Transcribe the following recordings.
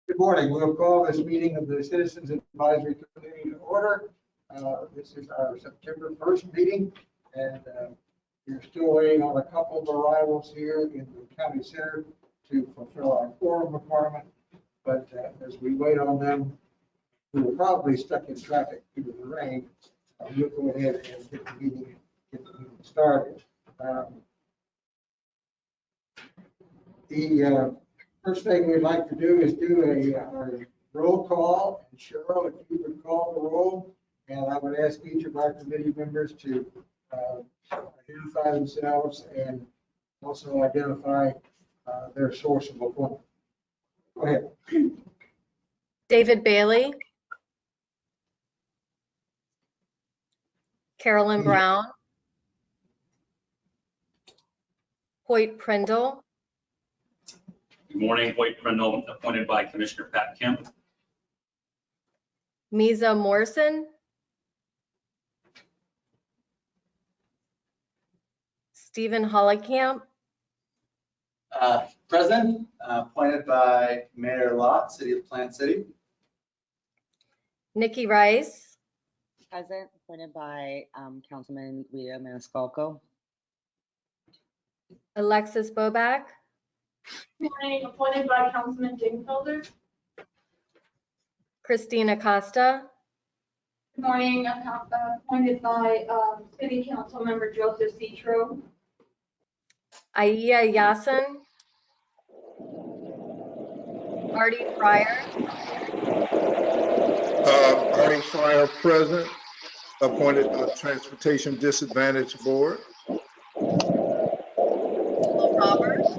Good morning. We'll call this meeting of the Citizens Advisory Committee to order. This is our September 1st meeting, and we're still waiting on a couple of arrivals here in the county center to fulfill our quorum requirement. But as we wait on them, we were probably stuck in traffic due to the rain. We'll go ahead and get the meeting started. The first thing we'd like to do is do a roll call. And Cheryl, if you would call the roll, and I would ask each of our committee members to identify themselves and also identify their source of appointment. Go ahead. David Bailey. Carolyn Brown. Hoyt Prindle. Good morning, Hoyt Prindle, appointed by Commissioner Pat Kemp. Misa Morrison. Stephen Hollicamp. Present, appointed by Mayor Lott, City of Plant City. Nikki Rice. Present, appointed by Councilman Guido Maniscalco. Alexis Boback. Good morning, appointed by Councilman Dingfelder. Christina Costa. Good morning, appointed by City Council Member Joseph Citro. Aya Yasin. Artie Fryer. Artie Fryer present, appointed by Transportation Disadvantage Board. Roberts.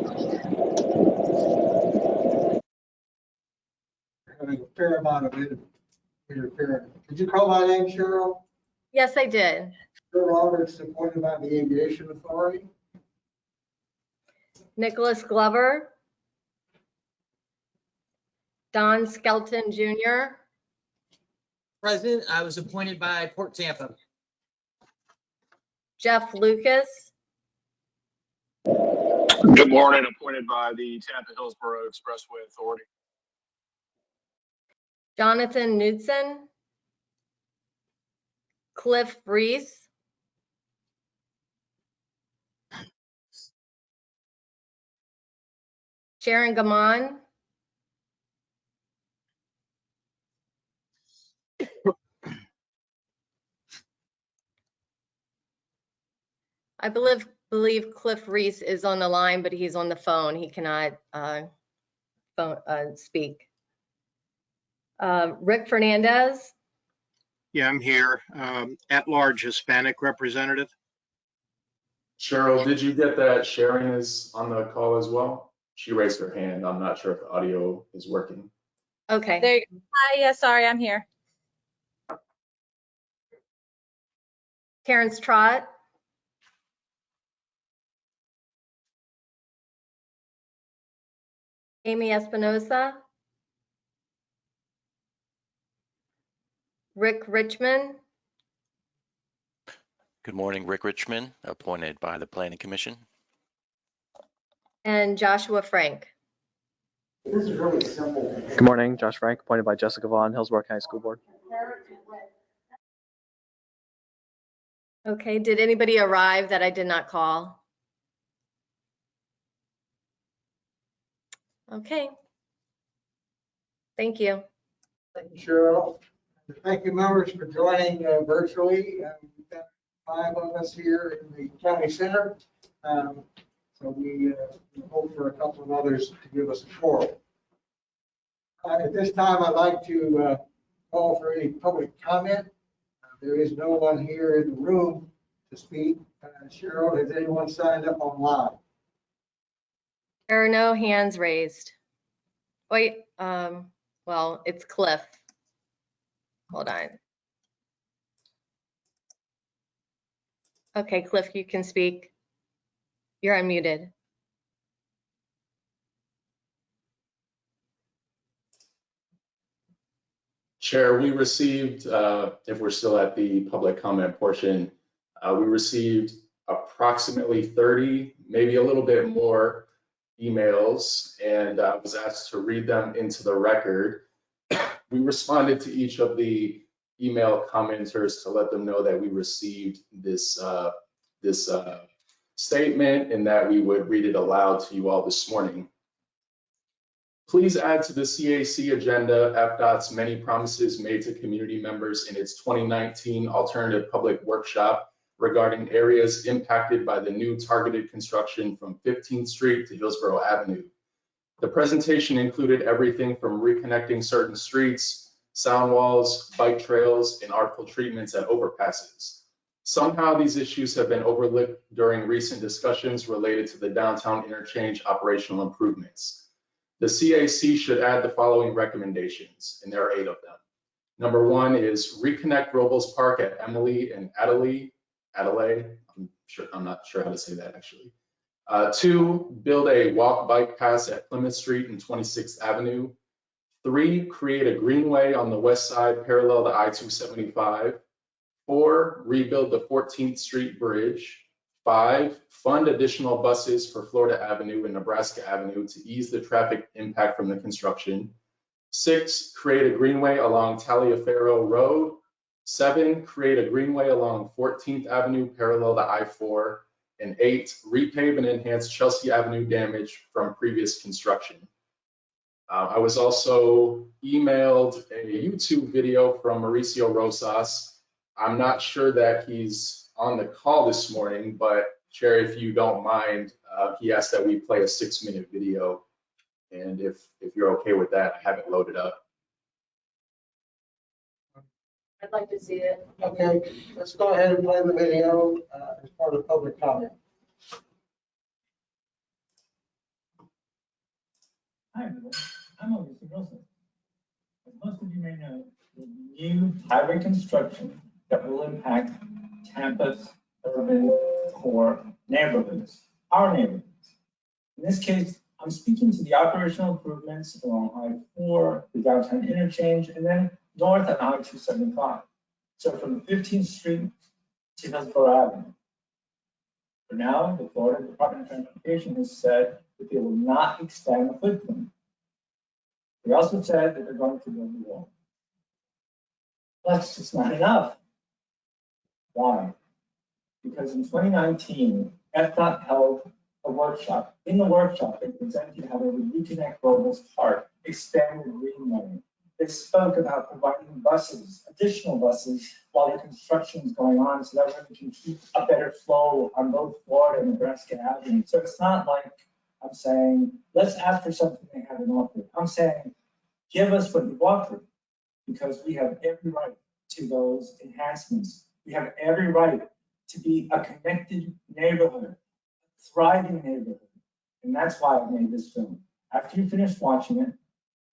Having a fair amount of interference. Did you call my name, Cheryl? Yes, I did. Cheryl Roberts, appointed by the Aviation Authority. Nicholas Glover. Don Skelton Jr. President, I was appointed by Port Tampa. Jeff Lucas. Good morning, appointed by the Tampa Hillsborough Expressway Authority. Jonathan Knudsen. Cliff Reese. Sharon Gaman. I believe Cliff Reese is on the line, but he's on the phone. He cannot speak. Rick Fernandez. Yeah, I'm here. At-large Hispanic representative. Cheryl, did you get that Sharon is on the call as well? She raised her hand. I'm not sure if the audio is working. Okay. There you go. Hi, yeah, sorry, I'm here. Terrence Trott. Amy Espinosa. Rick Richmond. Good morning, Rick Richmond, appointed by the Planning Commission. And Joshua Frank. This is really simple. Good morning, Josh Frank, appointed by Jessica Vaughn, Hillsborough County School Board. Okay, did anybody arrive that I did not call? Okay. Thank you. Thank you, Cheryl. Thank you, members, for joining virtually. We've got 5 of us here in the county center. So we hope for a couple of others to give us a forum. At this time, I'd like to call for any public comment. There is no one here in the room to speak. Cheryl, has anyone signed up online? There are no hands raised. Wait, well, it's Cliff. Hold on. Okay, Cliff, you can speak. You're unmuted. Chair, we received, if we're still at the public comment portion, we received approximately 30, maybe a little bit more emails and was asked to read them into the record. We responded to each of the email commenters to let them know that we received this statement and that we would read it aloud to you all this morning. Please add to the CAC agenda FDOT's many promises made to community members in its 2019 Alternative Public Workshop regarding areas impacted by the new targeted construction from 15th Street to Hillsborough Avenue. The presentation included everything from reconnecting certain streets, sound walls, bike trails, and artful treatments at overpasses. Somehow these issues have been overlooked during recent discussions related to the downtown interchange operational improvements. The CAC should add the following recommendations, and there are 8 of them. Number 1 is reconnect Robles Park at Emily and Adelaide. I'm not sure how to say that actually. 2, build a walk bike path at Plymouth Street and 26th Avenue. 3, create a greenway on the west side parallel to I-275. 4, rebuild the 14th Street Bridge. 5, fund additional buses for Florida Avenue and Nebraska Avenue to ease the traffic impact from the construction. 6, create a greenway along Taliaferro Road. 7, create a greenway along 14th Avenue parallel to I-4. And 8, repave and enhance Chelsea Avenue damage from previous construction. I was also emailed a YouTube video from Mauricio Rosas. I'm not sure that he's on the call this morning, but Chair, if you don't mind, he asked that we play a 6-minute video. And if you're okay with that, I have it loaded up. I'd like to see it. Okay, let's go ahead and play the video as part of public comment. Hi, everyone. I'm Mauricio Rosas. As most of you may know, the new highway construction that will impact Tampa's urban core neighborhoods, our neighborhoods. In this case, I'm speaking to the operational improvements along I-4, the downtown interchange, and then north on I-275. So from 15th Street to Hillsborough Avenue. For now, the Florida Department of Transportation has said that they will not extend the footprint. They also said that they're going to build the wall. That's just not enough. Why? Because in 2019, FDOT held a workshop. In the workshop, they presented how they would reconnect Robles Park, expand the greenway. They spoke about providing buses, additional buses, while the construction is going on, so that we can keep a better flow on both Florida and Nebraska Avenue. So it's not like I'm saying, let's ask for something they haven't offered. I'm saying, give us what you've offered, because we have every right to those enhancements. We have every right to be a connected neighborhood, a thriving neighborhood. And that's why I made this film. After you finish watching it,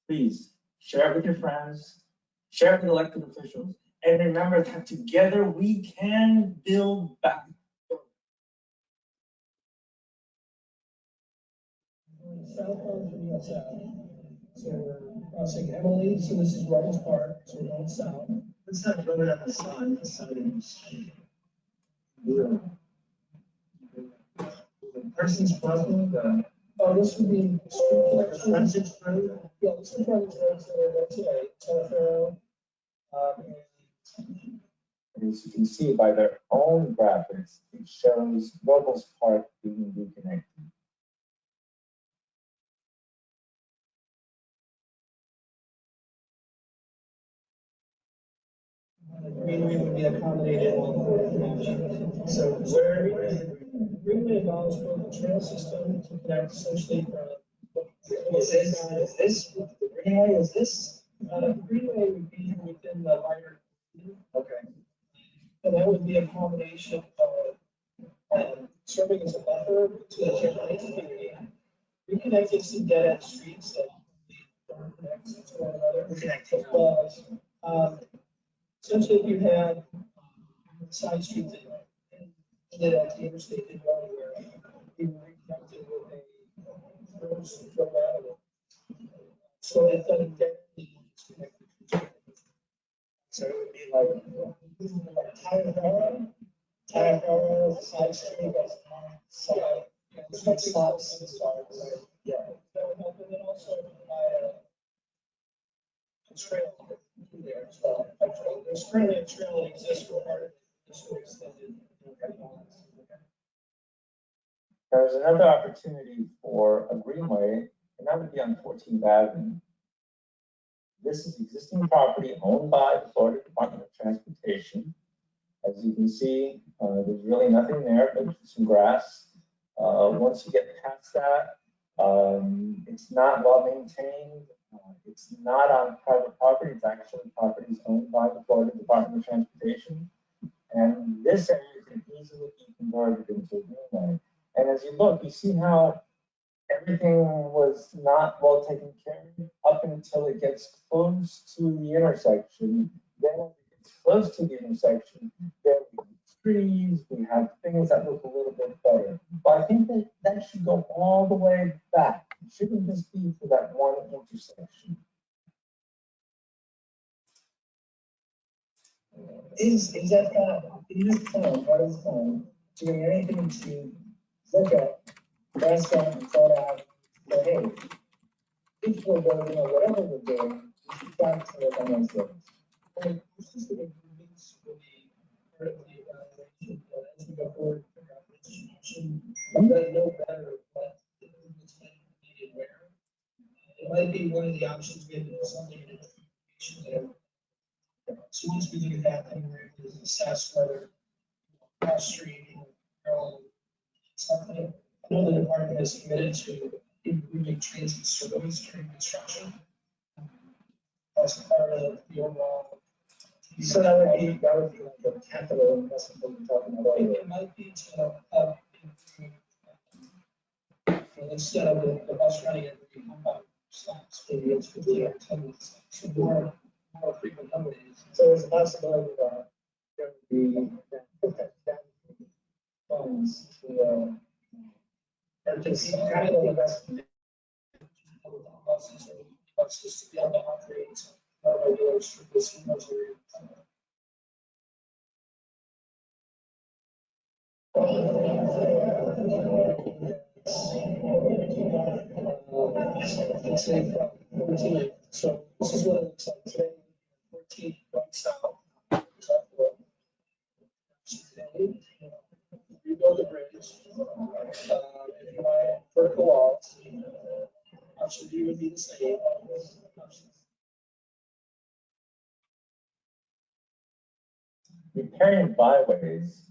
please share it with your friends, share it with elected officials, and remember that together we can build back. Southbound from the south. So we're crossing Emily, so this is Robles Park, so we're going south. Let's not go down the sun, the side of the street. Person's crossing, oh, this would be street connections. Yeah, this is frontage roads that are there today, Telephone. As you can see by their own graphics, it shows Robles Park being reconnected. Greenway would be accommodated on. So where Greenway involves both the trail system to connect essentially from. Is this the Greenway? Is this the Greenway would be within the wider. Okay. And that would be a combination of serving as a buffer to the Champlain community, reconnecting some dead end streets that don't connect to one another. Essentially, if you had side streets and then at the interstate in where you were reconnected with a rose avenue. So it's so it would be like Tire, side street, side, stops. trail there as well. A trail. There's currently a trail that exists for part of this extended. There's another opportunity for a greenway, and that would be on 14th Avenue. This is existing property owned by the Florida Department of Transportation. As you can see, there's really nothing there but some grass. Once you get past that, it's not well maintained. It's not on private property. It's actually properties owned by the Florida Department of Transportation. And this area can easily be converted into a greenway. And as you look, you see how everything was not well taken care of up until it gets close to the intersection. Then when it gets close to the intersection, there we have trees, we have things that look a little bit better. But I think that should go all the way back. It shouldn't just be for that one intersection. Is that in this plan, part of this plan, doing anything to look at restaurant and thought out that, hey, if we're building or whatever we're doing, we should try to work on those things. And this is the improvements will be part of the evaluation as we go forward. I'm going to know better what the improvements might be needed where. It might be one of the options we have to do something in information there. So once we do that, then we're able to assess whether cross street or something. I know the department is committed to improving transit service during construction. As part of the overall. So that would be like the capital investment that we're talking about. It might be to instead of the bus running every stops, maybe it's 50 or 10 minutes, so more frequent companies. So there's a possibility that there would be funds to or just capital investment buses to be able to operate regulars for this military. So this is what it looks like today. 14 going south. Rebuild the bridge. If you want vertical walls, option B would be the same. Repairing byways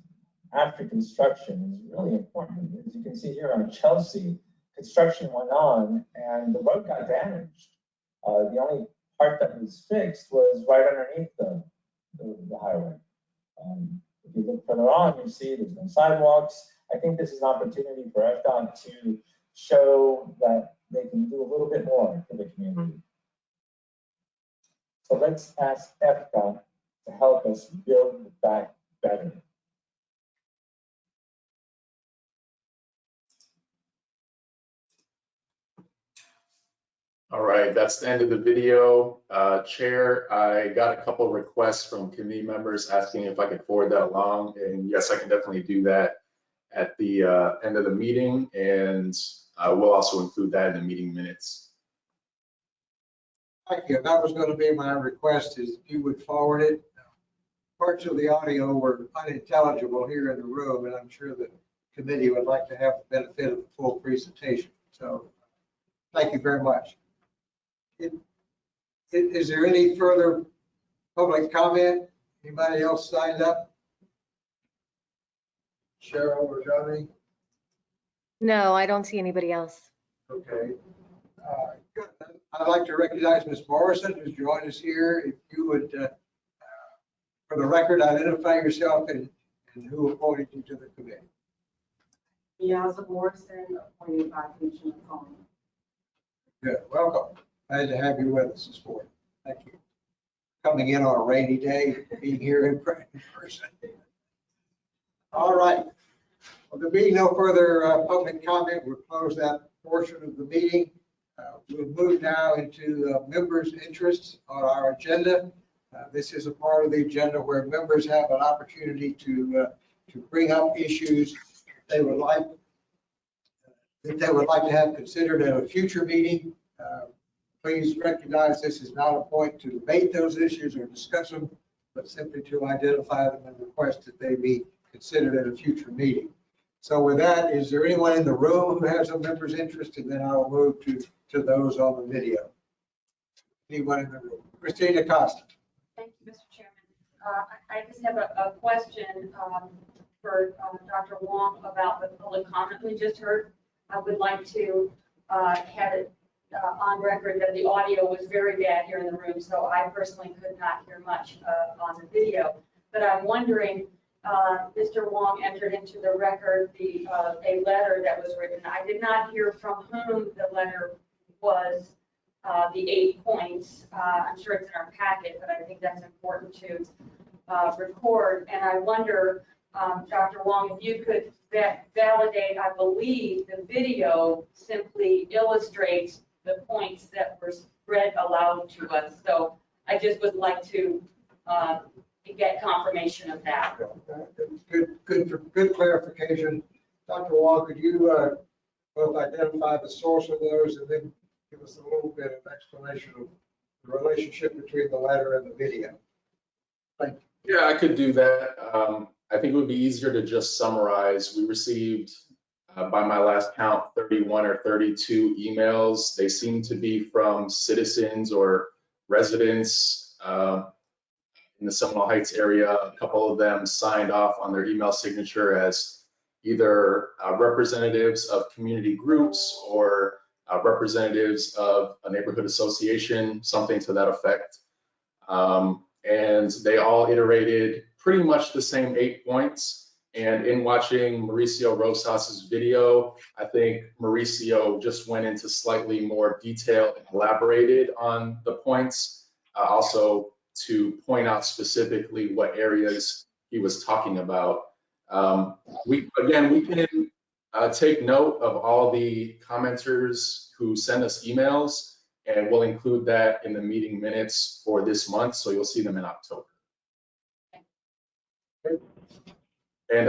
after construction is really important. As you can see here on Chelsea, construction went on and the road got damaged. The only part that was fixed was right underneath the highway. If you look further on, you see there's no sidewalks. I think this is an opportunity for FDOT to show that they can do a little bit more for the community. So let's ask FDOT to help us build back better. All right, that's the end of the video. Chair, I got a couple of requests from committee members asking if I could forward that along. And yes, I can definitely do that at the end of the meeting. And we'll also include that in the meeting minutes. Thank you. That was going to be my request, is if you would forward it. Parts of the audio were unintelligible here in the room, and I'm sure the committee would like to have the benefit of the full presentation. So thank you very much. Is there any further public comment? Anybody else signed up? Cheryl or Johnny? No, I don't see anybody else. Okay. Good. I'd like to recognize Ms. Morrison, who's joined us here. If you would, for the record, identify yourself and who appointed you to the committee. Yazzie Morrison, appointed by Commissioner Coleman. Good. Welcome. Glad to have you with us this morning. Thank you. Coming in on a rainy day, being here in person. All right. Well, there being no further public comment, we'll close that portion of the meeting. We'll move now into members' interests on our agenda. This is a part of the agenda where members have an opportunity to bring up issues they would like to have considered at a future meeting. Please recognize this is not a point to debate those issues or discuss them, but simply to identify them and request that they be considered at a future meeting. So with that, is there anyone in the room who has a member's interest? And then I'll move to those on the video. Anyone in the room? Christina Costa. Thank you, Mr. Chairman. I just have a question for Dr. Wong about the public comment we just heard. I would like to have it on record that the audio was very bad here in the room, so I personally could not hear much on the video. But I'm wondering, Mr. Wong entered into the record a letter that was written. I did not hear from whom the letter was, the 8 points. I'm sure it's in our packet, but I think that's important to record. And I wonder, Dr. Wong, if you could validate, I believe the video simply illustrates the points that were read aloud to us. So I just would like to get confirmation of that. Good clarification. Dr. Wong, could you both identify the source of those and then give us a little bit of explanation of the relationship between the letter and the video? Thank you. Yeah, I could do that. I think it would be easier to just summarize. We received, by my last count, 31 or 32 emails. They seem to be from citizens or residents in the Seminole Heights area. A couple of them signed off on their email signature as either representatives of community groups or representatives of a neighborhood association, something to that effect. And they all iterated pretty much the same 8 points. And in watching Mauricio Rosas's video, I think Mauricio just went into slightly more detail and elaborated on the points, also to point out specifically what areas he was talking about. We can take note of all the commenters who send us emails, and we'll include that in the meeting minutes for this month, so you'll see them in October. And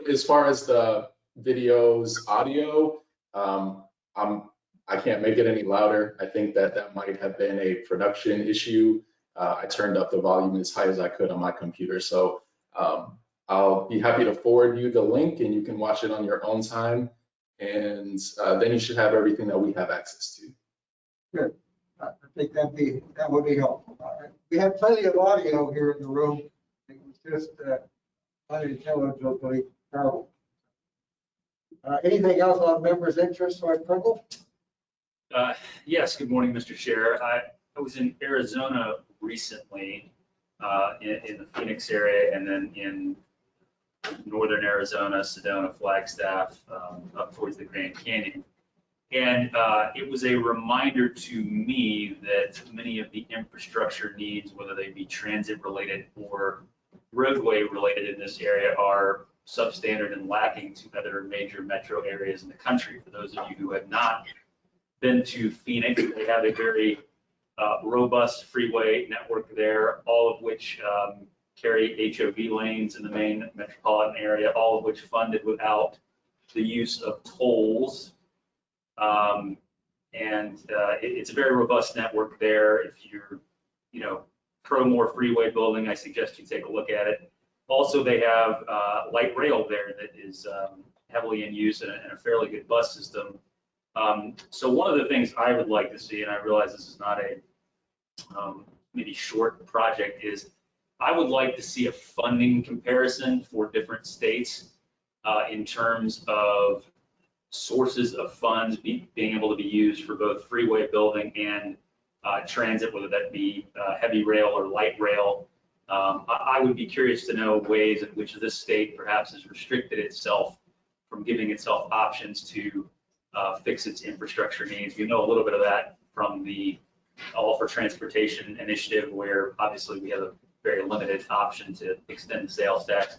as far as the video's audio, I can't make it any louder. I think that might have been a production issue. I turned up the volume as high as I could on my computer. So I'll be happy to forward you the link and you can watch it on your own time. And then you should have everything that we have access to. Good. I think that would be helpful. All right. We have plenty of audio here in the room. It was just unintelligibly garbled. Anything else on members' interest, Dwight Pringle? Yes, good morning, Mr. Chair. I was in Arizona recently, in the Phoenix area, and then in northern Arizona, Sedona, Flagstaff, up towards the Grand Canyon. And it was a reminder to me that many of the infrastructure needs, whether they be transit related or roadway related in this area, are substandard and lacking to other major metro areas in the country. For those of you who have not been to Phoenix, they have a very robust freeway network there, all of which carry HOV lanes in the main metropolitan area, all of which funded without the use of tolls. It's a very robust network there. If you're, pro more freeway building, I suggest you take a look at it. Also, they have light rail there that is heavily in use and a fairly good bus system. So one of the things I would like to see, and I realize this is not a maybe short project, is I would like to see a funding comparison for different states in terms of sources of funds being able to be used for both freeway building and transit, whether that be heavy rail or light rail. I would be curious to know ways in which this state perhaps has restricted itself from giving itself options to fix its infrastructure needs. We know a little bit of that from the All for Transportation initiative, where obviously we have a very limited option to extend the sales tax.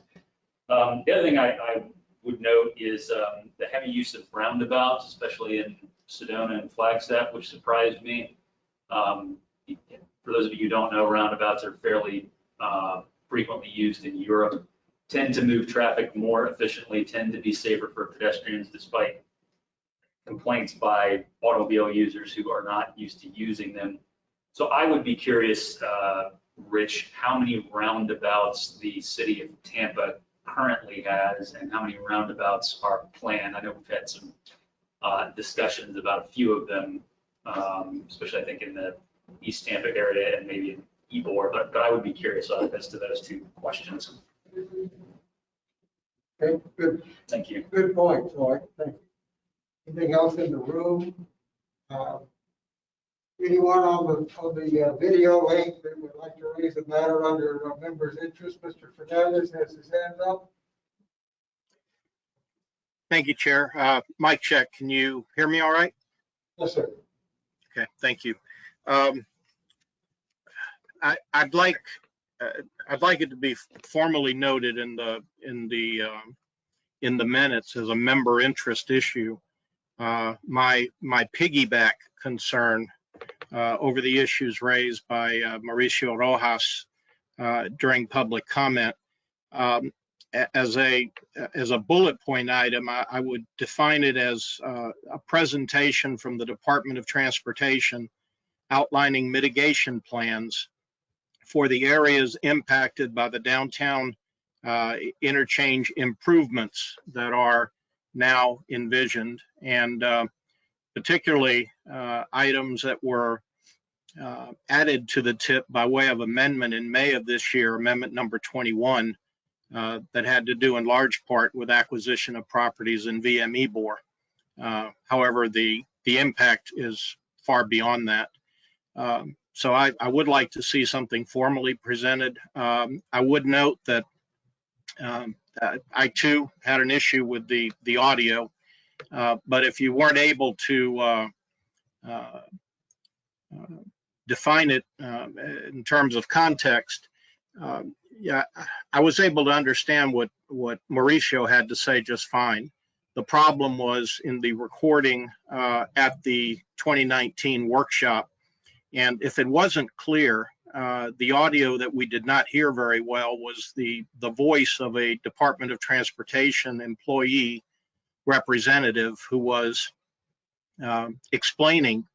The other thing I would note is the heavy use of roundabouts, especially in Sedona and Flagstaff, which surprised me. For those of you who don't know, roundabouts are fairly frequently used in Europe, tend to move traffic more efficiently, tend to be safer for pedestrians, despite complaints by automobile users who are not used to using them. So I would be curious, Rich, how many roundabouts the city of Tampa currently has and how many roundabouts are planned? I know we've had some discussions about a few of them, especially I think in the East Tampa area and maybe in Ybor, but I would be curious as to those two questions. Okay, good. Thank you. Good point, Floyd. Thank you. Anything else in the room? Anyone on the video link that would like to raise a matter under members' interest? Mr. Fernandez has his hand up. Thank you, Chair. Mic check. Can you hear me all right? Yes, sir. Okay, thank you. I'd like it to be formally noted in the minutes as a member interest issue. My piggyback concern over the issues raised by Mauricio Rojas during public comment. As a bullet point item, I would define it as a presentation from the Department of Transportation outlining mitigation plans for the areas impacted by the downtown interchange improvements that are now envisioned, and particularly items that were added to the tip by way of amendment in May of this year, amendment number 21, that had to do in large part with acquisition of properties in VM Ybor. However, the impact is far beyond that. So I would like to see something formally presented. I would note that I too had an issue with the audio, but if you weren't able to define it in terms of context, yeah, I was able to understand what Mauricio had to say just fine. The problem was in the recording at the 2019 workshop. And if it wasn't clear, the audio that we did not hear very well was the voice of a Department of Transportation employee representative who was explaining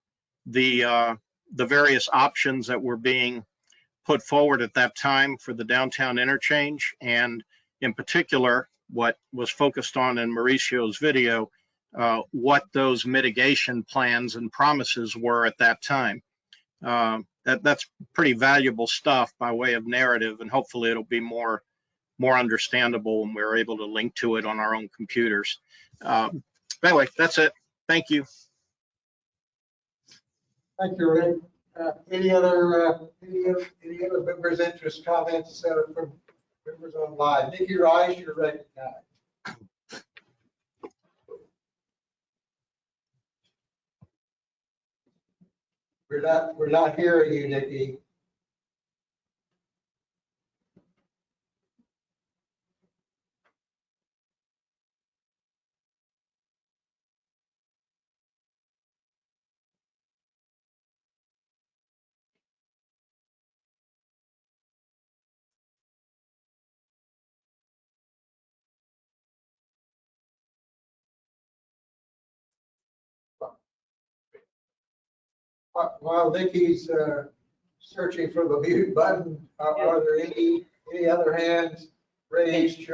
the various options that were being put forward at that time for the downtown interchange, and in particular, what was focused on in Mauricio's video, what those mitigation plans and promises were at that time. That's pretty valuable stuff by way of narrative, and hopefully it'll be more understandable when we're able to link to it on our own computers. Anyway, that's it. Thank you. Thank you, Rick. Any other members' interest comments from members online? Nikki Rice, you're recognized. We're not hearing you, Nikki. While Nikki's searching for the mute button, are there any other hands raised?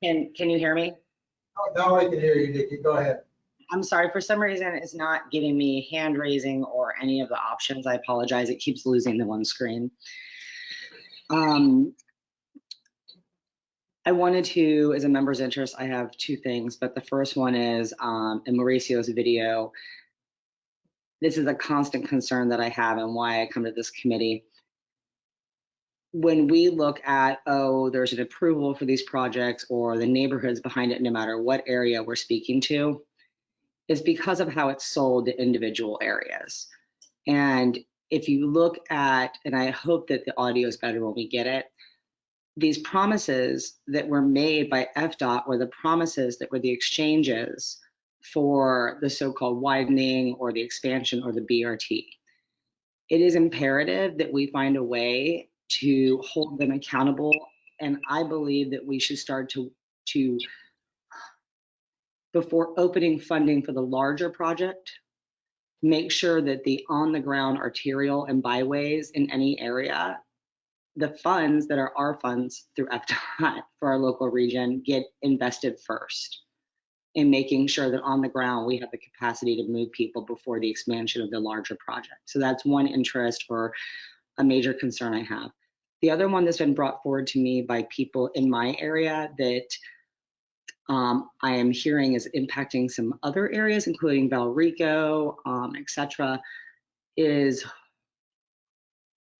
Can you hear me? Oh, now I can hear you, Nikki. Go ahead. I'm sorry, for some reason it's not giving me hand raising or any of the options. I apologize. It keeps losing the one screen. I wanted to, as a member's interest, I have two things, but the first one is in Mauricio's video. This is a constant concern that I have and why I come to this committee. When we look at, oh, there's an approval for these projects or the neighborhoods behind it, no matter what area we're speaking to, is because of how it's sold to individual areas. And if you look at, and I hope that the audio is better when we get it, these promises that were made by FDOT were the promises that were the exchanges for the so-called widening or the expansion or the BRT. It is imperative that we find a way to hold them accountable, and I believe that we should start to before opening funding for the larger project, make sure that the on-the-ground arterial and byways in any area, the funds that are our funds through FDOT for our local region, get invested first in making sure that on the ground we have the capacity to move people before the expansion of the larger project. So that's one interest or a major concern I have. The other one that's been brought forward to me by people in my area that I am hearing is impacting some other areas, including Valrico, et cetera, is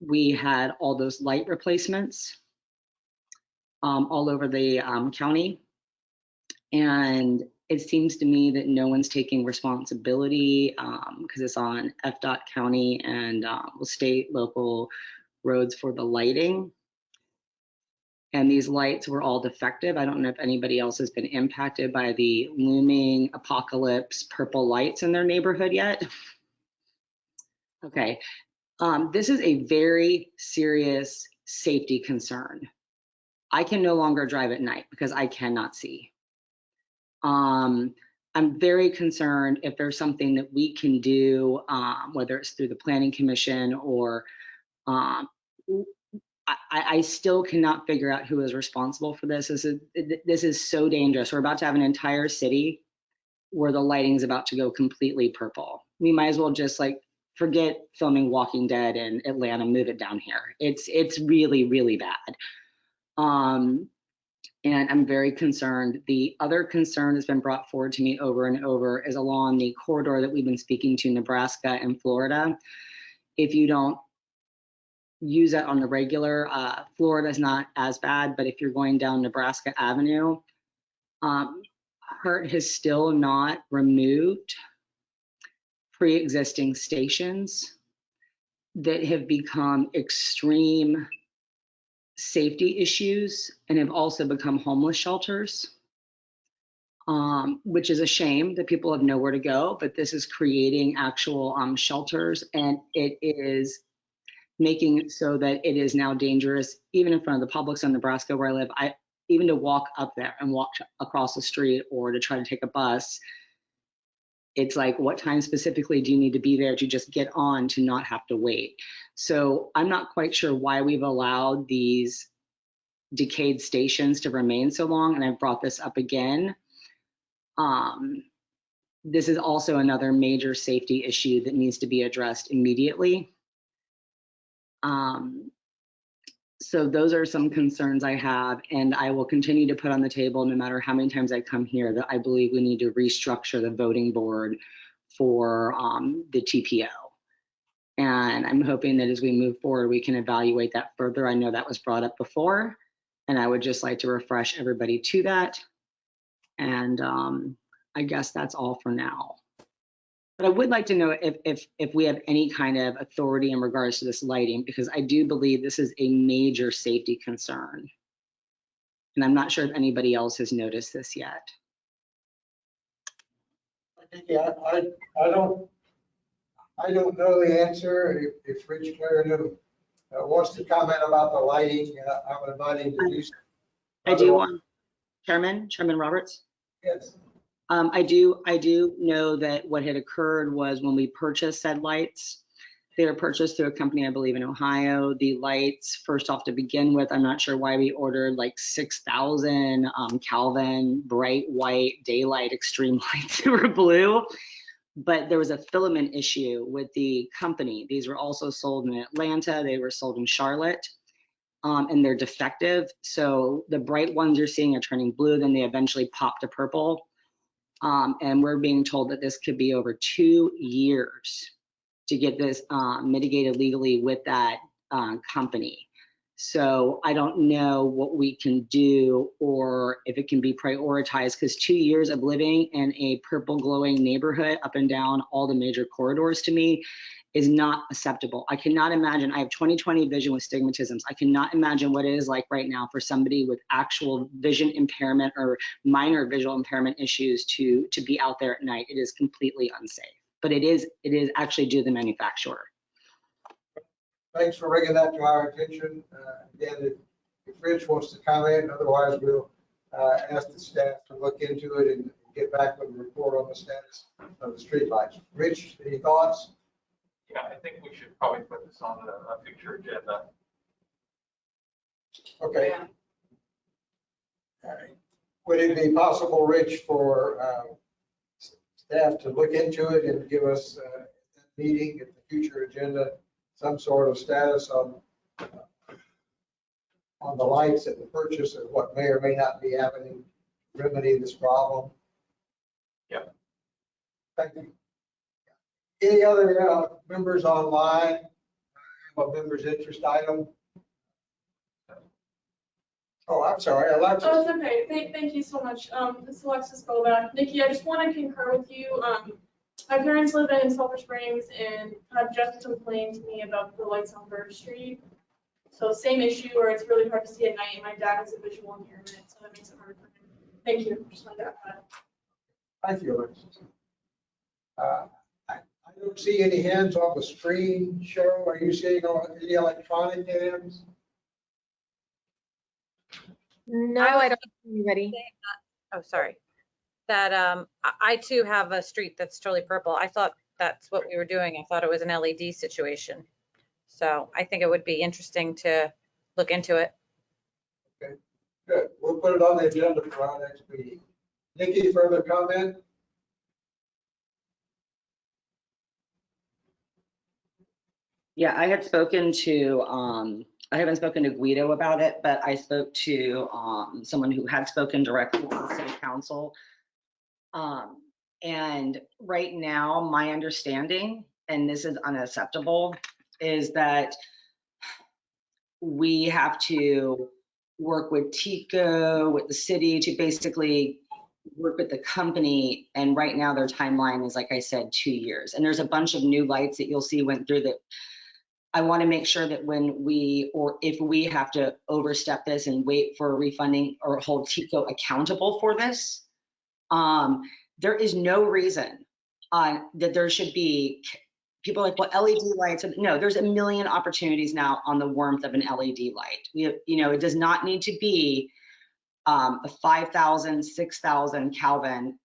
we had all those light replacements all over the county. And it seems to me that no one's taking responsibility because it's on FDOT county and state, local roads for the lighting. And these lights were all defective. I don't know if anybody else has been impacted by the looming apocalypse purple lights in their neighborhood yet. Okay, this is a very serious safety concern. I can no longer drive at night because I cannot see. I'm very concerned if there's something that we can do, whether it's through the Planning Commission or I still cannot figure out who is responsible for this. This is so dangerous. We're about to have an entire city where the lighting is about to go completely purple. We might as well just like forget filming Walking Dead in Atlanta, move it down here. It's really, really bad. And I'm very concerned. The other concern that's been brought forward to me over and over is along the corridor that we've been speaking to, Nebraska and Florida. If you don't use that on the regular, Florida is not as bad, but if you're going down Nebraska Avenue, HURT has still not removed pre-existing stations that have become extreme safety issues and have also become homeless shelters, which is a shame that people have nowhere to go, but this is creating actual shelters, and it is making it so that it is now dangerous, even in front of the Publix in Nebraska where I live. Even to walk up there and walk across the street or to try to take a bus, it's like, what time specifically do you need to be there to just get on to not have to wait? So I'm not quite sure why we've allowed these decayed stations to remain so long, and I've brought this up again. This is also another major safety issue that needs to be addressed immediately. So those are some concerns I have, and I will continue to put on the table, no matter how many times I come here, that I believe we need to restructure the voting board for the TPO. And I'm hoping that as we move forward, we can evaluate that further. I know that was brought up before, and I would just like to refresh everybody to that. And I guess that's all for now. But I would like to know if we have any kind of authority in regards to this lighting, because I do believe this is a major safety concern. And I'm not sure if anybody else has noticed this yet. Yeah, I don't know the answer. If Rich Clare wants to comment about the lighting, I would invite him to do so. I do want, Chairman Roberts? Yes. I do know that what had occurred was when we purchased said lights, they were purchased through a company, I believe, in Ohio. The lights, first off, to begin with, I'm not sure why we ordered like 6,000 Kelvin bright white daylight extreme lights that were blue, but there was a filament issue with the company. These were also sold in Atlanta. They were sold in Charlotte. And they're defective. So the bright ones you're seeing are turning blue, then they eventually pop to purple. And we're being told that this could be over 2 years to get this mitigated legally with that company. So I don't know what we can do or if it can be prioritized, because 2 years of living in a purple glowing neighborhood up and down all the major corridors to me is not acceptable. I cannot imagine, I have 20/20 vision with stigmatisms. I cannot imagine what it is like right now for somebody with actual vision impairment or minor visual impairment issues to be out there at night. It is completely unsafe, but it is actually due to the manufacturer. Thanks for bringing that to our attention. Again, if Rich wants to comment, otherwise we'll ask the staff to look into it and get back with a report on the status of the streetlights. Rich, any thoughts? Yeah, I think we should probably put this on a future agenda. Okay. All right. Would it be possible, Rich, for staff to look into it and give us at that meeting, at the future agenda, some sort of status on the lights and the purchase of what may or may not be happening to remedy this problem? Yep. Thank you. Any other members online have a member's interest item? Oh, I'm sorry, Alexis. Oh, it's okay. Thank you so much. This is Alexis Bobak. Nikki, I just want to concur with you. My parents live in Sulphur Springs and have just complained to me about the lights on Bird Street. So same issue where it's really hard to see at night, and my dad has a visual impairment, so that makes it hard for him. Thank you. Just wanted to add that. Thank you, Alexis. I don't see any hands on the screen show. Are you seeing any electronic hands? No, I don't see anybody. Oh, sorry. That I too have a street that's totally purple. I thought that's what we were doing. I thought it was an LED situation. So I think it would be interesting to look into it. Okay, good. We'll put it on the agenda for our next meeting. Nikki, further comment? Yeah, I had spoken to, I haven't spoken to Guido about it, but I spoke to someone who had spoken directly to the city council. And right now, my understanding, and this is unacceptable, is that we have to work with TICO, with the city to basically work with the company. And right now their timeline is, like I said, 2 years. And there's a bunch of new lights that you'll see went through that. I want to make sure that when we, or if we have to overstep this and wait for refunding or hold TICO accountable for this, there is no reason that there should be people like, well, LED lights. No, there's a million opportunities now on the warmth of an LED light. It does not need to be a 5,000, 6,000 Kelvin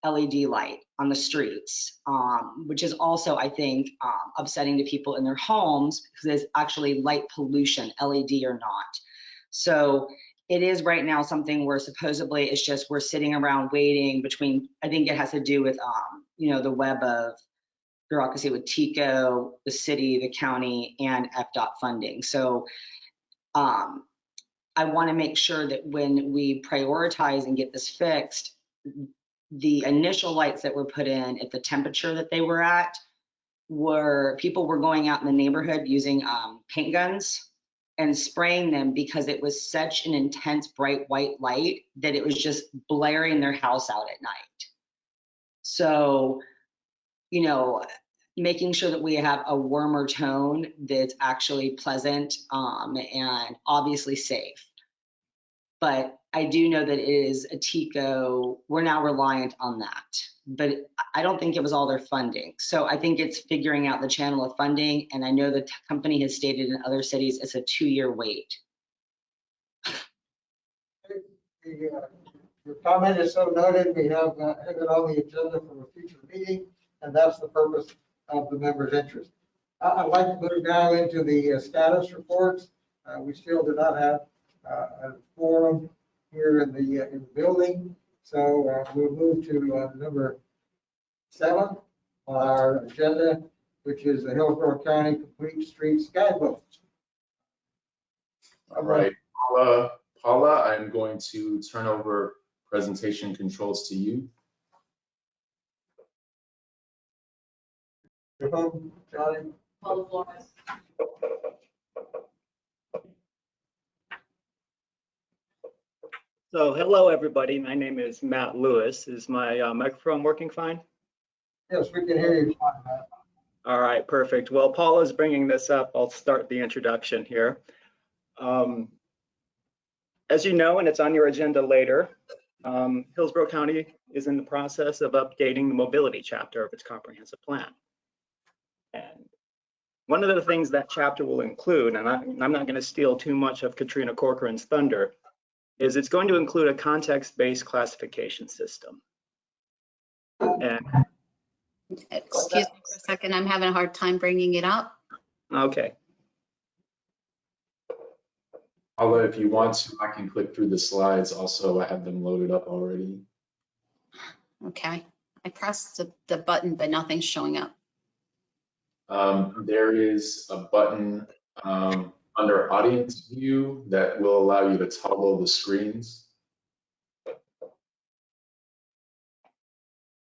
LED light on the streets, which is also, I think, upsetting to people in their homes because it's actually light pollution, LED or not. So it is right now something where supposedly it's just we're sitting around waiting between, I think it has to do with, the web of bureaucracy with TICO, the city, the county, and FDOT funding. So I want to make sure that when we prioritize and get this fixed, the initial lights that were put in at the temperature that they were at were people were going out in the neighborhood using paint guns and spraying them because it was such an intense bright white light that it was just blaring their house out at night. So, making sure that we have a warmer tone that's actually pleasant and obviously safe. But I do know that it is a TICO, we're now reliant on that. But I don't think it was all their funding. So I think it's figuring out the channel of funding. And I know the company has stated in other cities it's a 2-year wait. Your comment is so noted. We have it on the agenda for a future meeting, and that's the purpose of the member's interest. I'd like to move now into the status reports. We still do not have a forum here in the building, so we'll move to number 7 on our agenda, which is the Hillsborough County Complete Streets Guidebook. All right, Paula, I'm going to turn over presentation controls to you. Johnny. Paula Flores. So hello, everybody. My name is Matt Lewis. Is my microphone working fine? Yes, we can hear you fine, Matt. All right, perfect. Well, Paula's bringing this up. I'll start the introduction here. As you know, and it's on your agenda later, Hillsborough County is in the process of updating the mobility chapter of its comprehensive plan. And one of the things that chapter will include, and I'm not going to steal too much of Katrina Corcoran's thunder, is it's going to include a context-based classification system. And, Excuse me for a second, I'm having a hard time bringing it up. okay, Paula, if you want to, I can click through the slides. Also, I have them loaded up already. Okay, I pressed the button, but nothing's showing up. There is a button under audience view that will allow you to toggle the screens.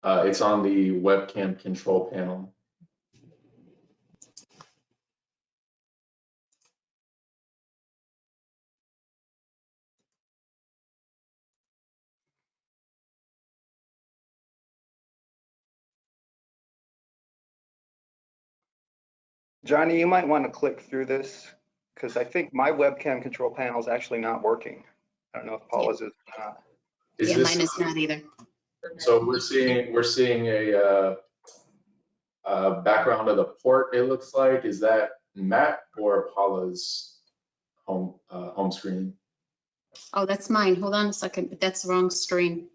It's on the webcam control panel. Johnny, you might want to click through this because I think my webcam control panel is actually not working. I don't know if Paula's is not. Yeah, mine is not either. So we're seeing a background of the port. It looks like, is that Matt or Paula's home screen? Oh, that's mine. Hold on a second, but that's the wrong screen.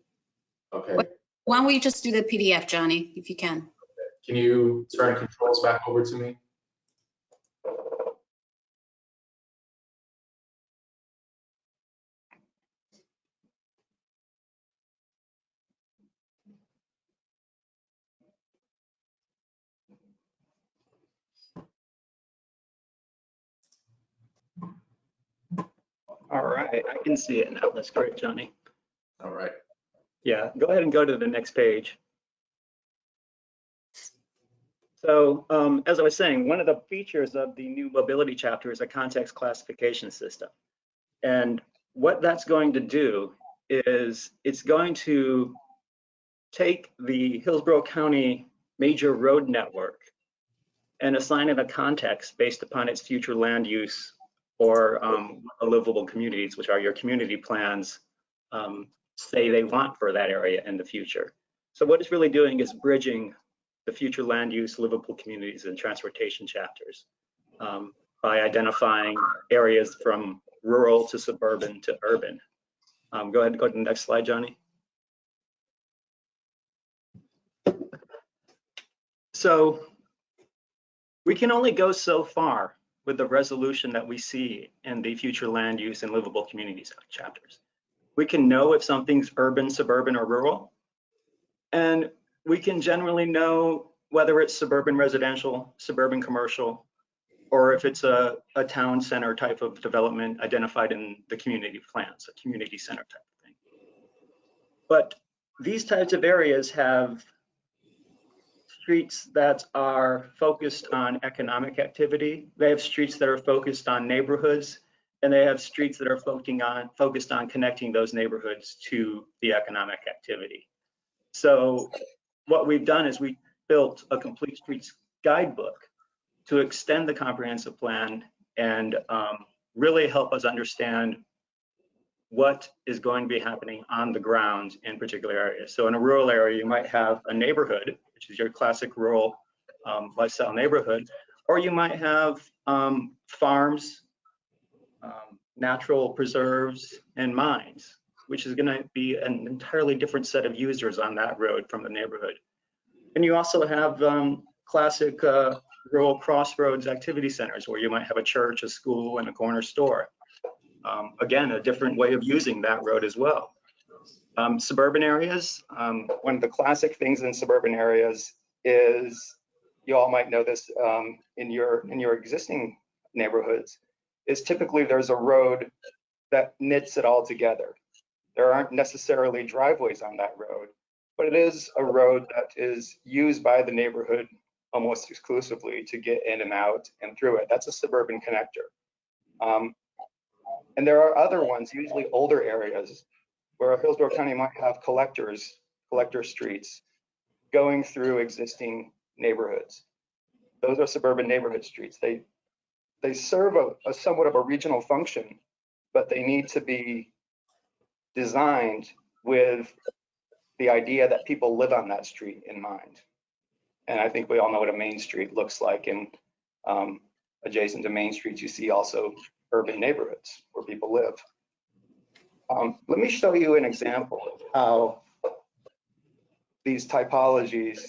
Okay. Why don't we just do the PDF, Johnny, if you can? Can you turn controls back over to me? All right, I can see it now. That's great, Johnny. All right. Yeah, go ahead and go to the next page. So as I was saying, one of the features of the new mobility chapter is a context classification system. And what that's going to do is it's going to take the Hillsborough County major road network and assign it a context based upon its future land use or livable communities, which are your community plans, say they want for that area in the future. So what it's really doing is bridging the future land use, livable communities, and transportation chapters by identifying areas from rural to suburban to urban. Go ahead and go to the next slide, Johnny. So we can only go so far with the resolution that we see in the future land use and livable communities chapters. We can know if something's urban, suburban, or rural, and we can generally know whether it's suburban residential, suburban commercial, or if it's a town center type of development identified in the community plans, a community center type of thing. But these types of areas have streets that are focused on economic activity. They have streets that are focused on neighborhoods, and they have streets that are focused on connecting those neighborhoods to the economic activity. So what we've done is we built a complete streets guidebook to extend the comprehensive plan and really help us understand what is going to be happening on the ground in particular areas. So in a rural area, you might have a neighborhood, which is your classic rural lifestyle neighborhood, or you might have farms, natural preserves, and mines, which is going to be an entirely different set of users on that road from the neighborhood. And you also have classic rural crossroads activity centers where you might have a church, a school, and a corner store. Again, a different way of using that road as well. Suburban areas, one of the classic things in suburban areas is, you all might know this in your existing neighborhoods, is typically there's a road that knits it all together. There aren't necessarily driveways on that road, but it is a road that is used by the neighborhood almost exclusively to get in and out and through it. That's a suburban connector. And there are other ones, usually older areas, where Hillsborough County might have collector streets going through existing neighborhoods. Those are suburban neighborhood streets. They serve a somewhat of a regional function, but they need to be designed with the idea that people live on that street in mind. And I think we all know what a main street looks like, and adjacent to main streets, you see also urban neighborhoods where people live. Let me show you an example of how these typologies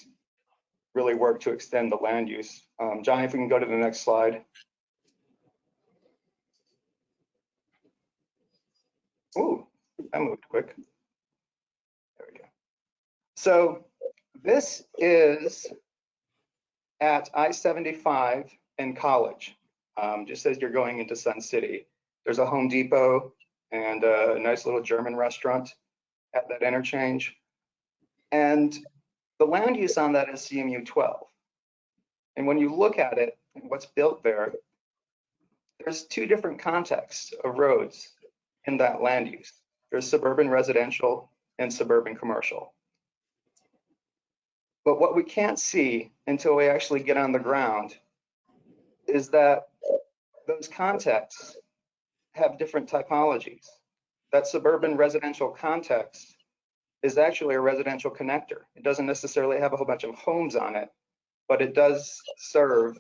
really work to extend the land use. Johnny, if we can go to the next slide. Ooh, that moved quick. There we go. So this is at I-75 and College, just as you're going into Sun City. There's a Home Depot and a nice little German restaurant at that interchange. And the land use on that is CMU 12. And when you look at it and what's built there, there's two different contexts of roads in that land use. There's suburban residential and suburban commercial. But what we can't see until we actually get on the ground is that those contexts have different typologies. That suburban residential context is actually a residential connector. It doesn't necessarily have a whole bunch of homes on it, but it does serve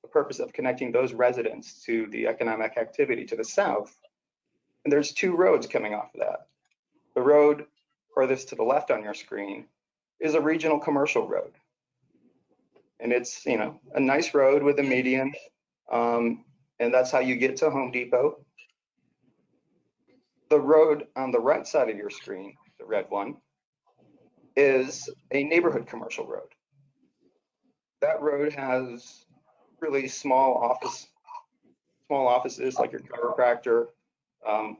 the purpose of connecting those residents to the economic activity to the south. And there's two roads coming off of that. The road furthest to the left on your screen is a regional commercial road. And it's, you know, a nice road with a median, and that's how you get to Home Depot. The road on the right side of your screen, the red one, is a neighborhood commercial road. That road has really small offices like your chiropractor,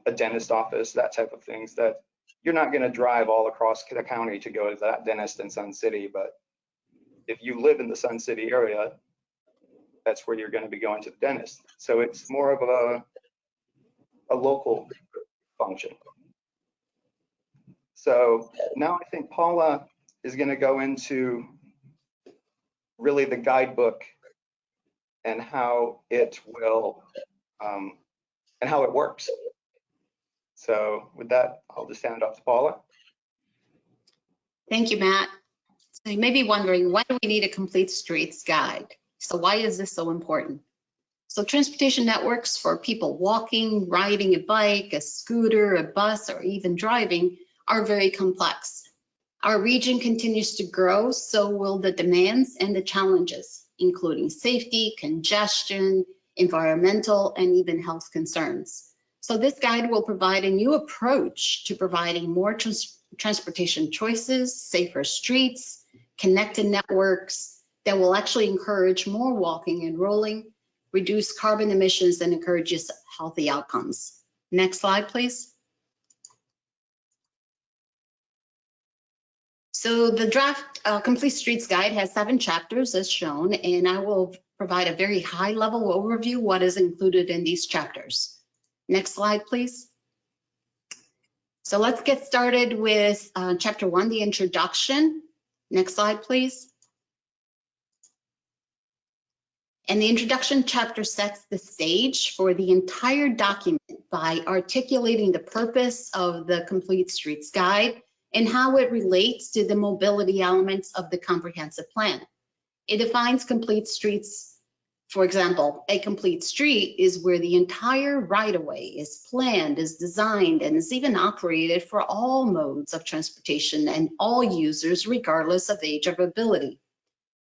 a dentist office, that type of things that you're not going to drive all across the county to go to that dentist in Sun City. But if you live in the Sun City area, that's where you're going to be going to the dentist. So it's more of a local function. So now I think Paula is going to go into really the guidebook and how it will, and how it works. So with that, I'll just hand it off to Paula. Thank you, Matt. So you may be wondering, why do we need a complete streets guide? So why is this so important? So transportation networks for people walking, riding a bike, a scooter, a bus, or even driving are very complex. Our region continues to grow, so will the demands and the challenges, including safety, congestion, environmental, and even health concerns. So this guide will provide a new approach to providing more transportation choices, safer streets, connected networks that will actually encourage more walking and rolling, reduce carbon emissions, and encourages healthy outcomes. Next slide, please. So the draft Complete Streets Guide has 7 chapters as shown, and I will provide a very high level overview what is included in these chapters. Next slide, please. So let's get started with chapter 1, the introduction. Next slide, please. And the introduction chapter sets the stage for the entire document by articulating the purpose of the Complete Streets Guide and how it relates to the mobility elements of the comprehensive plan. It defines complete streets. For example, a complete street is where the entire right-of-way is planned, is designed, and is even operated for all modes of transportation and all users, regardless of age or ability.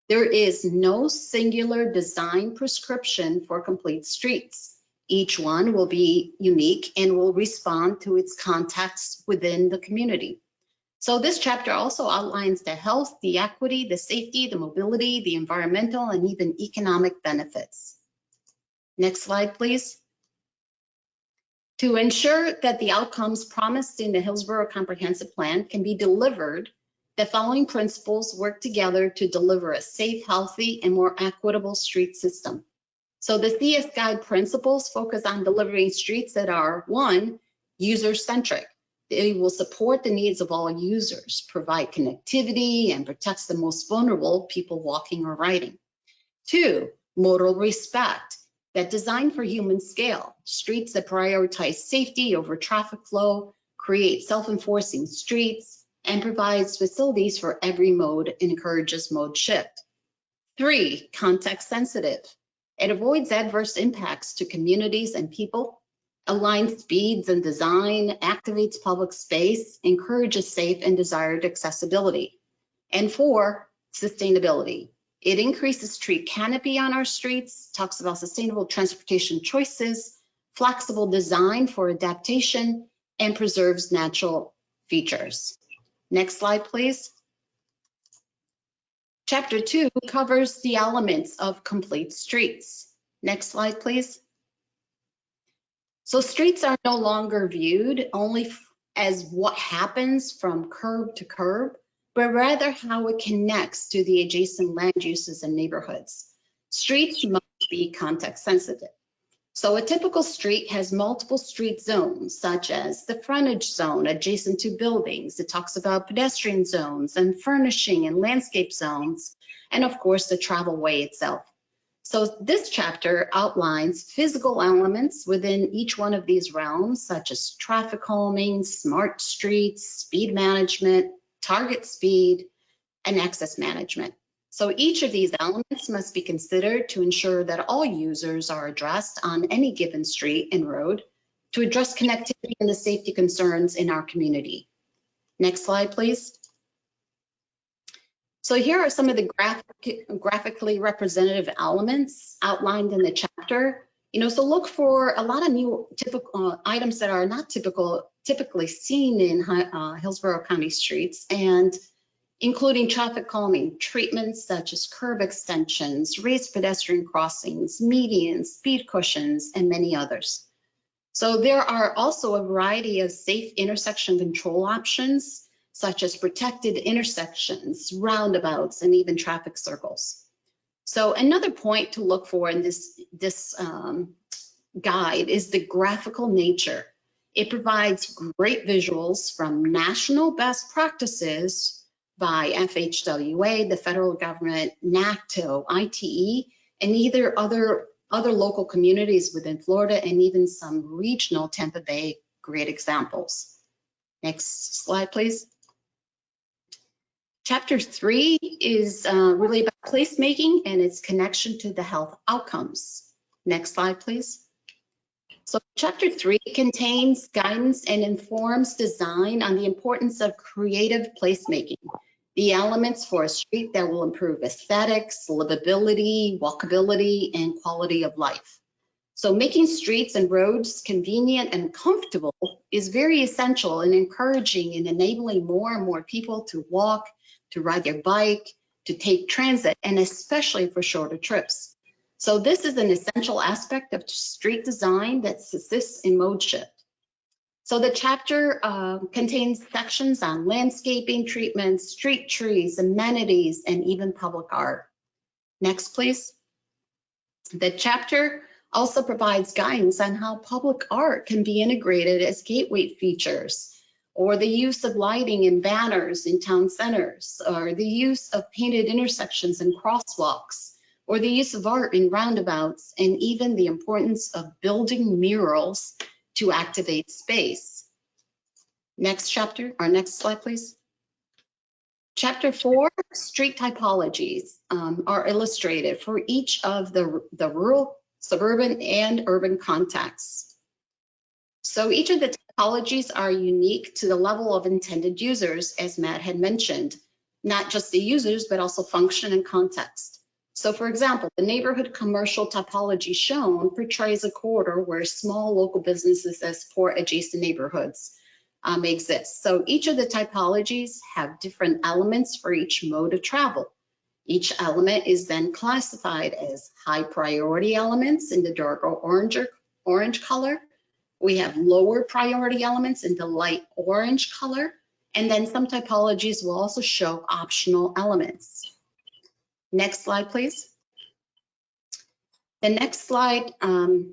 There is no singular design prescription for complete streets. Each one will be unique and will respond to its context within the community. So this chapter also outlines the health, the equity, the safety, the mobility, the environmental, and even economic benefits. Next slide, please. To ensure that the outcomes promised in the Hillsborough Comprehensive Plan can be delivered, the following principles work together to deliver a safe, healthy, and more equitable street system. So the CS Guide principles focus on delivering streets that are, 1, user-centric. They will support the needs of all users, provide connectivity, and protects the most vulnerable, people walking or riding. 2, modal respect, that design for human scale, streets that prioritize safety over traffic flow, create self-enforcing streets, and provides facilities for every mode and encourages mode shift. 3, context sensitive. It avoids adverse impacts to communities and people, aligns speeds and design, activates public space, encourages safe and desired accessibility. And 4, sustainability. It increases tree canopy on our streets, talks about sustainable transportation choices, flexible design for adaptation, and preserves natural features. Next slide, please. Chapter 2 covers the elements of complete streets. Next slide, please. So streets are no longer viewed only as what happens from curb to curb, but rather how it connects to the adjacent land uses and neighborhoods. Streets must be context sensitive. So a typical street has multiple street zones, such as the frontage zone adjacent to buildings. It talks about pedestrian zones and furnishing and landscape zones, and of course the travel way itself. So this chapter outlines physical elements within each one of these realms, such as traffic calming, smart streets, speed management, target speed, and access management. So each of these elements must be considered to ensure that all users are addressed on any given street and road to address connectivity and the safety concerns in our community. Next slide, please. So here are some of the graphically representative elements outlined in the chapter. So look for a lot of new typical items that are not typically seen in Hillsborough County streets, and including traffic calming treatments such as curb extensions, raised pedestrian crossings, medians, speed cushions, and many others. So there are also a variety of safe intersection control options, such as protected intersections, roundabouts, and even traffic circles. So another point to look for in this guide is the graphical nature. It provides great visuals from national best practices by FHWA, the federal government, NACTO, ITE, and either other local communities within Florida and even some regional Tampa Bay great examples. Next slide, please. Chapter 3 is really about placemaking and its connection to the health outcomes. Next slide, please. So Chapter 3 contains guidance and informs design on the importance of creative placemaking, the elements for a street that will improve aesthetics, livability, walkability, and quality of life. So making streets and roads convenient and comfortable is very essential in encouraging and enabling more and more people to walk, to ride their bike, to take transit, and especially for shorter trips. So this is an essential aspect of street design that assists in mode shift. So the chapter contains sections on landscaping treatments, street trees, amenities, and even public art. Next, please. The chapter also provides guidance on how public art can be integrated as gateway features, or the use of lighting and banners in town centers, or the use of painted intersections and crosswalks, or the use of art in roundabouts, and even the importance of building murals to activate space. Next chapter, or next slide, please. Chapter 4, street typologies are illustrated for each of the rural, suburban, and urban contexts. So each of the typologies are unique to the level of intended users, as Matt had mentioned, not just the users, but also function and context. So for example, the neighborhood commercial typology shown portrays a corridor where small local businesses that support adjacent neighborhoods exist. So each of the typologies have different elements for each mode of travel. Each element is then classified as high priority elements in the darker orange color. We have lower priority elements in the light orange color. And then some typologies will also show optional elements. Next slide, please. The next slide,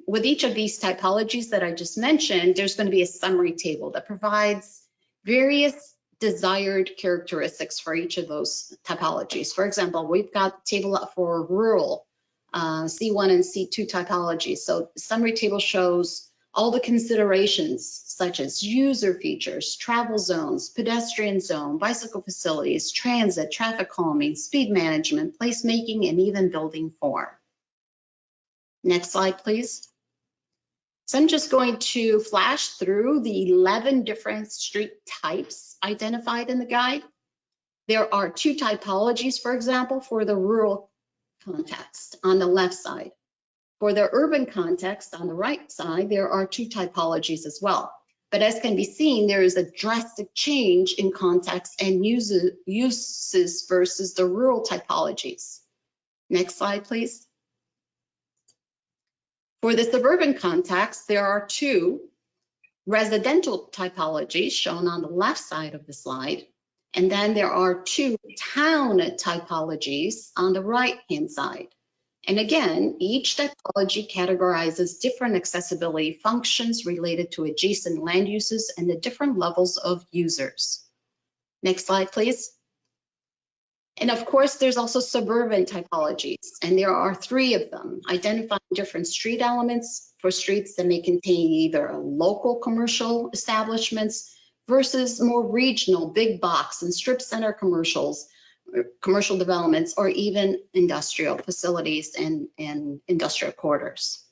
with each of these typologies that I just mentioned, there's going to be a summary table that provides various desired characteristics for each of those typologies. For example, we've got a table up for rural, C1 and C2 typologies. So the summary table shows all the considerations such as user features, travel zones, pedestrian zone, bicycle facilities, transit, traffic calming, speed management, placemaking, and even building form. Next slide, please. So I'm just going to flash through the 11 different street types identified in the guide. There are two typologies, for example, for the rural context on the left side. For the urban context on the right side, there are two typologies as well. But as can be seen, there is a drastic change in context and uses versus the rural typologies. Next slide, please. For the suburban context, there are two residential typologies shown on the left side of the slide. And then there are two town typologies on the right-hand side. And again, each typology categorizes different accessibility functions related to adjacent land uses and the different levels of users. Next slide, please. And of course, there's also suburban typologies, and there are three of them, identifying different street elements for streets that may contain either a local commercial establishments versus more regional big box and strip center commercial developments, or even industrial facilities and industrial quarters.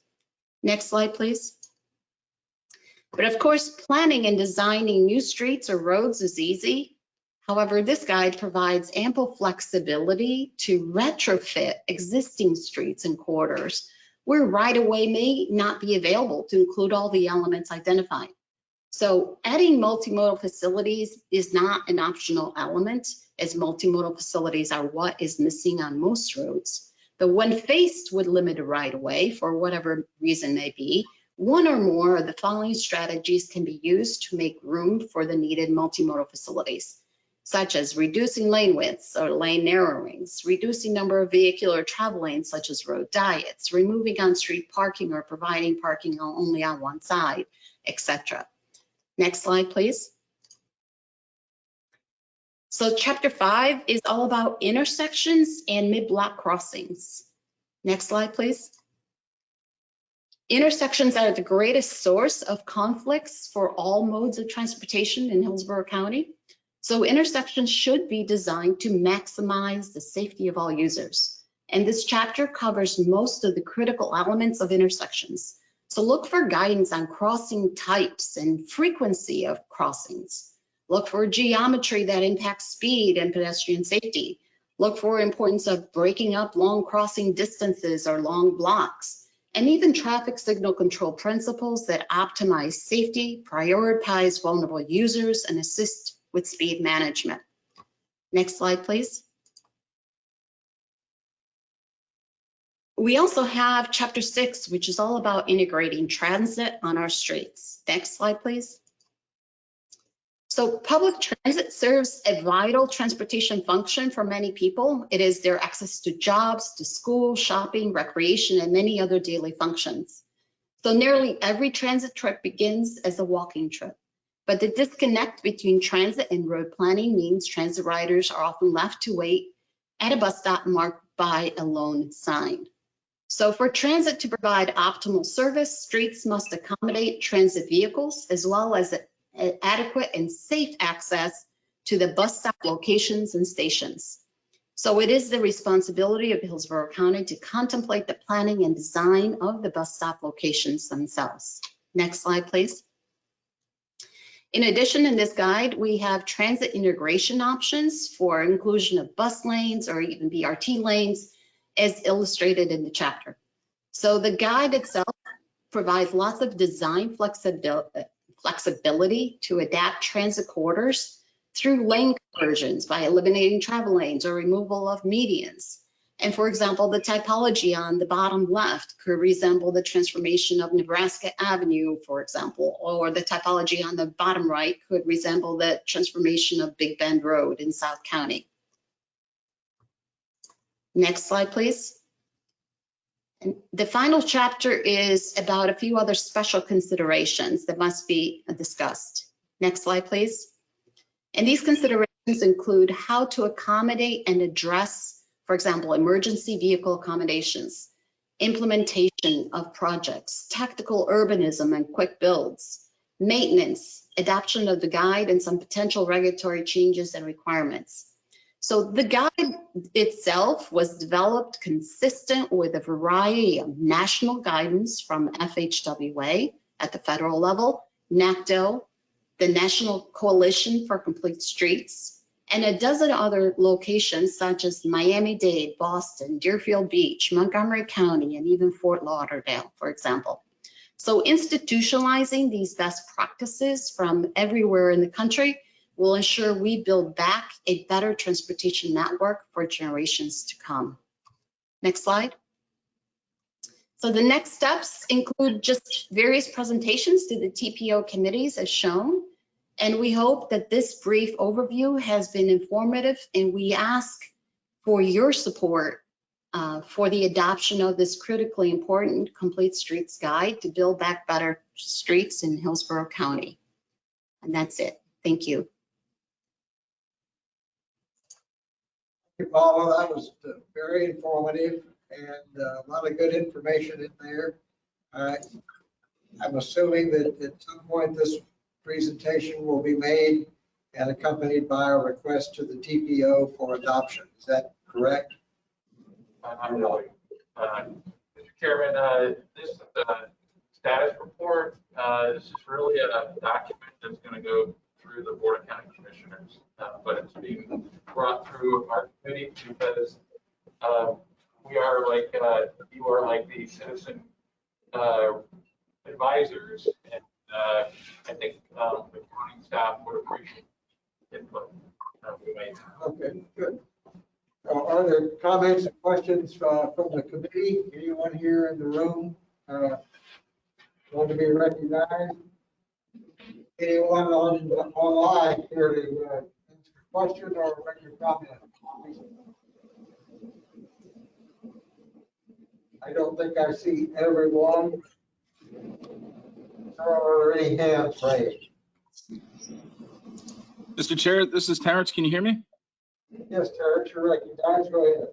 Next slide, please. But of course, planning and designing new streets or roads is easy. However, this guide provides ample flexibility to retrofit existing streets and corridors where right-of-way may not be available to include all the elements identified. So adding multimodal facilities is not an optional element, as multimodal facilities are what is missing on most roads. But when faced with limited right-of-way, for whatever reason may be, one or more of the following strategies can be used to make room for the needed multimodal facilities, such as reducing lane widths or lane narrowings, reducing number of vehicular travel lanes such as road diets, removing on-street parking or providing parking only on one side, etc. Next slide, please. So chapter 5 is all about intersections and mid-block crossings. Next slide, please. Intersections are the greatest source of conflicts for all modes of transportation in Hillsborough County. So intersections should be designed to maximize the safety of all users. And this chapter covers most of the critical elements of intersections. So look for guidance on crossing types and frequency of crossings. Look for geometry that impacts speed and pedestrian safety. Look for importance of breaking up long crossing distances or long blocks, and even traffic signal control principles that optimize safety, prioritize vulnerable users, and assist with speed management. Next slide, please. We also have chapter 6, which is all about integrating transit on our streets. Next slide, please. So public transit serves a vital transportation function for many people. It is their access to jobs, to school, shopping, recreation, and many other daily functions. So nearly every transit trip begins as a walking trip. But the disconnect between transit and road planning means transit riders are often left to wait at a bus stop marked by a lone sign. So for transit to provide optimal service, streets must accommodate transit vehicles as well as adequate and safe access to the bus stop locations and stations. So it is the responsibility of Hillsborough County to contemplate the planning and design of the bus stop locations themselves. Next slide, please. In addition, in this guide, we have transit integration options for inclusion of bus lanes or even BRT lanes, as illustrated in the chapter. So the guide itself provides lots of design flexibility to adapt transit corridors through lane conversions by eliminating travel lanes or removal of medians. And for example, the typology on the bottom left could resemble the transformation of Nebraska Avenue, for example, or the typology on the bottom right could resemble the transformation of Big Bend Road in South County. Next slide, please. And the final chapter is about a few other special considerations that must be discussed. Next slide, please. And these considerations include how to accommodate and address, for example, emergency vehicle accommodations, implementation of projects, tactical urbanism and quick builds, maintenance, adoption of the guide, and some potential regulatory changes and requirements. So the guide itself was developed consistent with a variety of national guidance from FHWA at the federal level, NACDO, the National Coalition for Complete Streets, and a dozen other locations such as Miami-Dade, Boston, Deerfield Beach, Montgomery County, and even Fort Lauderdale, for example. So institutionalizing these best practices from everywhere in the country will ensure we build back a better transportation network for generations to come. Next slide. So the next steps include just various presentations to the TPO committees as shown. And we hope that this brief overview has been informative, and we ask for your support for the adoption of this critically important Complete Streets Guide to build back better streets in Hillsborough County. And that's it. Thank you. Thank you, Paula. That was very informative and a lot of good information in there. I'm assuming that at some point this presentation will be made and accompanied by a request to the TPO for adoption. Is that correct? Not really. Mr. Chairman, this status report, this is really a document that's going to go through the Board of County Commissioners, but it's being brought through our committee because we are like, you are like the citizen advisors, and I think the county staff would appreciate input we may have. Okay, good. Are there comments and questions from the committee? Anyone here in the room want to be recognized? Anyone online here to ask a question or make a comment? I don't think I see everyone. Are there any hands raised? Mr. Chair, this is Terrence. Can you hear me? Yes, Terrence, you're recognized. Go ahead.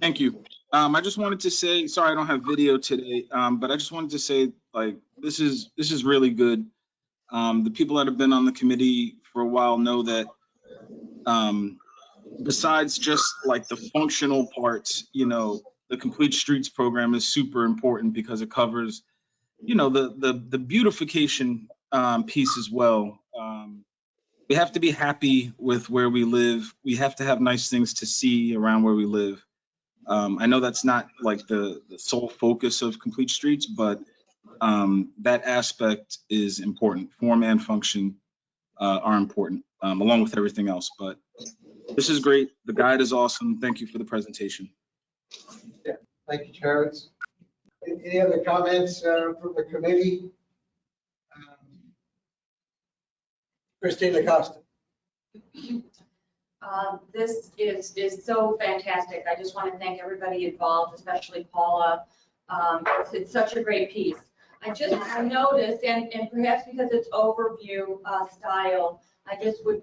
Thank you. I just wanted to say, sorry, I don't have video today, but I just wanted to say, like, this is really good. The people that have been on the committee for a while know that besides just like the functional parts, you know, the Complete Streets program is super important because it covers, you know, the beautification piece as well. We have to be happy with where we live. We have to have nice things to see around where we live. I know that's not like the sole focus of Complete Streets, but that aspect is important. Form and function are important, along with everything else. But this is great. The guide is awesome. Thank you for the presentation. Yeah, thank you, Terrence. Any other comments from the committee? Christine Acosta. This is so fantastic. I just want to thank everybody involved, especially Paula. It's such a great piece. I noticed, and perhaps because it's overview style, I just would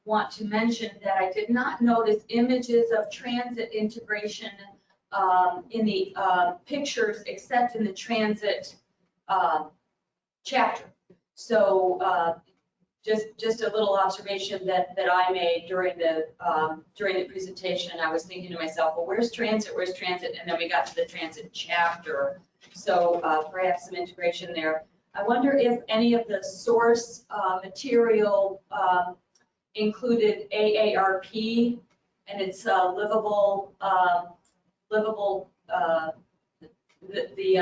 want to mention that I did not notice images of transit integration in the pictures, except in the transit chapter. So just a little observation that I made during the presentation, and I was thinking to myself, well, where's transit? Where's transit? And then we got to the transit chapter. So perhaps some integration there. I wonder if any of the source material included AARP and its livable the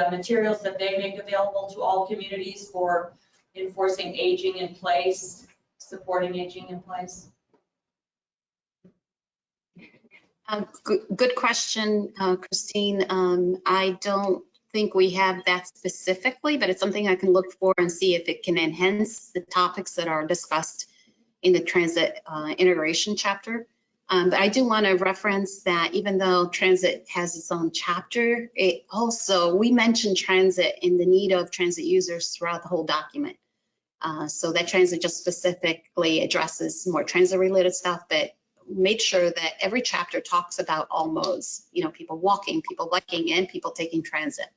materials that they make available to all communities for enforcing aging in place, supporting aging in place. Good question, Christine. I don't think we have that specifically, but it's something I can look for and see if it can enhance the topics that are discussed in the transit integration chapter. But I do want to reference that even though transit has its own chapter, it also, we mentioned transit and the need of transit users throughout the whole document. So that transit just specifically addresses more transit related stuff, but made sure that every chapter talks about all modes, you know, people walking, people biking, and people taking transit.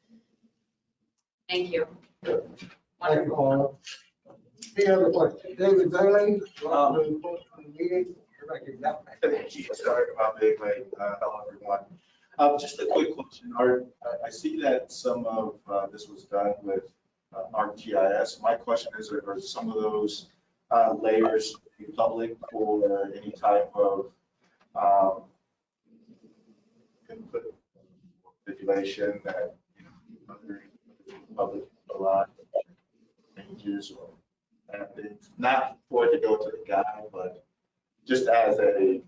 Thank you. Thank you, Paula. Any other questions? David Bailey, welcome to the meeting. Thank you. Sorry about being late. Hello, everyone. Just a quick question. I see that some of this was done with ArcGIS. My question is, are some of those layers to the public for any type of input manipulation that, you know, other public a lot changes or things, not for it to go to the guy, but just as a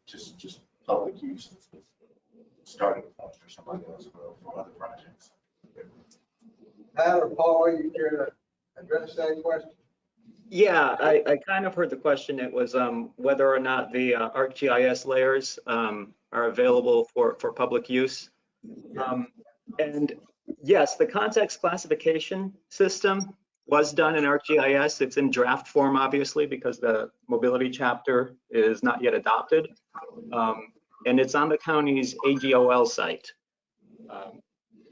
just public use, starting point for somebody else for other projects. Matt or Paul, you care to address that question? Yeah, I kind of heard the question. It was whether or not the ArcGIS layers are available for public use. And yes, the context classification system was done in ArcGIS. It's in draft form, obviously, because the mobility chapter is not yet adopted. And it's on the county's AGOL site.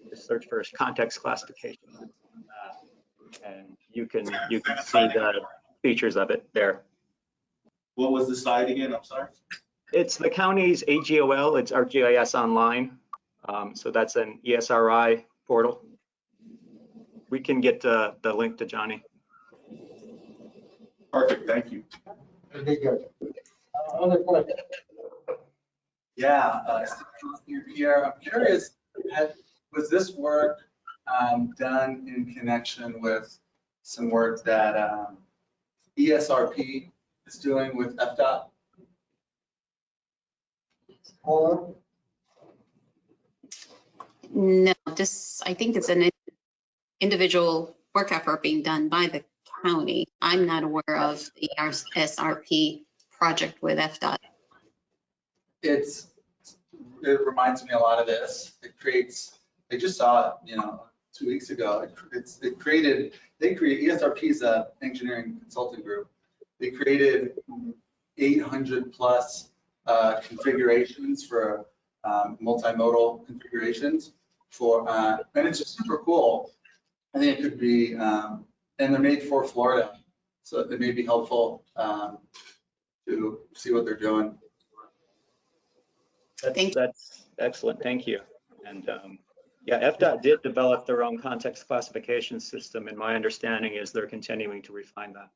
Just search for context classification. And you can see the features of it there. What was the site again? I'm sorry. It's the county's AGOL. It's ArcGIS Online. So that's an ESRI portal. We can get the link to Johnny. Perfect. Thank you. Okay, good. Other questions? Yeah, you're here. I'm curious, was this work done in connection with some work that ESRP is doing with FDOT? No, I think it's an individual work effort being done by the county. I'm not aware of the SRP project with FDOT. It reminds me a lot of this. I just saw it, 2 weeks ago. ESRP is an engineering consulting group. They created 800 plus configurations for multimodal configurations and it's just super cool. I think it could be, and they're made for Florida, so it may be helpful to see what they're doing. That's excellent. Thank you. And yeah, FDOT did develop their own context classification system, and my understanding is they're continuing to refine that.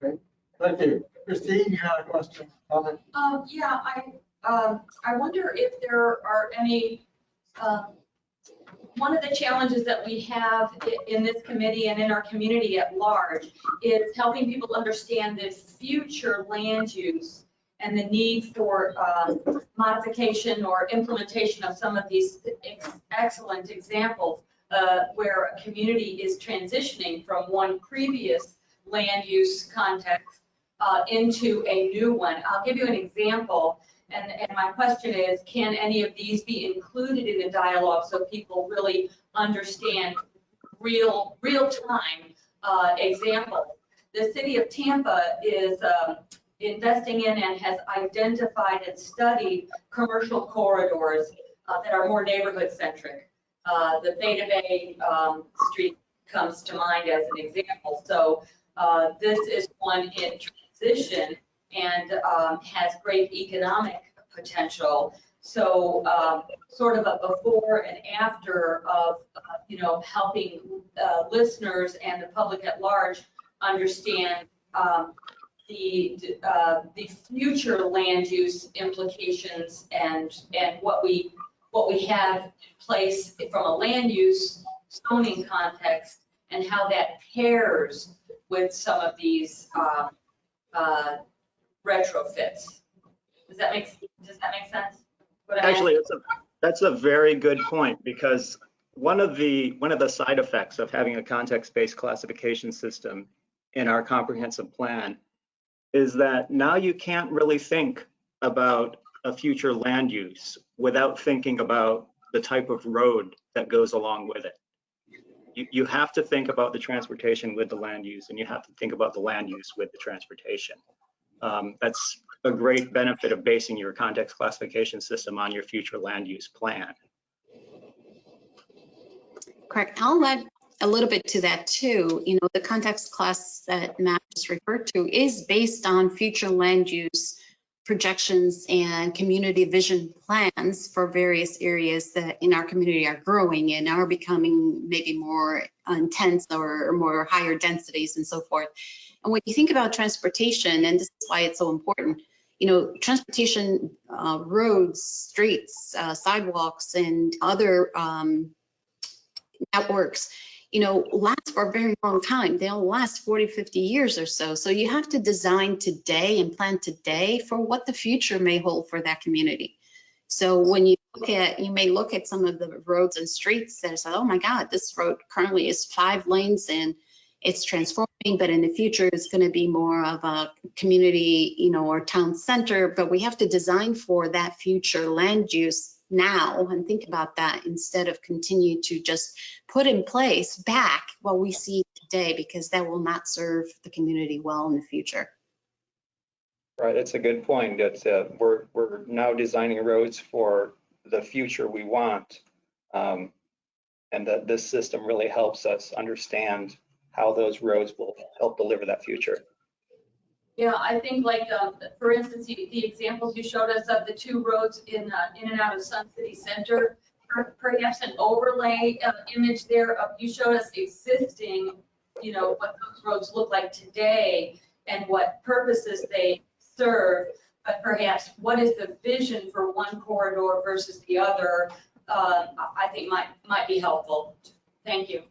Okay, thank you. Christine, you had a question, comment? Yeah, I wonder if there are any, one of the challenges that we have in this committee and in our community at large is helping people understand the future land use and the need for modification or implementation of some of these excellent examples where a community is transitioning from one previous land use context into a new one. I'll give you an example. And my question is, can any of these be included in the dialogue so people really understand real-time examples? The city of Tampa is investing in and has identified and studied commercial corridors that are more neighborhood-centric. The Theta Bay Street comes to mind as an example. So this is one in transition and has great economic potential. So sort of a before and after of, helping listeners and the public at large understand the future land use implications and what we have in place from a land use zoning context and how that pairs with some of these retrofits. Does that make sense? Actually, that's a very good point, because one of the side effects of having a context-based classification system in our comprehensive plan is that now you can't really think about a future land use without thinking about the type of road that goes along with it. You have to think about the transportation with the land use, and you have to think about the land use with the transportation. That's a great benefit of basing your context classification system on your future land use plan. Correct. I'll add a little bit to that too. The context class that Matt just referred to is based on future land use projections and community vision plans for various areas that in our community are growing and are becoming maybe more intense or more higher densities and so forth. And when you think about transportation, and this is why it's so important, you know, transportation, roads, streets, sidewalks, and other networks, you know, last for a very long time. They'll last 40, 50 years or so. So you have to design today and plan today for what the future may hold for that community. So when you look at, you may look at some of the roads and streets that say, oh my God, this road currently is 5 lanes and it's transforming, but in the future it's going to be more of a community, you know, or town center. But we have to design for that future land use now and think about that instead of continue to just put in place back what we see today, because that will not serve the community well in the future. Right, that's a good point. That's we're now designing roads for the future we want, and that this system really helps us understand how those roads will help deliver that future. Yeah, I think like, for instance, the examples you showed us of the 2 roads in and out of Sun City Center, perhaps an overlay image there of, you showed us existing, you know, what those roads look like today and what purposes they serve, but perhaps what is the vision for one corridor versus the other, I think might be helpful. Thank you.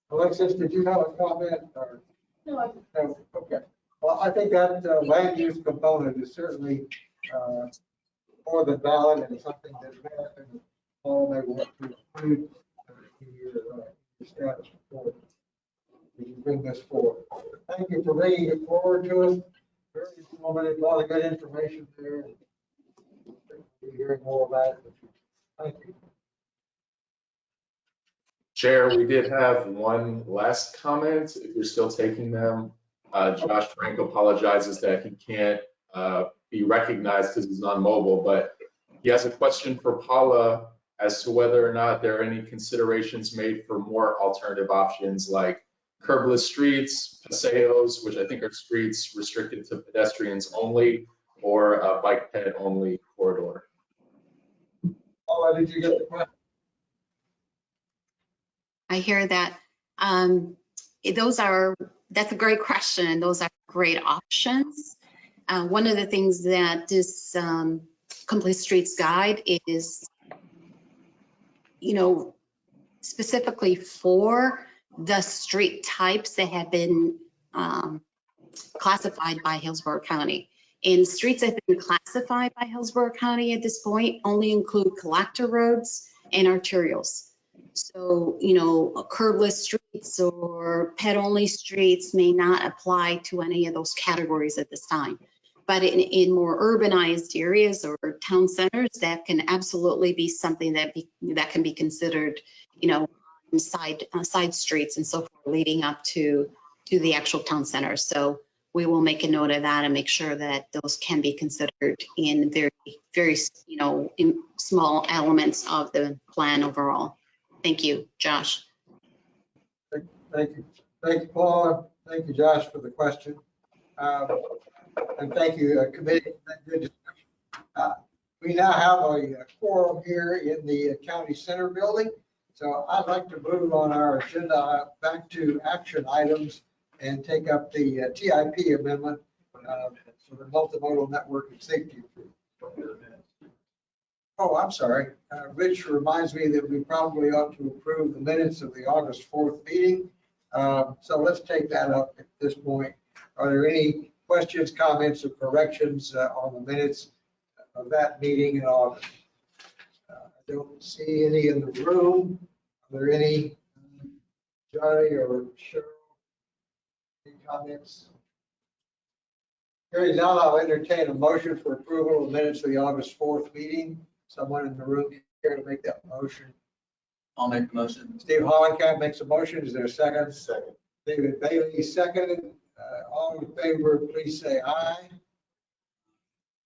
Alexis, did you have a comment? Or? No. Okay. Well, I think that land use component is certainly more than valid and something that Matt and Paul may want to include in your status report. You bring this forward. Thank you for bringing it forward to us. Very informative, a lot of good information there. We're hearing more about it. Thank you. Chair, we did have one last comment, if you're still taking them. Josh Frank apologizes that he can't be recognized because he's on mobile, but he has a question for Paula as to whether or not there are any considerations made for more alternative options like curbless streets, paseos, which I think are streets restricted to pedestrians only, or a bike ped only corridor. Paula, did you get the question? I hear that. That's a great question. Those are great options. One of the things that this Complete Streets Guide is, you know, specifically for the street types that have been classified by Hillsborough County. And streets that have been classified by Hillsborough County at this point only include collector roads and arterials. So, you know, curbless streets or ped-only streets may not apply to any of those categories at this time. But in more urbanized areas or town centers, that can absolutely be something that can be considered, you know, side streets and so forth leading up to the actual town center. So we will make a note of that and make sure that those can be considered in very, very, you know, in small elements of the plan overall. Thank you, Josh. Thank you. Thank you, Paula. Thank you, Josh, for the question. And thank you, committee. Good discussion. We now have a quorum here in the county center building. So I'd like to move on our agenda back to action items and take up the TIP amendment for the multimodal network and safety improvement. Oh, I'm sorry. Rich reminds me that we probably ought to approve the minutes of the August 4th meeting. So let's take that up at this point. Are there any questions, comments, or corrections on the minutes of that meeting in August? I don't see any in the room. Are there any, Johnny or Cheryl, any comments? Hearing none, I'll entertain a motion for approval of minutes of the August 4th meeting. Someone in the room care to make that motion? I'll make the motion. Steve Hollenkamp makes a motion. Is there a second? Second. David Bailey seconded. All in favor, please say aye.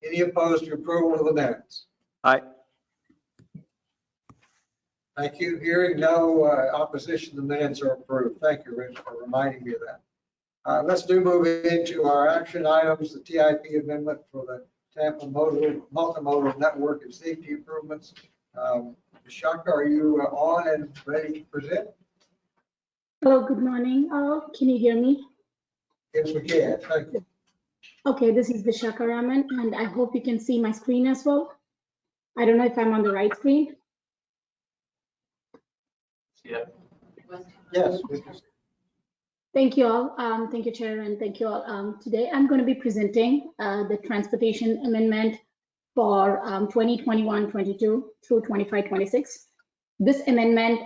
Any opposed to approval of the minutes? Aye. Thank you. Hearing no opposition, the minutes are approved. Thank you, Rich, for reminding me of that. Let's move into our action items, the TIP amendment for the Tampa multimodal network and safety improvements. Shaka, are you on and ready to present? Hello, good morning. Can you hear me? Yes, we can. Thank you. Okay, this is Vishaka Raman, and I hope you can see my screen as well. I don't know if I'm on the right screen. Yeah. Yes. Thank you all. Thank you, Chair, and thank you all. Today, I'm going to be presenting the transportation amendment for 2021-22 through 25-26. This amendment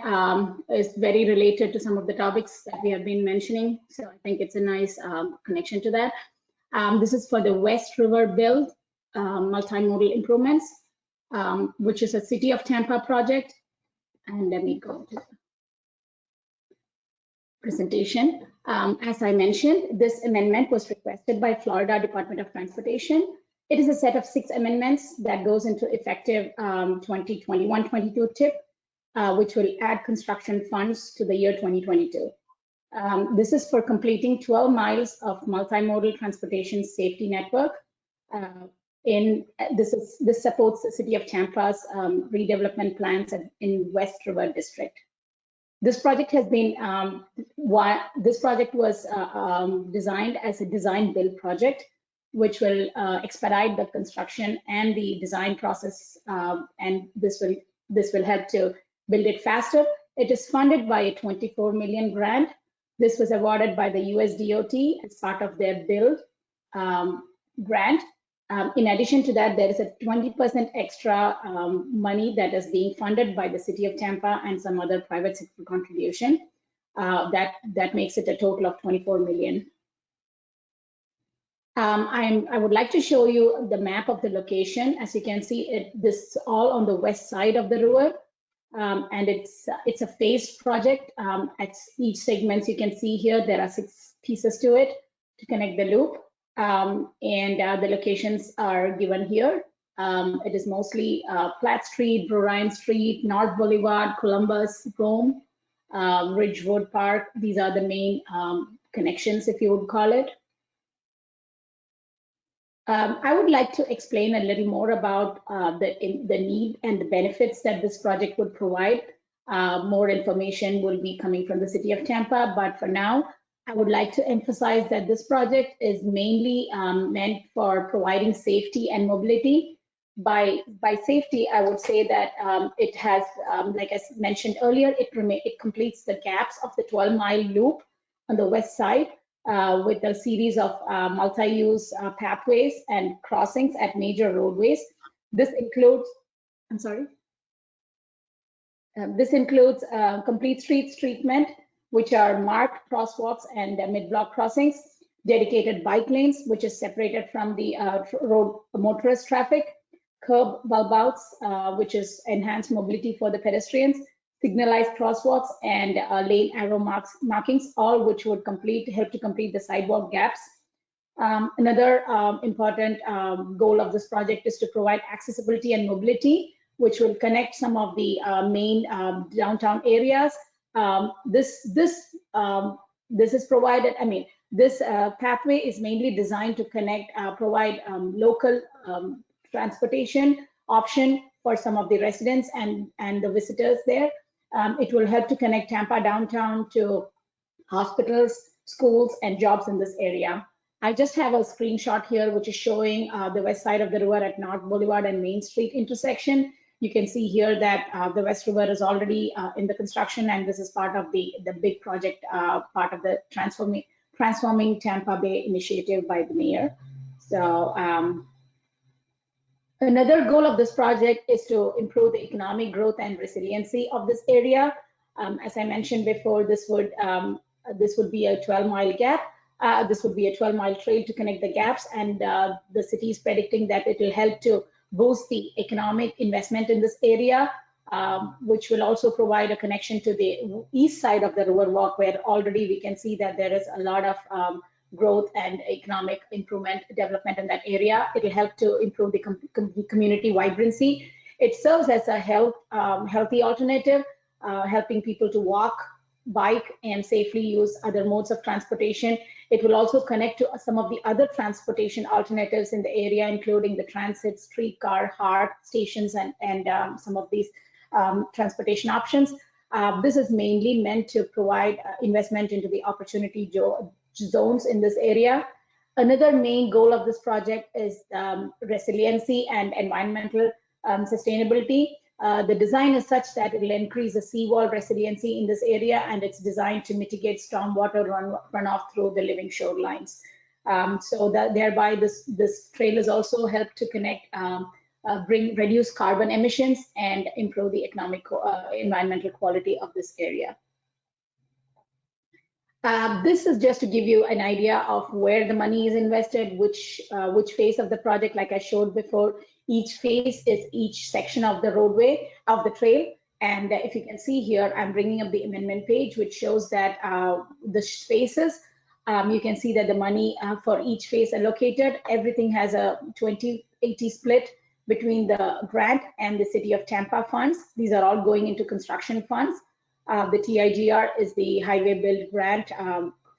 is very related to some of the topics that we have been mentioning, so I think it's a nice connection to that. This is for the West River Build multimodal improvements, which is a City of Tampa project. And let me go to the presentation. As I mentioned, this amendment was requested by Florida Department of Transportation. It is a set of 6 amendments that goes into effective 2021-22 TIP, which will add construction funds to the year 2022. This is for completing 12 miles of multimodal transportation safety network. This supports the City of Tampa's redevelopment plans in West River District. This project has been was designed as a design build project, which will expedite the construction and the design process, and this will help to build it faster. It is funded by a $24 million grant. This was awarded by the US DOT as part of their build grant. In addition to that, there is a 20% extra money that is being funded by the City of Tampa and some other private sector contribution. That makes it a total of $24 million. I would like to show you the map of the location. As you can see, this is all on the west side of the river, and it's a phased project. At each segment, you can see here there are 6 pieces to it to connect the loop. The locations are given here. It is mostly Platt Street, Bryan Street, North Boulevard, Columbus, Rome, Ridgewood Park. These are the main connections, if you would call it. I would like to explain a little more about the need and the benefits that this project would provide. More information will be coming from the City of Tampa, but for now, I would like to emphasize that this project is mainly meant for providing safety and mobility. By safety, I would say that it has, like I mentioned earlier, it completes the gaps of the 12-mile loop on the west side with a series of multi-use pathways and crossings at major roadways. This includes, this includes complete streets treatment, which are marked crosswalks and mid-block crossings, dedicated bike lanes, which is separated from the road motorist traffic, curb bulb outs, which is enhanced mobility for the pedestrians, signalized crosswalks, and lane arrow markings, all which would help to complete the sidewalk gaps. Another important goal of this project is to provide accessibility and mobility, which will connect some of the main downtown areas. This is provided, this pathway is mainly designed to provide local transportation option for some of the residents and the visitors there. It will help to connect Tampa downtown to hospitals, schools, and jobs in this area. I just have a screenshot here, which is showing the west side of the river at North Boulevard and Main Street intersection. You can see here that the West River is already in the construction, and this is part of the big project, part of the Transforming Tampa Bay initiative by the mayor. So another goal of this project is to improve the economic growth and resiliency of this area. As I mentioned before, this would be a 12-mile gap. This would be a 12-mile trail to connect the gaps, and the city is predicting that it will help to boost the economic investment in this area, which will also provide a connection to the east side of the Riverwalk, where already we can see that there is a lot of growth and economic improvement development in that area. It will help to improve the community vibrancy. It serves as a healthy alternative, helping people to walk bike and safely use other modes of transportation. It will also connect to some of the other transportation alternatives in the area, including the transit, streetcar, HART stations, and some of these transportation options. This is mainly meant to provide investment into the opportunity zones in this area. Another main goal of this project is resiliency and environmental sustainability. The design is such that it will increase the seawall resiliency in this area, and it's designed to mitigate stormwater runoff through the living shorelines. So that thereby this trail is also helped to connect, reduce carbon emissions and improve the economic environmental quality of this area. This is just to give you an idea of where the money is invested, which phase of the project. Like I showed before, each phase is each section of the roadway of the trail. And if you can see here, I'm bringing up the amendment page, which shows that the phases, you can see that the money for each phase allocated, everything has a 20-80 split between the grant and the City of Tampa funds. These are all going into construction funds. The TIGR is the Highway Build Grant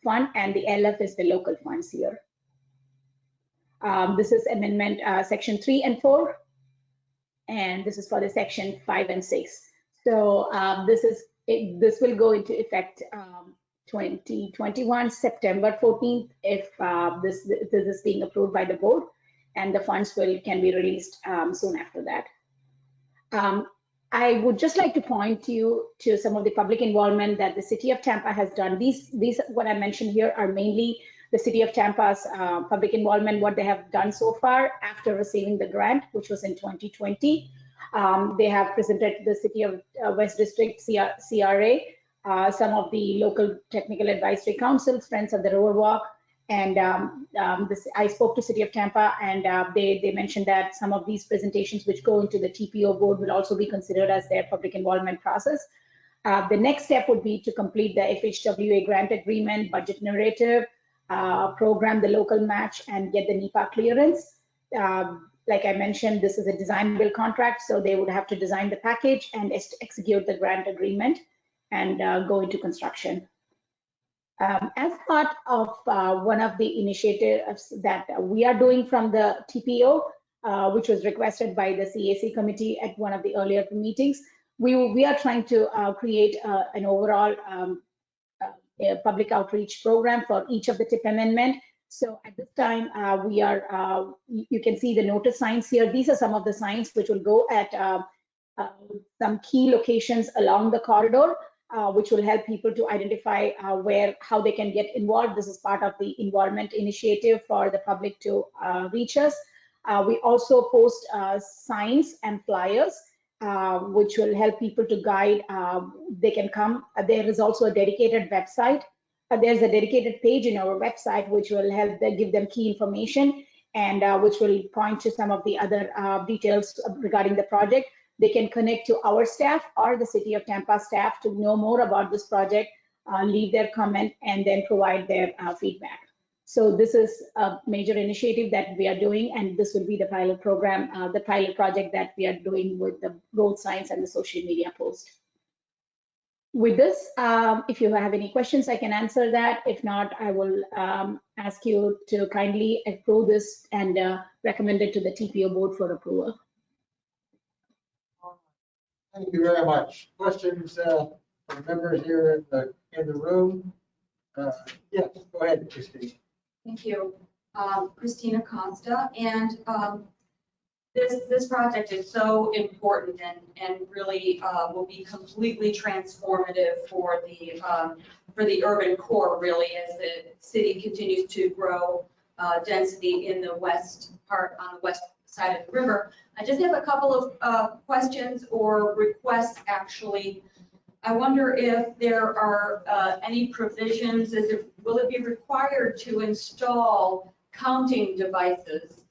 Fund, and the LF is the local funds here. This is amendment section 3 and 4, and this is for the section 5 and 6. So this will go into effect 2021 September 14th if this is being approved by the board, and the funds can be released soon after that. I would just like to point you to some of the public involvement that the City of Tampa has done. These what I mentioned here are mainly the City of Tampa's public involvement, what they have done so far after receiving the grant, which was in 2020. They have presented to the City of West District CRA, some of the local technical advisory councils, Friends of the Riverwalk, and I spoke to City of Tampa, and they mentioned that some of these presentations which go into the TPO board will also be considered as their public involvement process. The next step would be to complete the FHWA grant agreement, budget narrative, program the local match, and get the NEPA clearance. Like I mentioned, this is a design build contract, so they would have to design the package and execute the grant agreement and go into construction. As part of one of the initiatives that we are doing from the TPO, which was requested by the CAC committee at one of the earlier meetings, we are trying to create an overall public outreach program for each of the TIP amendment. So at this time, you can see the notice signs here. These are some of the signs which will go at some key locations along the corridor, which will help people to identify how they can get involved. This is part of the involvement initiative for the public to reach us. We also post signs and flyers, which will help people to guide. They can come. There is also a dedicated website. There's a dedicated page in our website which will help give them key information, and which will point to some of the other details regarding the project. They can connect to our staff or the City of Tampa staff to know more about this project, leave their comment, and then provide their feedback. So this is a major initiative that we are doing, and this will be the pilot program, the pilot project that we are doing with the road signs and the social media post. With this, if you have any questions, I can answer that. If not, I will ask you to kindly approve this and recommend it to the TPO board for approval. Thank you very much. Questions from members here in the room? Yes, go ahead, Christine. Thank you. Christina Costa, and this project is so important and really will be completely transformative for the urban core, really, as the city continues to grow density in the west part, on the west side of the river. I just have a couple of questions or requests, actually. I wonder if there are any provisions, will it be required to install counting devices?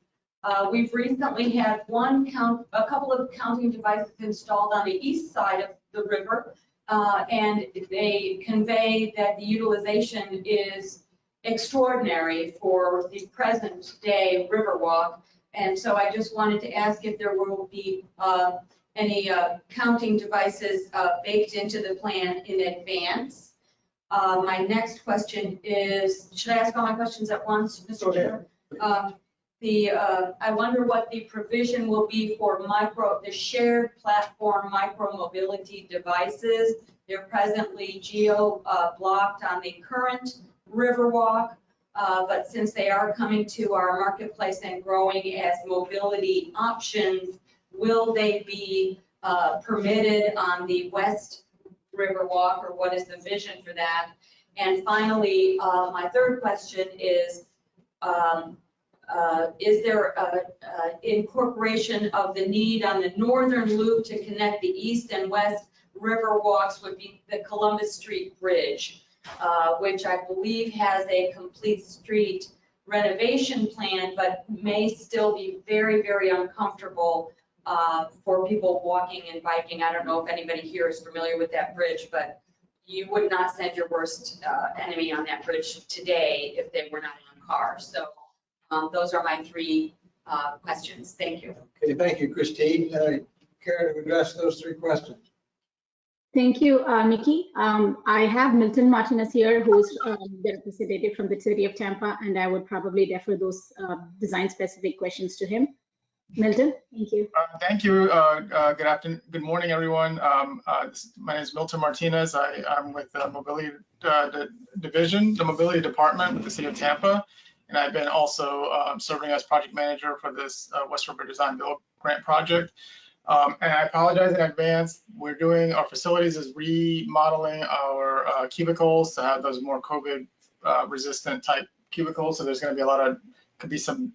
We've recently had a couple of counting devices installed on the east side of the river, and they convey that the utilization is extraordinary for the present day Riverwalk. And so I just wanted to ask if there will be any counting devices baked into the plan in advance. My next question is, should I ask all my questions at once, Mr. Chair? I wonder what the provision will be for the shared platform micro-mobility devices. They're presently geo-blocked on the current Riverwalk, but since they are coming to our marketplace and growing as mobility options, will they be permitted on the West Riverwalk, or what is the vision for that? And finally, my third question is there incorporation of the need on the northern loop to connect the east and west Riverwalks would be the Columbus Street Bridge, which I believe has a complete street renovation plan, but may still be very, very uncomfortable for people walking and biking. I don't know if anybody here is familiar with that bridge, but you would not send your worst enemy on that bridge today if they were not on cars. So those are my three questions. Thank you. Okay, thank you, Christine. Care to address those three questions? Thank you, Nikki. I have Milton Martinez here, who's the representative from the city of Tampa, and I would probably defer those design-specific questions to him. Milton, thank you. Thank you. Good afternoon. Good morning, everyone. My name is Milton Martinez. I'm with the Mobility Division, the Mobility Department with the City of Tampa, and I've been also serving as project manager for this West River Design Build grant project. And I apologize in advance. We're doing our facilities is remodeling our cubicles to have those more COVID resistant type cubicles. So there's going to be a lot of, could be some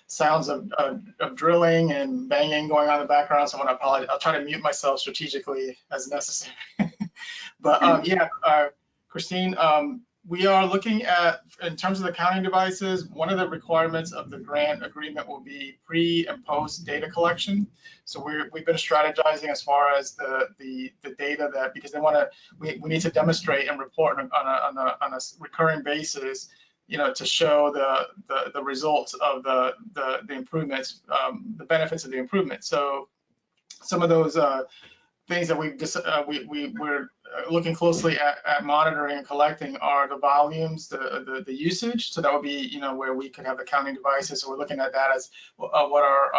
sounds of drilling and banging going on in the background. So I want to apologize. I'll try to mute myself strategically as necessary. But yeah, Christine, we are looking at, in terms of the counting devices, one of the requirements of the grant agreement will be pre and post data collection. So we've been strategizing as far as the data that, because they want to, we need to demonstrate and report on a recurring basis, you know, to show the results of the improvements, the benefits of the improvement. So some of those things that we're looking closely at monitoring and collecting are the volumes, the usage. So that would be, you know, where we could have the counting devices. So we're looking at that as what our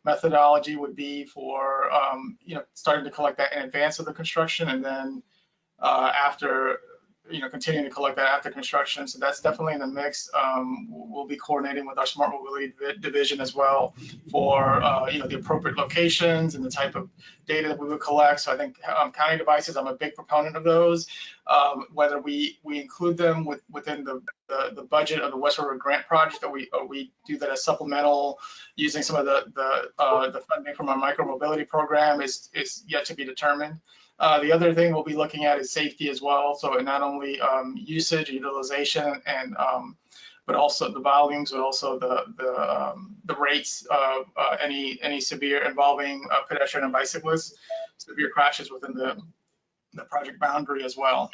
methodology would be for, you know, starting to collect that in advance of the construction, and then after, you know, continuing to collect that after construction. So that's definitely in the mix. We'll be coordinating with our Smart Mobility Division as well for, you know, the appropriate locations and the type of data that we would collect. So I think counting devices, I'm a big proponent of those. Whether we include them within the budget of the West River Grant Project, or we do that as supplemental using some of the funding from our micro-mobility program is yet to be determined. The other thing we'll be looking at is safety as well. So not only usage, utilization, and but also the volumes, but also the rates of any severe involving pedestrian and bicyclists, severe crashes within the project boundary as well.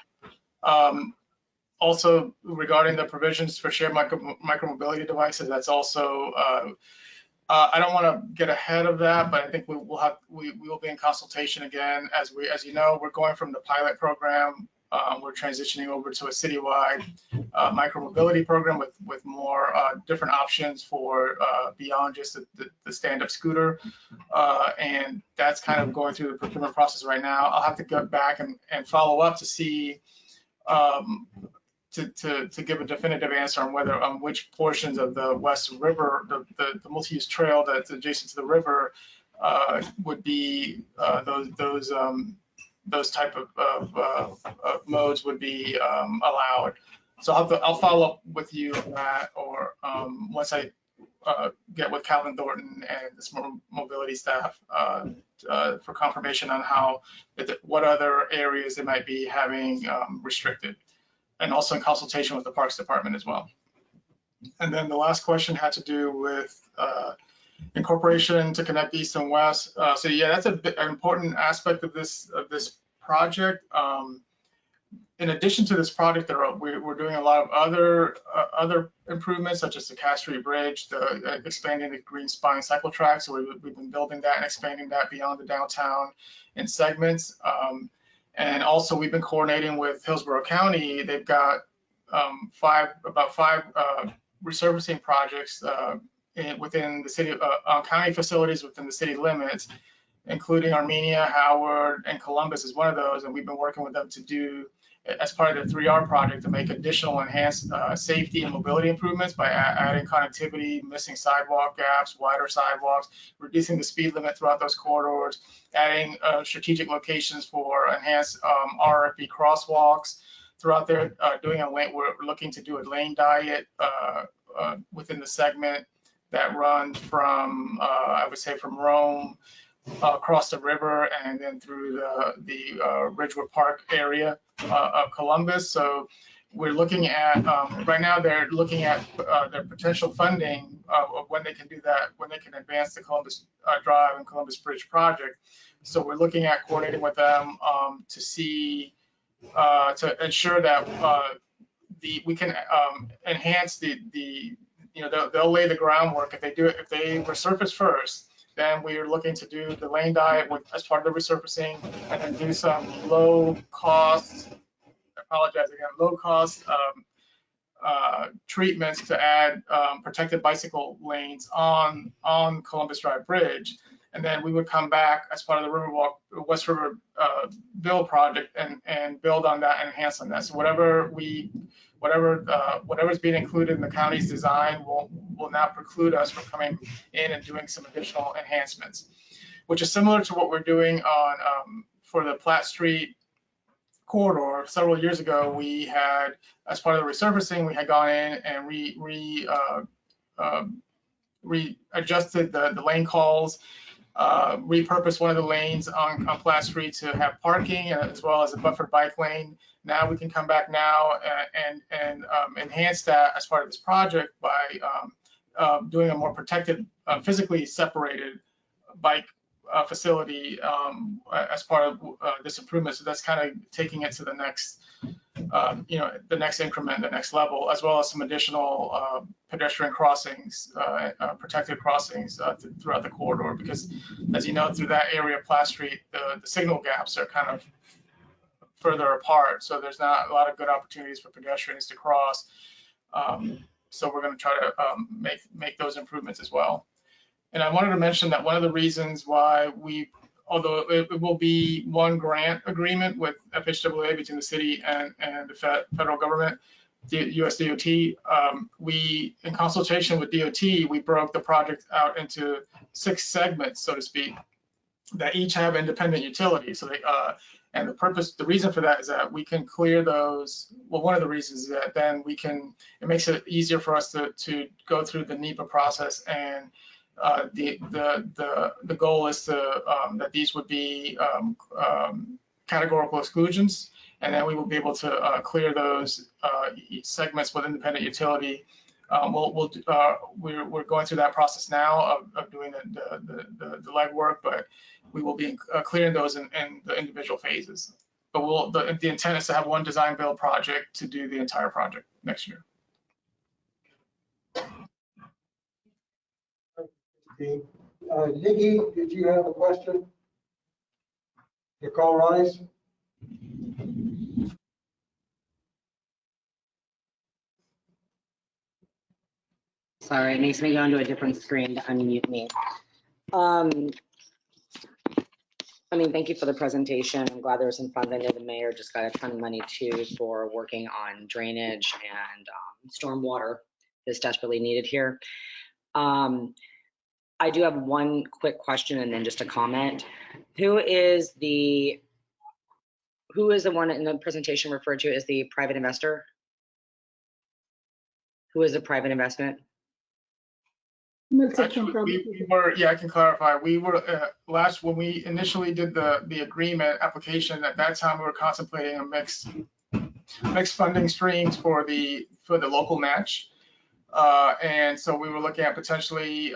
Also, regarding the provisions for shared micromobility devices, that's also I don't want to get ahead of that, but I think we will be in consultation again. As you know, we're going from the pilot program. We're transitioning over to a citywide micromobility program with more different options for beyond just the stand-up scooter. And that's kind of going through the procurement process right now. I'll have to go back and follow up to see to give a definitive answer on which portions of the West River, the multi-use trail that's adjacent to the river, would be those type of modes would be allowed. So I'll follow up with you on that, or once I get with Calvin Thornton and the Smart Mobility staff for confirmation on what other areas they might be having restricted, and also in consultation with the Parks Department as well. And then the last question had to do with incorporation to connect east and west. So yeah, that's an important aspect of this project. In addition to this project, we're doing a lot of other improvements, such as the Cass Street Bridge, expanding the Green Spine cycle track. So we've been building that and expanding that beyond the downtown in segments. And also we've been coordinating with Hillsborough County. They've got about five resurfacing projects within the city, county facilities within the city limits, including Armenia, Howard, and Columbus is one of those. And we've been working with them to do, as part of the 3R project, to make additional enhanced safety and mobility improvements by adding connectivity, missing sidewalk gaps, wider sidewalks, reducing the speed limit throughout those corridors, adding strategic locations for enhanced RFB crosswalks throughout there, we're looking to do a lane diet within the segment that runs from, I would say, from Rome across the river and then through the Ridgewood Park area of Columbus. So we're looking at, right now they're looking at their potential funding of when they can do that, when they can advance the Columbus Drive and Columbus Bridge project. So we're looking at coordinating with them to see, to ensure that we can enhance they'll lay the groundwork. If they resurface first, then we are looking to do the lane diet as part of the resurfacing, and then do some low cost treatments to add protected bicycle lanes on Columbus Drive Bridge. And then we would come back as part of the Riverwalk West River build project and build on that and enhance on that. So whatever's being included in the county's design will not preclude us from coming in and doing some additional enhancements, which is similar to what we're doing on for the Platt Street corridor. Several years ago, we had, as part of the resurfacing, we had gone in and readjusted the lane calls, repurposed one of the lanes on Platt Street to have parking as well as a buffered bike lane. Now we can come back now and enhance that as part of this project by doing a more protected, physically separated bike facility as part of this improvement. So that's kind of taking it to the next, the next increment, the next level, as well as some additional pedestrian crossings, protected crossings throughout the corridor. Because as you know, through that area of Platt Street, the signal gaps are kind of further apart. So there's not a lot of good opportunities for pedestrians to cross. So we're going to try to make those improvements as well. And I wanted to mention that one of the reasons why although it will be one grant agreement with FHWA between the city and the federal government, the US DOT, in consultation with DOT, we broke the project out into 6 segments, so to speak, that each have independent utilities. So and the reason for that is that we can clear those. Well, one of the reasons is that then it makes it easier for us to go through the NEPA process, and the goal is that these would be categorical exclusions, and then we will be able to clear those segments with independent utility. We're going through that process now of doing the legwork, but we will be clearing those in the individual phases. But the intent is to have one design build project to do the entire project next year. Nikki, did you have a question? Your call rise. Sorry, it makes me go into a different screen to unmute me. Thank you for the presentation. I'm glad there was some funds. I know the mayor just got a ton of money too for working on drainage and stormwater that's desperately needed here. I do have one quick question and then just a comment. Who is the one in the presentation referred to as the private investor? Who is the private investment? Actually, I can clarify. We were when we initially did the agreement application, at that time we were contemplating a mixed funding streams for the local match, and so we were looking at potentially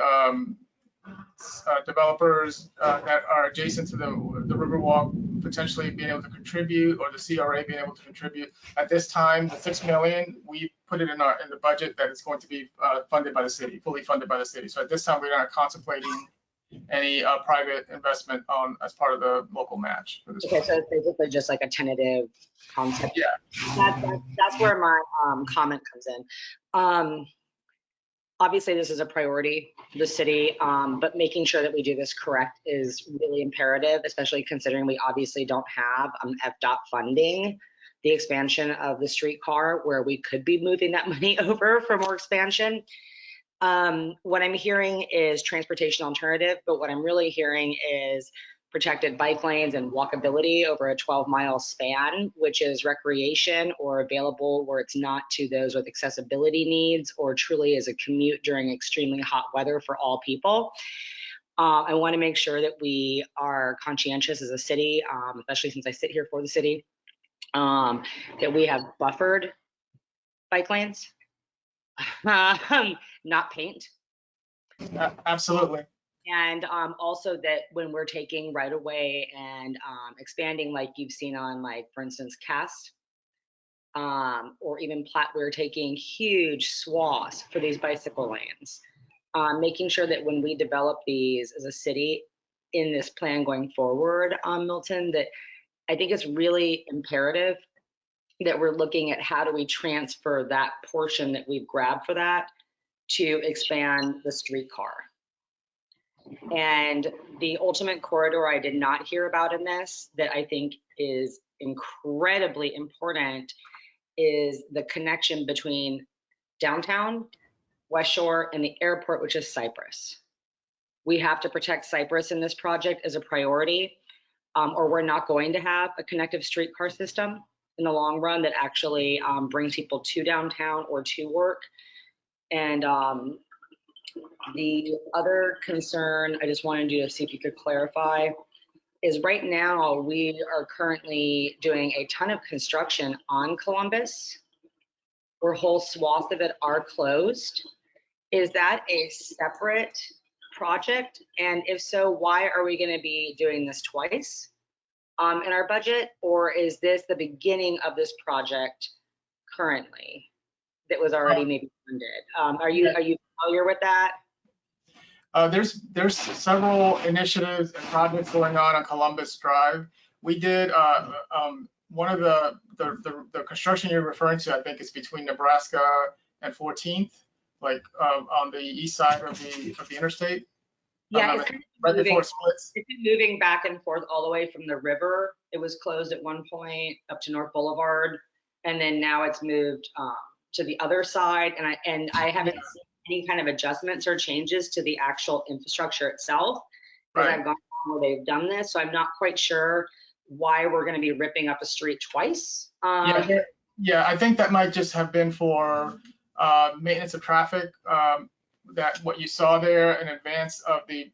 developers that are adjacent to the Riverwalk potentially being able to contribute, or the CRA being able to contribute. At this time, the $6 million, we put it in the budget that it's going to be funded by the city, fully funded by the city. So at this time, we're not contemplating any private investment on as part of the local match for this. Okay, so it's basically just like a tentative concept. Yeah. That's where my comment comes in. Obviously, this is a priority for the city, but making sure that we do this correct is really imperative, especially considering we obviously don't have FDOT funding, the expansion of the streetcar, where we could be moving that money over for more expansion. What I'm hearing is transportation alternative, but what I'm really hearing is protected bike lanes and walkability over a 12-mile span, which is recreation or available where it's not to those with accessibility needs or truly is a commute during extremely hot weather for all people. I want to make sure that we are conscientious as a city, especially since I sit here for the city, that we have buffered bike lanes, not paint. Absolutely. And also that when we're taking right away and expanding, like you've seen on, like, for instance, Cast or even Platte, we're taking huge swaths for these bicycle lanes, making sure that when we develop these as a city in this plan going forward, Milton, that I think it's really imperative that we're looking at how do we transfer that portion that we've grabbed for that to expand the streetcar. And the ultimate corridor I did not hear about in this that I think is incredibly important is the connection between downtown, West Shore, and the airport, which is Cypress. We have to protect Cypress in this project as a priority, or we're not going to have a connective streetcar system in the long run that actually brings people to downtown or to work. And the other concern I just wanted you to see if you could clarify is right now we are currently doing a ton of construction on Columbus where whole swaths of it are closed. Is that a separate project? And if so, why are we going to be doing this twice in our budget? Or is this the beginning of this project currently that was already maybe funded? Are you familiar with that? There's several initiatives and projects going on Columbus Drive. We did one of the construction you're referring to, I think, is between Nebraska and 14th, like on the east side of the interstate. Yeah, it's right before it splits. It's been moving back and forth all the way from the river. It was closed at one point up to North Boulevard, and then now it's moved to the other side. And I haven't seen any kind of adjustments or changes to the actual infrastructure itself, because I've gone where they've done this. So I'm not quite sure why we're going to be ripping up a street twice. Yeah, I think that might just have been for maintenance of traffic. That what you saw there in advance of the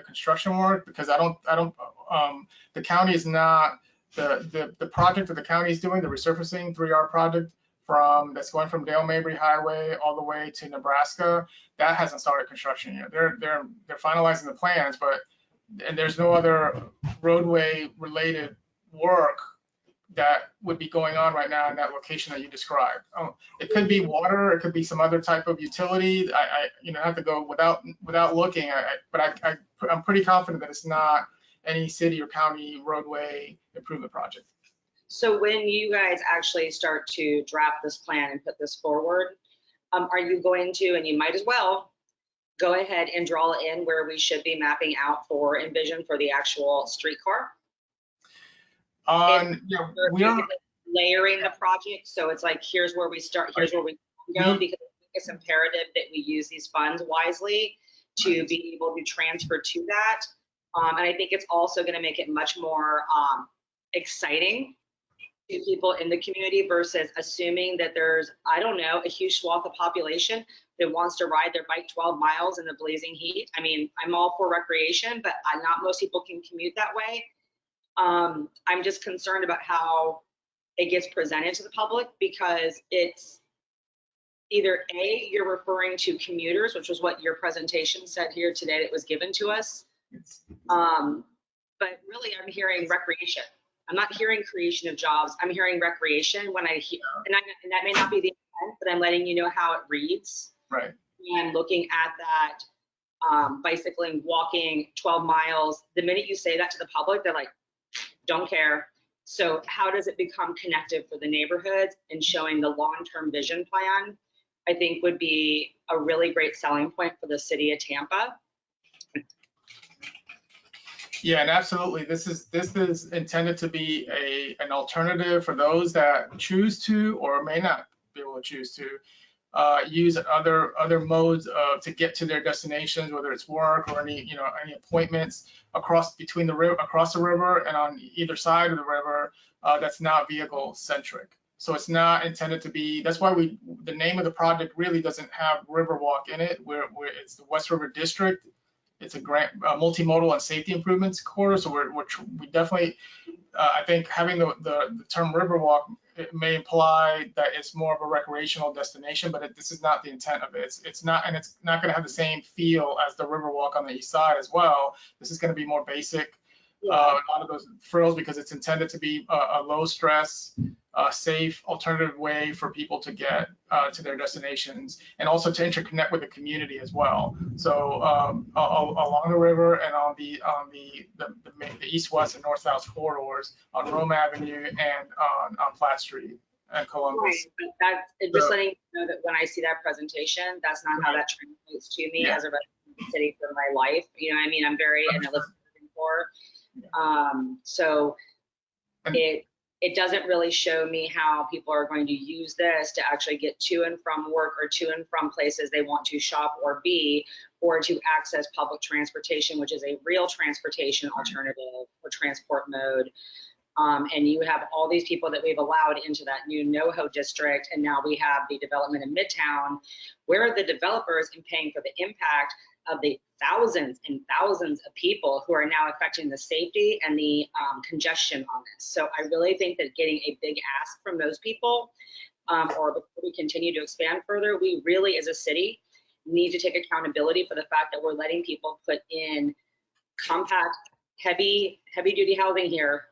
construction work, because the county is not the project that the county is doing, the resurfacing 3R project that's going from Dale Mabry Highway all the way to Nebraska, that hasn't started construction yet. They're finalizing the plans, and there's no other roadway related work that would be going on right now in that location that you described. It could be water, it could be some other type of utility. I have to go without looking. But I'm pretty confident that it's not any city or county roadway improvement project. So when you guys actually start to draft this plan and put this forward, are you going to, and you might as well, go ahead and draw it in where we should be mapping out for Envision for the actual streetcar? We are layering the project, so it's like, here's where we start, here's where we go, because it's imperative that we use these funds wisely to be able to transfer to that. And I think it's also going to make it much more exciting to people in the community versus assuming that there's, I don't know, a huge swath of population that wants to ride their bike 12 miles in the blazing heat. I mean, I'm all for recreation, but not most people can commute that way. I'm just concerned about how it gets presented to the public, because it's either A, you're referring to commuters, which was what your presentation said here today that was given to us. But really I'm hearing recreation. I'm not hearing creation of jobs. I'm hearing recreation when I hear, and that may not be the intent, but I'm letting you know how it reads. Right. And looking at that bicycling, walking 12 miles. The minute you say that to the public, they're like, don't care. So how does it become connected for the neighborhoods, and showing the long-term vision plan, I think would be a really great selling point for the city of Tampa. Yeah, and absolutely. This is intended to be an alternative for those that choose to or may not be able to choose to use other modes to get to their destinations, whether it's work or any appointments across the river and on either side of the river. That's not vehicle centric. So it's not intended to be. That's why the name of the project really doesn't have Riverwalk in it. Where it's the West River District. It's a multimodal and safety improvements corridor. So we definitely, I think having the term Riverwalk, it may imply that it's more of a recreational destination, but this is not the intent of it. It's not, and it's not going to have the same feel as the Riverwalk on the east side as well. This is going to be more basic, a lot of those frills, because it's intended to be a low stress, safe alternative way for people to get to their destinations, and also to interconnect with the community as well. So along the river and on the east, west, and north south corridors on Rome Avenue and on Platt Street and Columbus. Right, but just letting you know that when I see that presentation, that's not how that translates to me as a resident of the city for my life. You know what I mean? I'm very, and I live for. So it doesn't really show me how people are going to use this to actually get to and from work or to and from places they want to shop or be, or to access public transportation, which is a real transportation alternative or transport mode. And you have all these people that we've allowed into that new NoHo district, and now we have the development in Midtown. Where are the developers in paying for the impact of the thousands and thousands of people who are now affecting the safety and the congestion on this? So I really think that getting a big ask from those people, or before we continue to expand further, we really as a city need to take accountability for the fact that we're letting people put in compact, heavy duty housing here,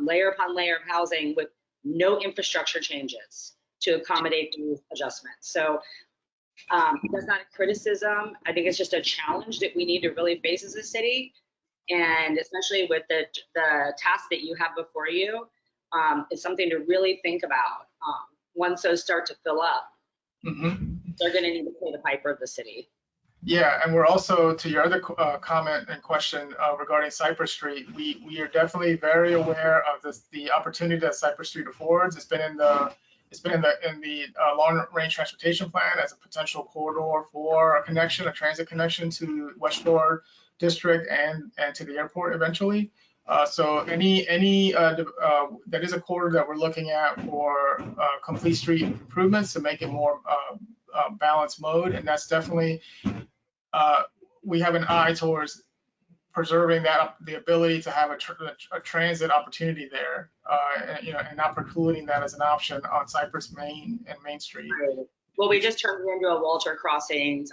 layer upon layer of housing with no infrastructure changes to accommodate these adjustments. So that's not a criticism. I think it's just a challenge that we need to really face as a city, and especially with the task that you have before you, it's something to really think about. Once those start to fill up, they're going to need to pay the piper of the city. Yeah, and we're also, to your other comment and question regarding Cypress Street, we are definitely very aware of the opportunity that Cypress Street affords. It's been in the long range transportation plan as a potential corridor for a transit connection to West Shore District and to the airport eventually. So that is a corridor that we're looking at for complete street improvements to make it more balanced mode, and that's definitely we have an eye towards preserving the ability to have a transit opportunity there, and not precluding that as an option on Cypress Main and Main Street. Well, we just turned it into a Walter Crossings,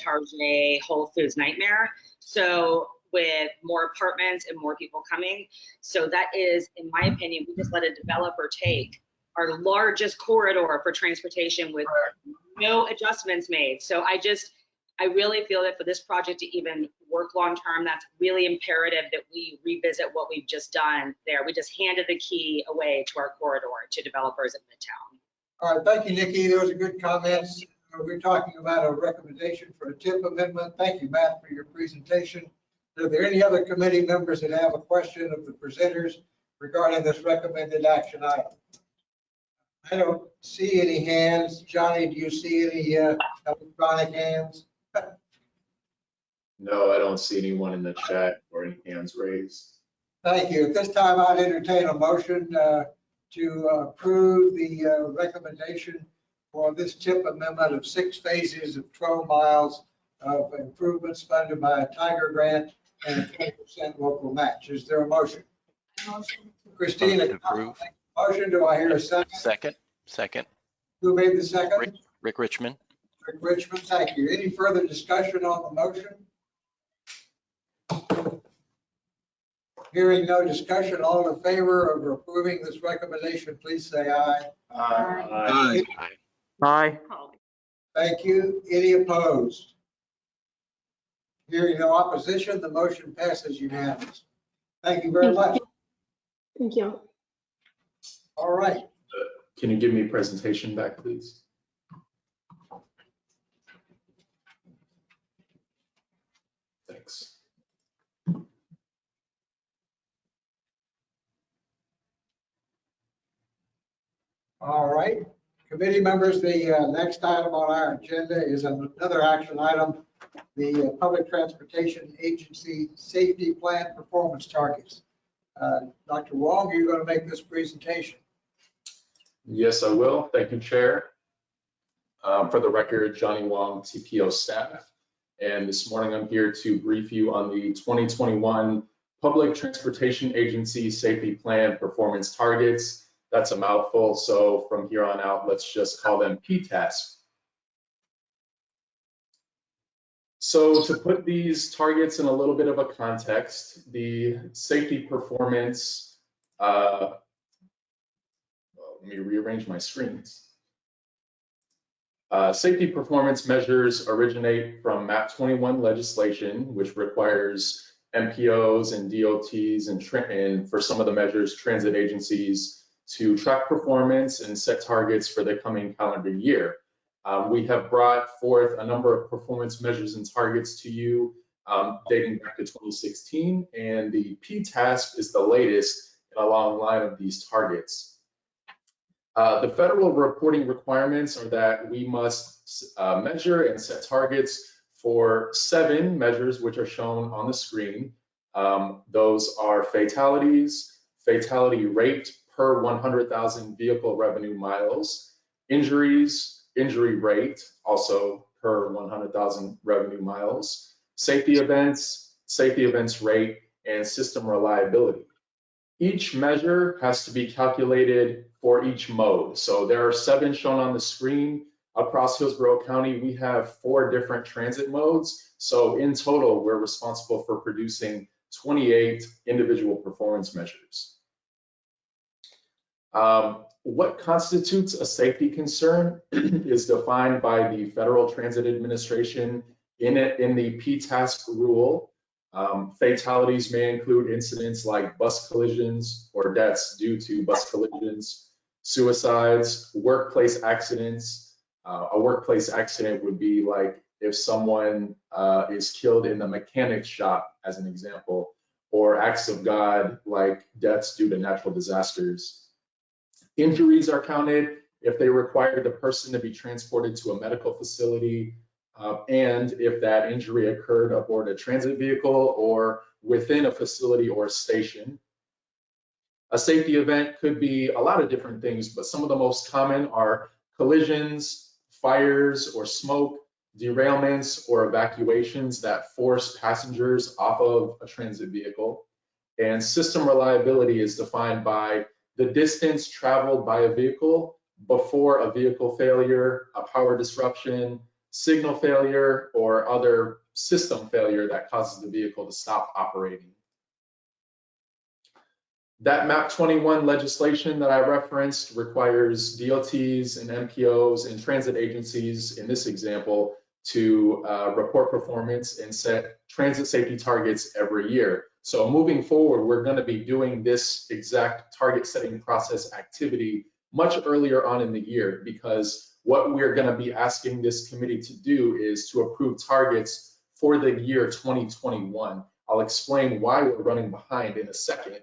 Target, Whole Foods nightmare. So with more apartments and more people coming, so that is, in my opinion, we just let a developer take our largest corridor for transportation with no adjustments made. So I really feel that for this project to even work long-term, that's really imperative that we revisit what we've just done there. We just handed the key away to our corridor to developers in Midtown. All right, thank you, Nikki. Those are good comments. We're talking about a recommendation for a TIP amendment. Thank you, Matt, for your presentation. Are there any other committee members that have a question of the presenters regarding this recommended action item? I don't see any hands. Johnny, do you see any electronic hands? No, I don't see anyone in the chat or any hands raised. Thank you. At this time, I'd entertain a motion to approve the recommendation for this TIP amendment of 6 phases of 12 miles of improvements funded by a Tiger grant and a 20% local match. Is there a motion? Christina, motion. Do I hear a second? Second. Who made the second? Rick Richmond. Rick Richmond, thank you. Any further discussion on the motion? Hearing no discussion, all in favor of approving this recommendation, please say aye. Aye. Aye. Thank you. Any opposed? Hearing no opposition, the motion passes unanimous. Thank you very much. Thank you. All right. Can you give me a presentation back, please? Thanks. All right. Committee members, the next item on our agenda is another action item, the Public Transportation Agency Safety Plan Performance Targets. Dr. Wong, you're going to make this presentation. Yes, I will. Thank you, Chair. For the record, Johnny Wong, TPO staff. And this morning I'm here to brief you on the 2021 Public Transportation Agency Safety Plan Performance Targets. That's a mouthful, so from here on out, let's just call them PTAS. So to put these targets in a little bit of a context, the safety performance, let me rearrange my screens. Safety performance measures originate from MAP 21 legislation, which requires MPOs and DOTs and for some of the measures, transit agencies to track performance and set targets for the coming calendar year. We have brought forth a number of performance measures and targets to you dating back to 2016, and the PTASP is the latest in a long line of these targets. The federal reporting requirements are that we must measure and set targets for 7 measures, which are shown on the screen. Those are fatalities, fatality rate per 100,000 vehicle revenue miles, injuries, injury rate, also per 100,000 revenue miles, safety events rate, and system reliability. Each measure has to be calculated for each mode. So there are 7 shown on the screen. Across Hillsborough County, we have 4 different transit modes. So in total, we're responsible for producing 28 individual performance measures. What constitutes a safety concern is defined by the Federal Transit Administration in the PTASP rule. Fatalities may include incidents like bus collisions or deaths due to bus collisions, suicides, workplace accidents. A workplace accident would be like if someone is killed in the mechanic's shop, as an example, or acts of God like deaths due to natural disasters. Injuries are counted if they require the person to be transported to a medical facility, and if that injury occurred aboard a transit vehicle or within a facility or station. A safety event could be a lot of different things, but some of the most common are collisions, fires or smoke, derailments or evacuations that force passengers off of a transit vehicle. And system reliability is defined by the distance traveled by a vehicle before a vehicle failure, a power disruption, signal failure, or other system failure that causes the vehicle to stop operating. That MAP 21 legislation that I referenced requires DOTs and MPOs and transit agencies, in this example, to report performance and set transit safety targets every year. So moving forward, we're going to be doing this exact target setting process activity much earlier on in the year, because what we're going to be asking this committee to do is to approve targets for the year 2021. I'll explain why we're running behind in a second.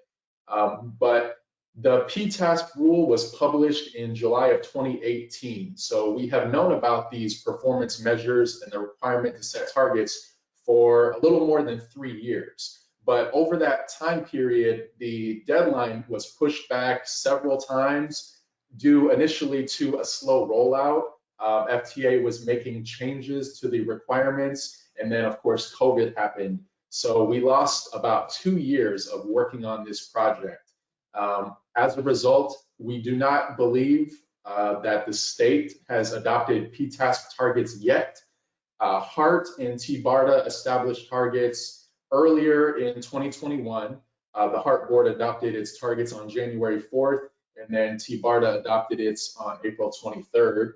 But the PTASP rule was published in July of 2018. So we have known about these performance measures and the requirement to set targets for a little more than 3 years. But over that time period, the deadline was pushed back several times due initially to a slow rollout. FTA was making changes to the requirements, and then of course COVID happened. So we lost about 2 years of working on this project. As a result, we do not believe that the state has adopted PTASP targets yet. HART and TBARTA established targets earlier in 2021. The HART board adopted its targets on January 4th, and then TBARTA adopted its on April 23rd.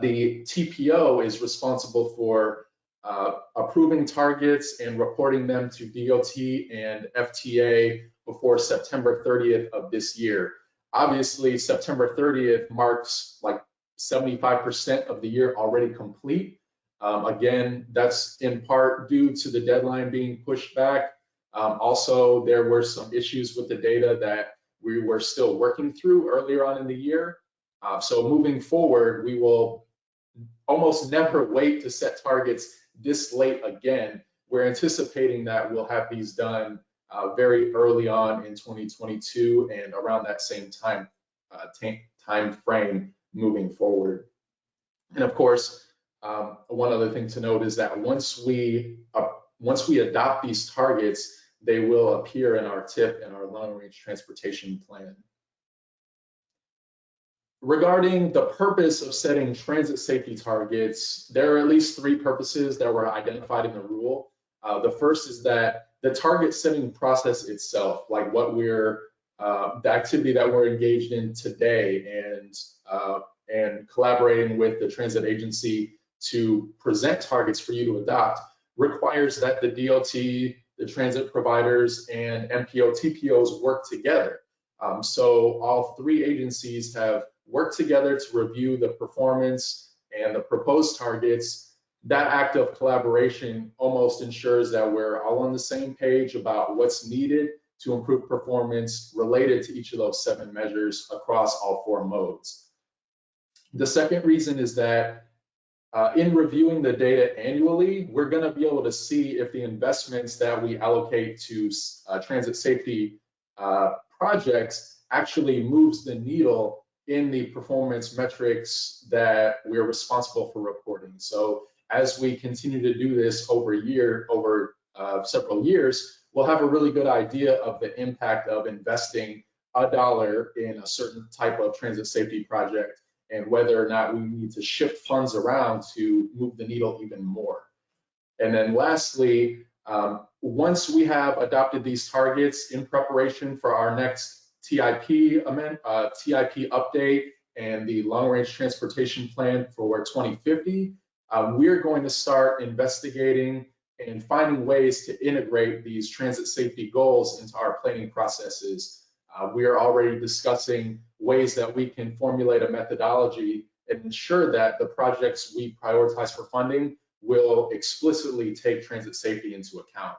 The TPO is responsible for approving targets and reporting them to DOT and FTA before September 30th of this year. Obviously, September 30th marks like 75% of the year already complete. Again, that's in part due to the deadline being pushed back. Also, there were some issues with the data that we were still working through earlier on in the year. So moving forward, we will almost never wait to set targets this late again. We're anticipating that we'll have these done very early on in 2022 and around that same time frame moving forward. And of course, one other thing to note is that once we adopt these targets, they will appear in our TIP and our long-range transportation plan. Regarding the purpose of setting transit safety targets, there are at least 3 purposes that were identified in the rule. The first is that the target setting process itself, like what we're, the activity that we're engaged in today and collaborating with the transit agency to present targets for you to adopt, requires that the DOT, the transit providers, and MPO, TPOs work together. So all 3 agencies have worked together to review the performance and the proposed targets. That act of collaboration almost ensures that we're all on the same page about what's needed to improve performance related to each of those 7 measures across all 4 modes. The second reason is that in reviewing the data annually, we're going to be able to see if the investments that we allocate to transit safety projects actually moves the needle in the performance metrics that we're responsible for reporting. So as we continue to do this over several years, we'll have a really good idea of the impact of investing $1 in a certain type of transit safety project and whether or not we need to shift funds around to move the needle even more. And then lastly, once we have adopted these targets in preparation for our next TIP update and the long-range transportation plan for 2050, we're going to start investigating and finding ways to integrate these transit safety goals into our planning processes. We are already discussing ways that we can formulate a methodology and ensure that the projects we prioritize for funding will explicitly take transit safety into account.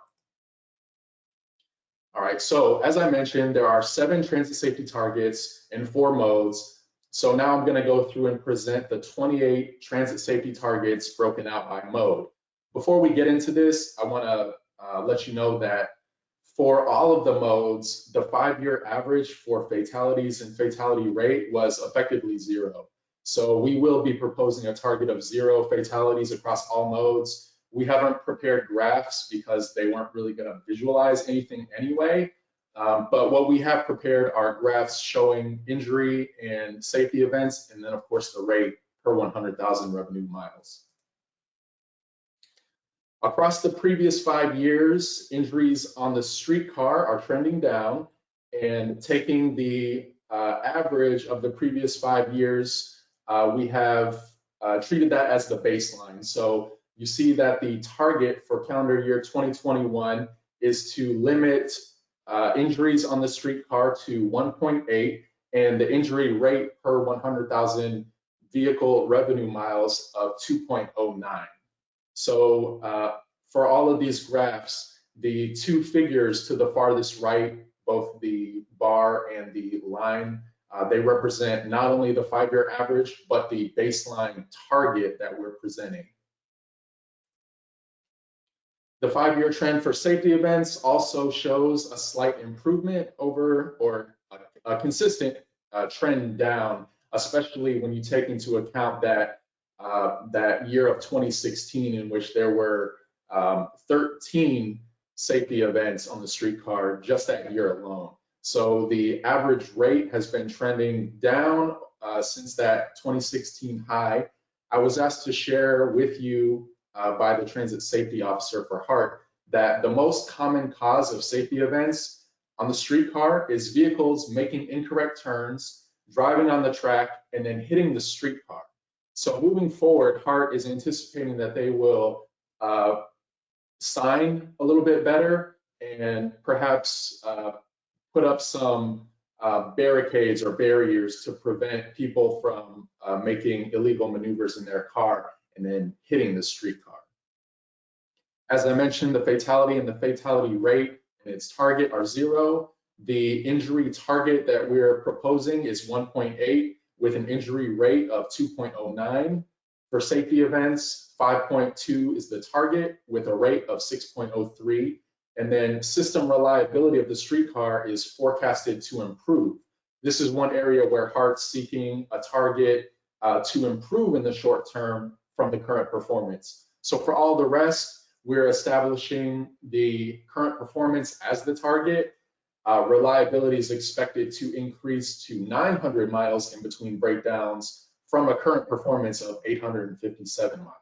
All right, so as I mentioned, there are 7 transit safety targets in 4 modes. So now I'm going to go through and present the 28 transit safety targets broken out by mode. Before we get into this, I want to let you know that for all of the modes, the 5-year average for fatalities and fatality rate was effectively 0. So we will be proposing a target of 0 fatalities across all modes. We haven't prepared graphs because they weren't really going to visualize anything anyway. But what we have prepared are graphs showing injury and safety events, and then of course the rate per 100,000 revenue miles. Across the previous 5 years, injuries on the streetcar are trending down, and taking the average of the previous 5 years, we have treated that as the baseline. So you see that the target for calendar year 2021 is to limit injuries on the streetcar to 1.8 and the injury rate per 100,000 vehicle revenue miles of 2.09. So for all of these graphs, the 2 figures to the farthest right, both the bar and the line, they represent not only the 5-year average, but the baseline target that we're presenting. The 5-year trend for safety events also shows a slight improvement or a consistent trend down, especially when you take into account that that year of 2016 in which there were 13 safety events on the streetcar just that year alone. So the average rate has been trending down since that 2016 high. I was asked to share with you by the transit safety officer for HART that the most common cause of safety events on the streetcar is vehicles making incorrect turns, driving on the track, and then hitting the streetcar. So moving forward, HART is anticipating that they will sign a little bit better and perhaps put up some barricades or barriers to prevent people from making illegal maneuvers in their car and then hitting the streetcar. As I mentioned, the fatality and the fatality rate and its target are 0. The injury target that we're proposing is 1.8 with an injury rate of 2.09. For safety events, 5.2 is the target with a rate of 6.03. And then system reliability of the streetcar is forecasted to improve. This is one area where HART's seeking a target to improve in the short term from the current performance. So for all the rest, we're establishing the current performance as the target. Reliability is expected to increase to 900 miles in between breakdowns from a current performance of 857 miles.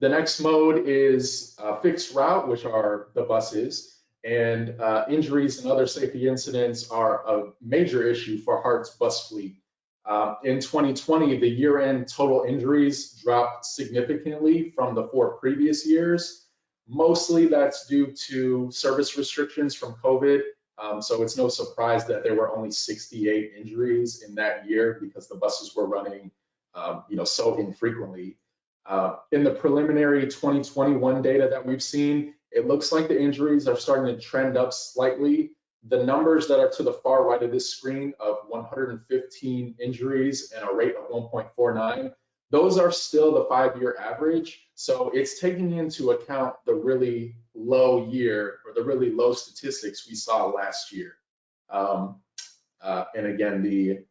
The next mode is fixed route, which are the buses, and injuries and other safety incidents are a major issue for HART's bus fleet. In 2020, the year-end total injuries dropped significantly from the 4 previous years. Mostly that's due to service restrictions from COVID. So it's no surprise that there were only 68 injuries in that year because the buses were running, so infrequently. In the preliminary 2021 data that we've seen, it looks like the injuries are starting to trend up slightly. The numbers that are to the far right of this screen of 115 injuries and a rate of 1.49, those are still the 5-year average. So it's taking into account the really low year or the really low statistics we saw last year. And again, the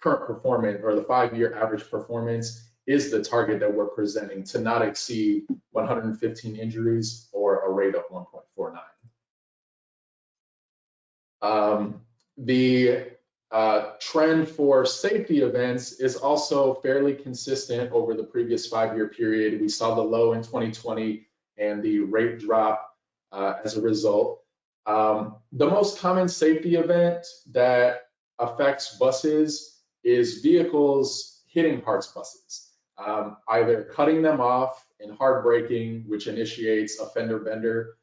current performance or the 5-year average performance is the target that we're presenting to not exceed 115 injuries or a rate of 1.49. The trend for safety events is also fairly consistent over the previous 5-year period. We saw the low in 2020 and the rate drop as a result. The most common safety event that affects buses is vehicles hitting HART's buses, either cutting them off and hard braking, which initiates a fender bender,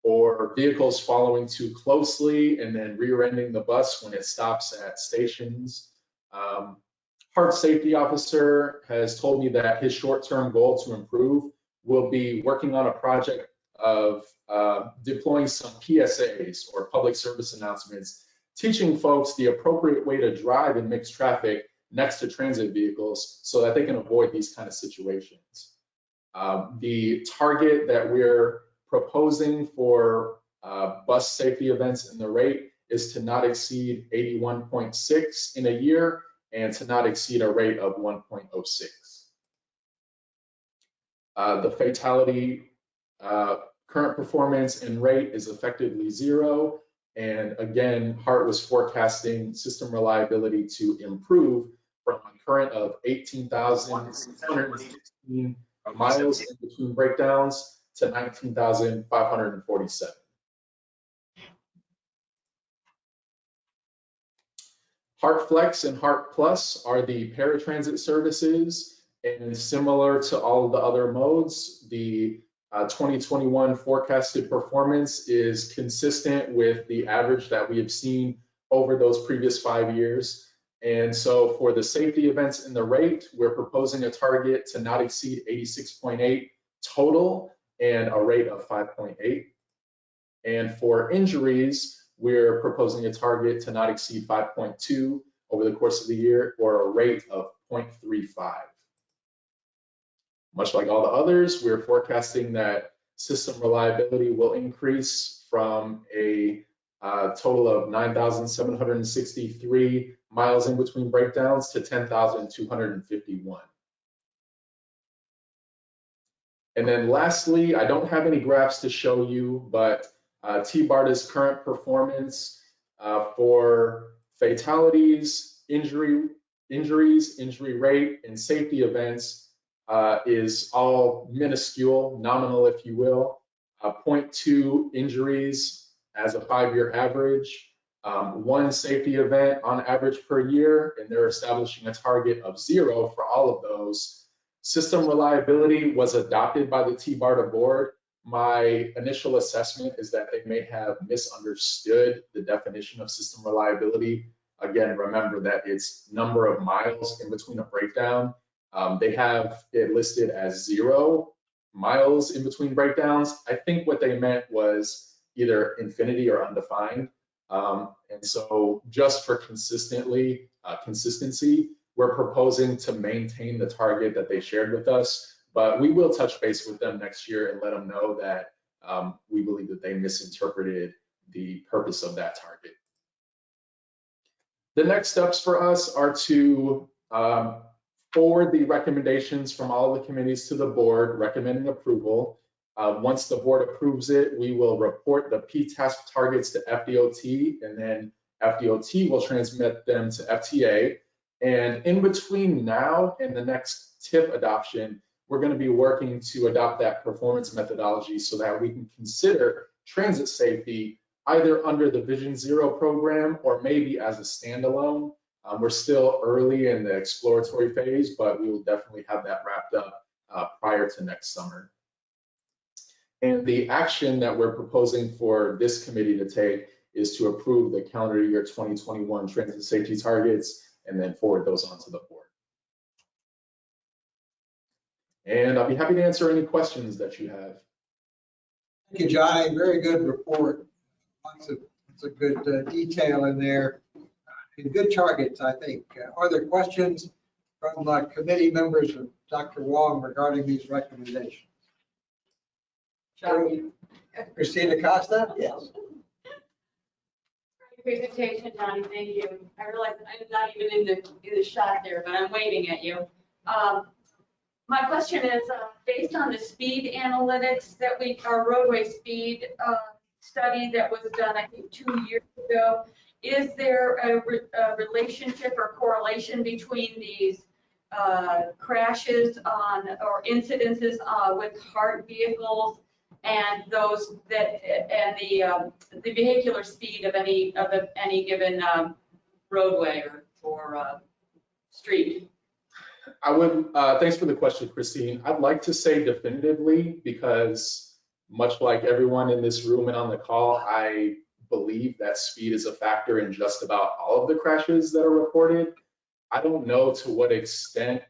or vehicles following too closely and then rear-ending the bus when it stops at stations. HART's safety officer has told me that his short-term goal to improve will be working on a project of deploying some PSAs or public service announcements, teaching folks the appropriate way to drive in mixed traffic next to transit vehicles so that they can avoid these kind of situations. The target that we're proposing for bus safety events in the rate is to not exceed 81.6 in a year and to not exceed a rate of 1.06. The fatality current performance and rate is effectively 0. And again, HART was forecasting system reliability to improve from a current of 18,616 miles in between breakdowns to 19,547. HART Flex and HART Plus are the paratransit services, and similar to all of the other modes, the 2021 forecasted performance is consistent with the average that we have seen over those previous 5 years. And so for the safety events in the rate, we're proposing a target to not exceed 86.8 total and a rate of 5.8. And for injuries, we're proposing a target to not exceed 5.2 over the course of the year or a rate of 0.35. Much like all the others, we're forecasting that system reliability will increase from a total of 9,763 miles in between breakdowns to 10,251. And then lastly, I don't have any graphs to show you, but TBARTA's current performance for fatalities, injury rate, and safety events is all minuscule, nominal, if you will. 0.2 injuries as a 5-year average, 1 safety event on average per year, and they're establishing a target of 0 for all of those. System reliability was adopted by the TBARTA board. My initial assessment is that they may have misunderstood the definition of system reliability. Again, remember that it's number of miles in between a breakdown. They have it listed as 0 miles in between breakdowns. I think what they meant was either infinity or undefined. And so just for consistency, we're proposing to maintain the target that they shared with us, but we will touch base with them next year and let them know that we believe that they misinterpreted the purpose of that target. The next steps for us are to forward the recommendations from all the committees to the board recommending approval. Once the board approves it, we will report the PTASK targets to FDOT, and then FDOT will transmit them to FTA. And in between now and the next TIP adoption, we're going to be working to adopt that performance methodology so that we can consider transit safety either under the Vision Zero program or maybe as a standalone. We're still early in the exploratory phase, but we will definitely have that wrapped up prior to next summer. And the action that we're proposing for this committee to take is to approve the calendar year 2021 transit safety targets and then forward those on to the board. And I'll be happy to answer any questions that you have. Thank you, Johnny. Very good report. Lots of good detail in there. And good targets, I think. Are there questions from committee members of Dr. Wong regarding these recommendations? Christina Costa? Yes. Great presentation, Johnny. Thank you. I realize I'm not even in the shot there, but I'm waving at you. My question is, based on the speed analytics that our roadway speed study that was done, I think 2 years ago, is there a relationship or correlation between these crashes or incidences with hard vehicles and those and the vehicular speed of any given roadway or street? I would, thanks for the question, Christine. I'd like to say definitively because much like everyone in this room and on the call, I believe that speed is a factor in just about all of the crashes that are reported. I don't know to what extent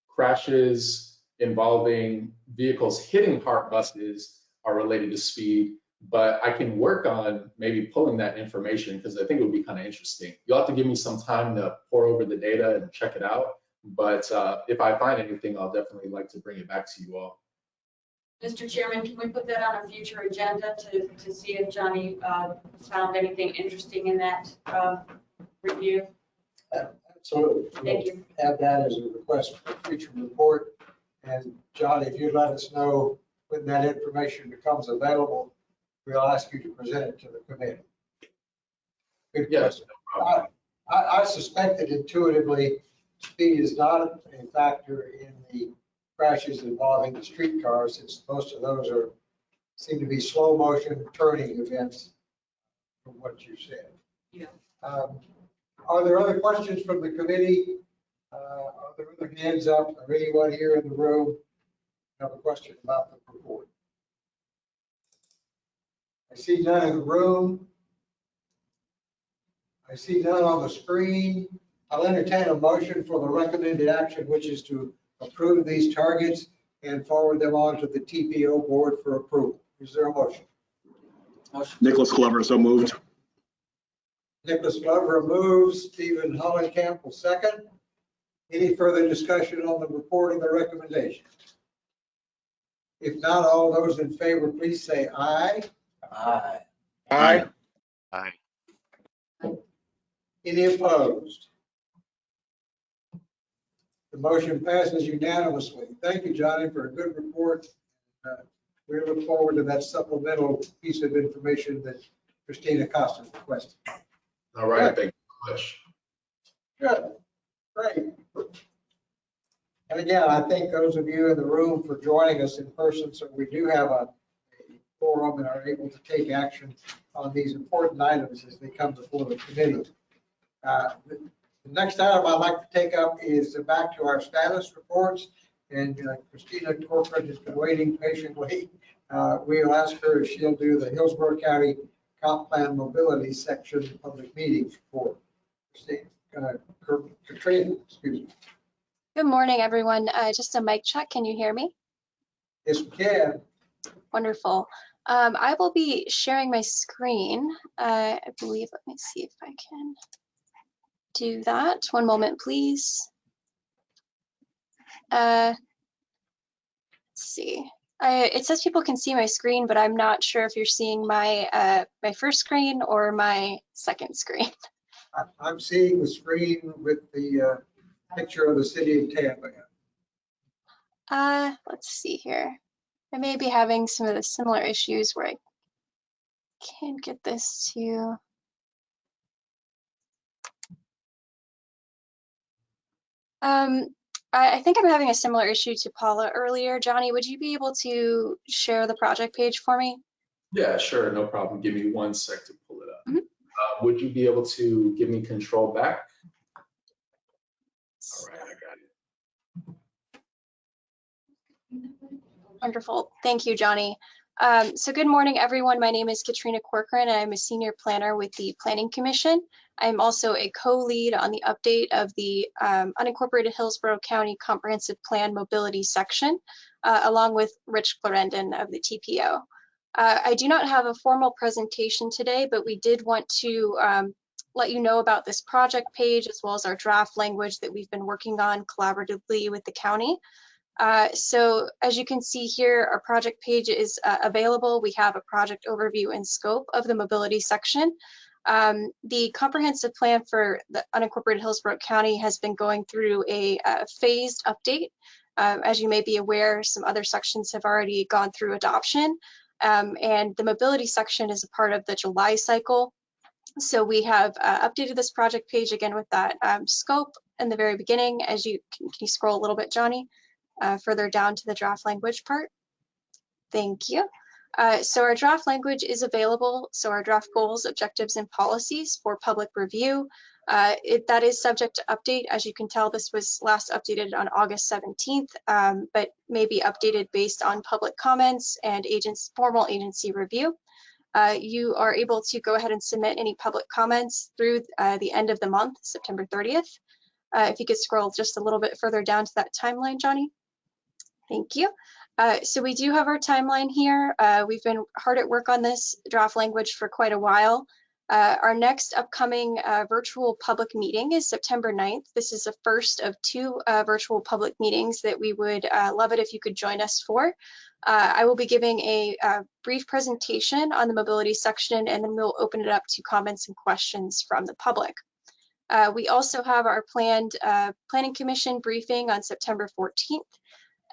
crashes involving vehicles hitting HART buses are related to speed, but I can work on maybe pulling that information because I think it would be kind of interesting. You'll have to give me some time to pour over the data and check it out. But if I find anything, I'll definitely like to bring it back to you all. Mr. Chairman, can we put that on a future agenda to see if Johnny found anything interesting in that review? Absolutely. Thank you. Have that as a request for a future report. And Johnny, if you'd let us know when that information becomes available, we'll ask you to present it to the committee. Good question. No, I suspect that intuitively speed is not a factor in the crashes involving the streetcars, since most of those seem to be slow motion turning events from what you said. Yeah. Are there other questions from the committee? Are there other hands up or anyone here in the room have a question about the report? I see none in the room. I see none on the screen. I'll entertain a motion for the recommended action, which is to approve these targets and forward them on to the TPO board for approval. Is there a motion? Nicholas Glover, so moved. Nicholas Glover moves. Stephen Hollenkamp will second. Any further discussion on the report and the recommendation? If not, all those in favor, please say aye. Aye. Aye. Aye. Any opposed? The motion passes unanimously. Thank you, Johnny, for a good report. We look forward to that supplemental piece of information that Christina Costa requested. All right, thank you so much. Good, great. And again, I thank those of you in the room for joining us in person, so we do have a forum and are able to take action on these important items as they come before the committee. The next item I'd like to take up is back to our status reports. And Christina Corcoran has been waiting patiently. We'll ask her if she'll do the Hillsborough County Comp Plan Mobility section public meetings report. Katrina, excuse me. Good morning, everyone. Just a mic check. Can you hear me? Yes, we can. Wonderful. I will be sharing my screen. I believe, let me see if I can do that. One moment, please. Let's see. It says people can see my screen, but I'm not sure if you're seeing my my first screen or my second screen. I'm seeing the screen with the picture of the city of Tampa. Let's see here. I may be having some of the similar issues where I can't get this to. I think I'm having a similar issue to Paula earlier. Johnny, would you be able to share the project page for me? Yeah, sure, no problem. Give me 1 sec to pull it up. Mm-hmm. Would you be able to give me control back? All right, I got it. Wonderful. Thank you, Johnny. So good morning, everyone. My name is Katrina Corcoran, and I'm a senior planner with the Planning Commission. I'm also a co-lead on the update of the unincorporated Hillsborough County Comprehensive Plan Mobility section, along with Rich Clarendon of the TPO. I do not have a formal presentation today, but we did want to let you know about this project page as well as our draft language that we've been working on collaboratively with the county. So as you can see here, our project page is available. We have a project overview and scope of the mobility section. The comprehensive plan for the unincorporated Hillsborough County has been going through a phased update. As you may be aware, some other sections have already gone through adoption, and the mobility section is a part of the July cycle. So we have updated this project page again with that scope in the very beginning. As you can you scroll a little bit, Johnny? Further down to the draft language part. Thank you. So our draft language is available. So our draft goals, objectives, and policies for public review. That is subject to update. As you can tell, this was last updated on August 17th, but may be updated based on public comments and formal agency review. You are able to go ahead and submit any public comments through the end of the month, September 30th. If you could scroll just a little bit further down to that timeline, Johnny. Thank you. So we do have our timeline here. We've been hard at work on this draft language for quite a while. Our next upcoming virtual public meeting is September 9th. This is the first of 2 virtual public meetings that we would love it if you could join us for. I will be giving a brief presentation on the mobility section, and then we'll open it up to comments and questions from the public. We also have our planned Planning Commission briefing on September 14th.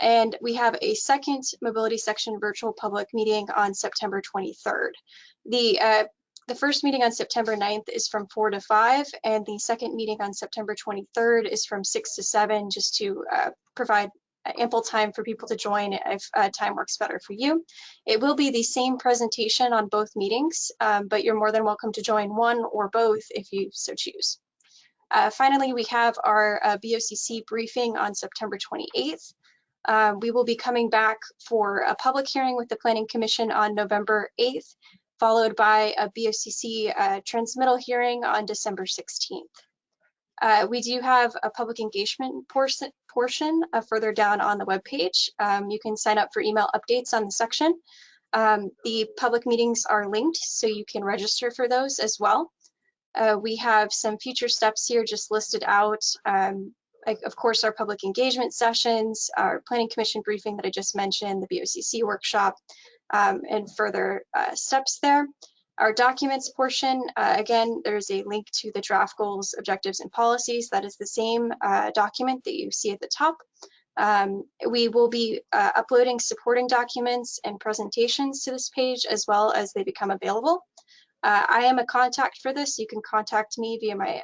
And we have a second mobility section virtual public meeting on September 23rd. The first meeting on September 9th is from 4 to 5, and the second meeting on September 23rd is from 6 to 7, just to provide ample time for people to join if time works better for you. It will be the same presentation on both meetings, but you're more than welcome to join one or both if you so choose. Finally, we have our BOCC briefing on September 28th. We will be coming back for a public hearing with the Planning Commission on November 8th, followed by a BOCC transmittal hearing on December 16th. We do have a public engagement portion further down on the webpage. You can sign up for email updates on the section. The public meetings are linked, so you can register for those as well. We have some future steps here just listed out. Of course, our public engagement sessions, our Planning Commission briefing that I just mentioned, the BOCC workshop, and further steps there. Our documents portion, again, there's a link to the draft goals, objectives, and policies. That is the same document that you see at the top. We will be uploading supporting documents and presentations to this page as well as they become available. I am a contact for this. You can contact me via my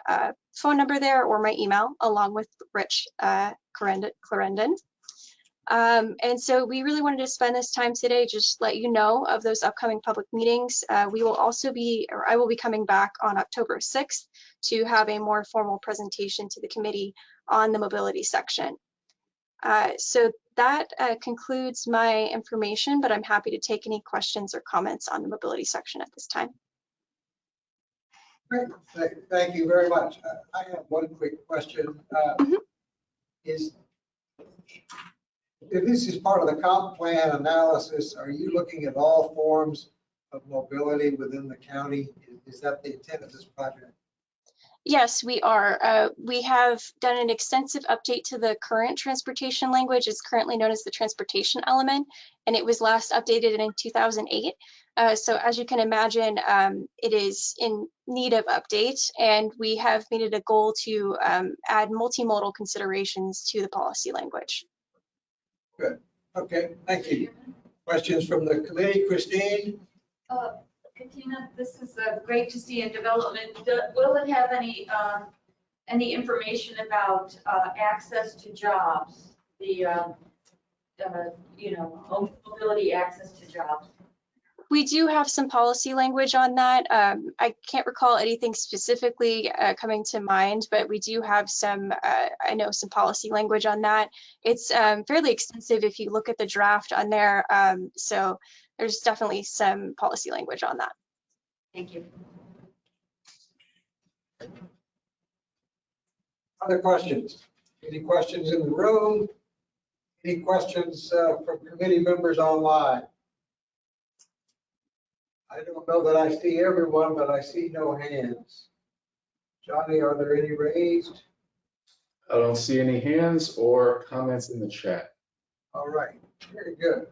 phone number there or my email, along with Rich Clarendon. And so we really wanted to spend this time today just let you know of those upcoming public meetings. We will also be, or I will be coming back on October 6th to have a more formal presentation to the committee on the mobility section. So that concludes my information, but I'm happy to take any questions or comments on the mobility section at this time. Great, thank you very much. I have one quick question. If this is part of the comp plan analysis, are you looking at all forms of mobility within the county? Is that the intent of this project? Yes, we are. We have done an extensive update to the current transportation language. It's currently known as the transportation element, and it was last updated in 2008. So as you can imagine, it is in need of update, and we have made it a goal to add multimodal considerations to the policy language. Good. Okay, thank you. Questions from the committee? Christine? Katina, this is great to see in development. Will it have any information about access to jobs? The mobility access to jobs. We do have some policy language on that. I can't recall anything specifically coming to mind, but we do have some, I know some policy language on that. It's fairly extensive if you look at the draft on there. So there's definitely some policy language on that. Thank you. Other questions? Any questions in the room? Any questions from committee members online? I don't know that I see everyone, but I see no hands. Johnny, are there any raised? I don't see any hands or comments in the chat. All right, very good.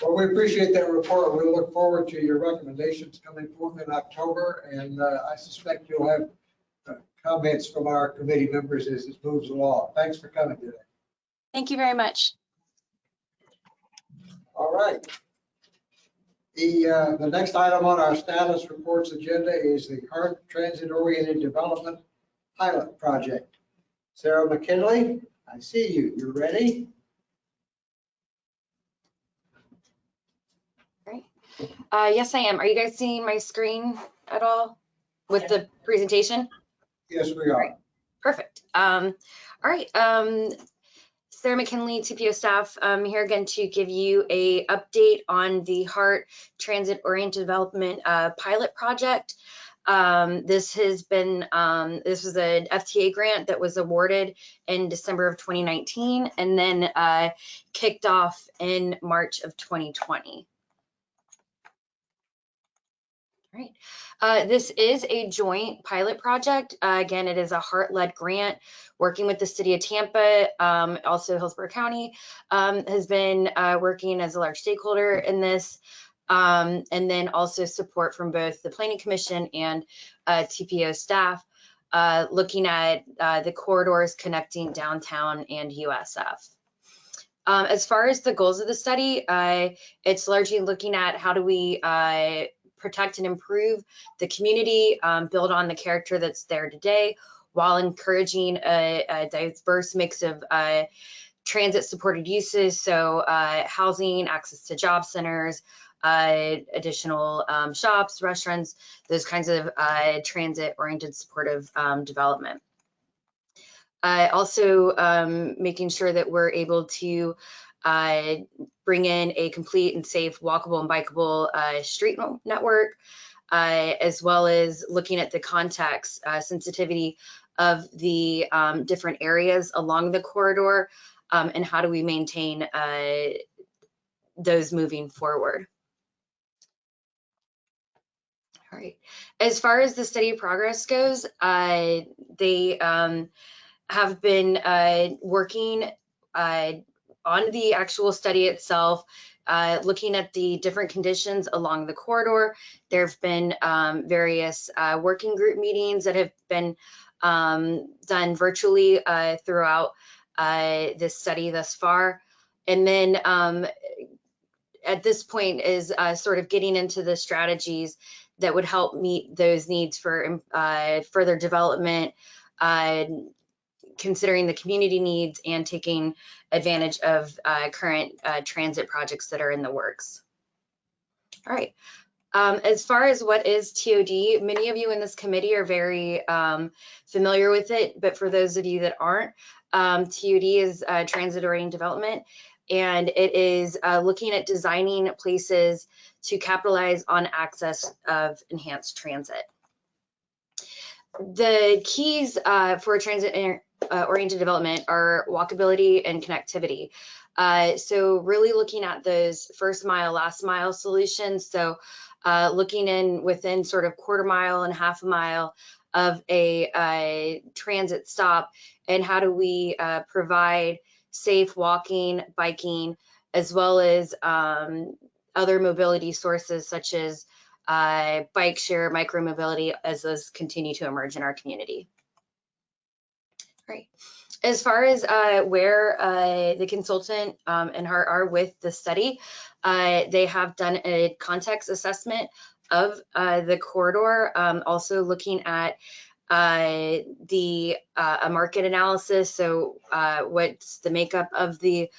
Well, we appreciate that report. We look forward to your recommendations coming forth in October, and I suspect you'll have comments from our committee members as it moves along. Thanks for coming today. Thank you very much. All right. The next item on our status reports agenda is the Heart Transit-Oriented Development Pilot Project. Sarah McKinley, I see you. You ready? Great. Yes, I am. Are you guys seeing my screen at all with the presentation? Yes, we are. Perfect. All right. Sarah McKinley, TPO staff, here again to give you a update on the Heart Transit Oriented Development Pilot Project. This has been, this was an FTA grant that was awarded in December of 2019 and then kicked off in March of 2020. All right. This is a joint pilot project. Again, it is a Heart-led grant working with the city of Tampa. Also, Hillsborough County has been working as a large stakeholder in this. And then also support from both the Planning Commission and TPO staff looking at the corridors connecting downtown and USF. As far as the goals of the study, it's largely looking at how do we protect and improve the community, build on the character that's there today, while encouraging a diverse mix of transit supported uses, so housing, access to job centers, additional shops, restaurants, those kinds of transit oriented supportive development. Also making sure that we're able to bring in a complete and safe walkable and bikeable street network, as well as looking at the context sensitivity of the different areas along the corridor, and how do we maintain those moving forward. All right. As far as the study progress goes, they have been working on the actual study itself, looking at the different conditions along the corridor. There have been various working group meetings that have been done virtually throughout this study thus far. And then at this point is sort of getting into the strategies that would help meet those needs for further development, considering the community needs and taking advantage of current transit projects that are in the works. All right. As far as what is TOD, many of you in this committee are very familiar with it, but for those of you that aren't, TOD is Transit Oriented Development, and it is looking at designing places to capitalize on access of enhanced transit. The keys for transit oriented development are walkability and connectivity. So really looking at those first mile, last mile solutions. So looking in within sort of quarter mile and half a mile of a transit stop, and how do we provide safe walking, biking, as well as other mobility sources such as bike share, micromobility, as those continue to emerge in our community. Right. As far as where the consultant and Hart are with the study, they have done a context assessment of the corridor, also looking at a market analysis, so what's the makeup of the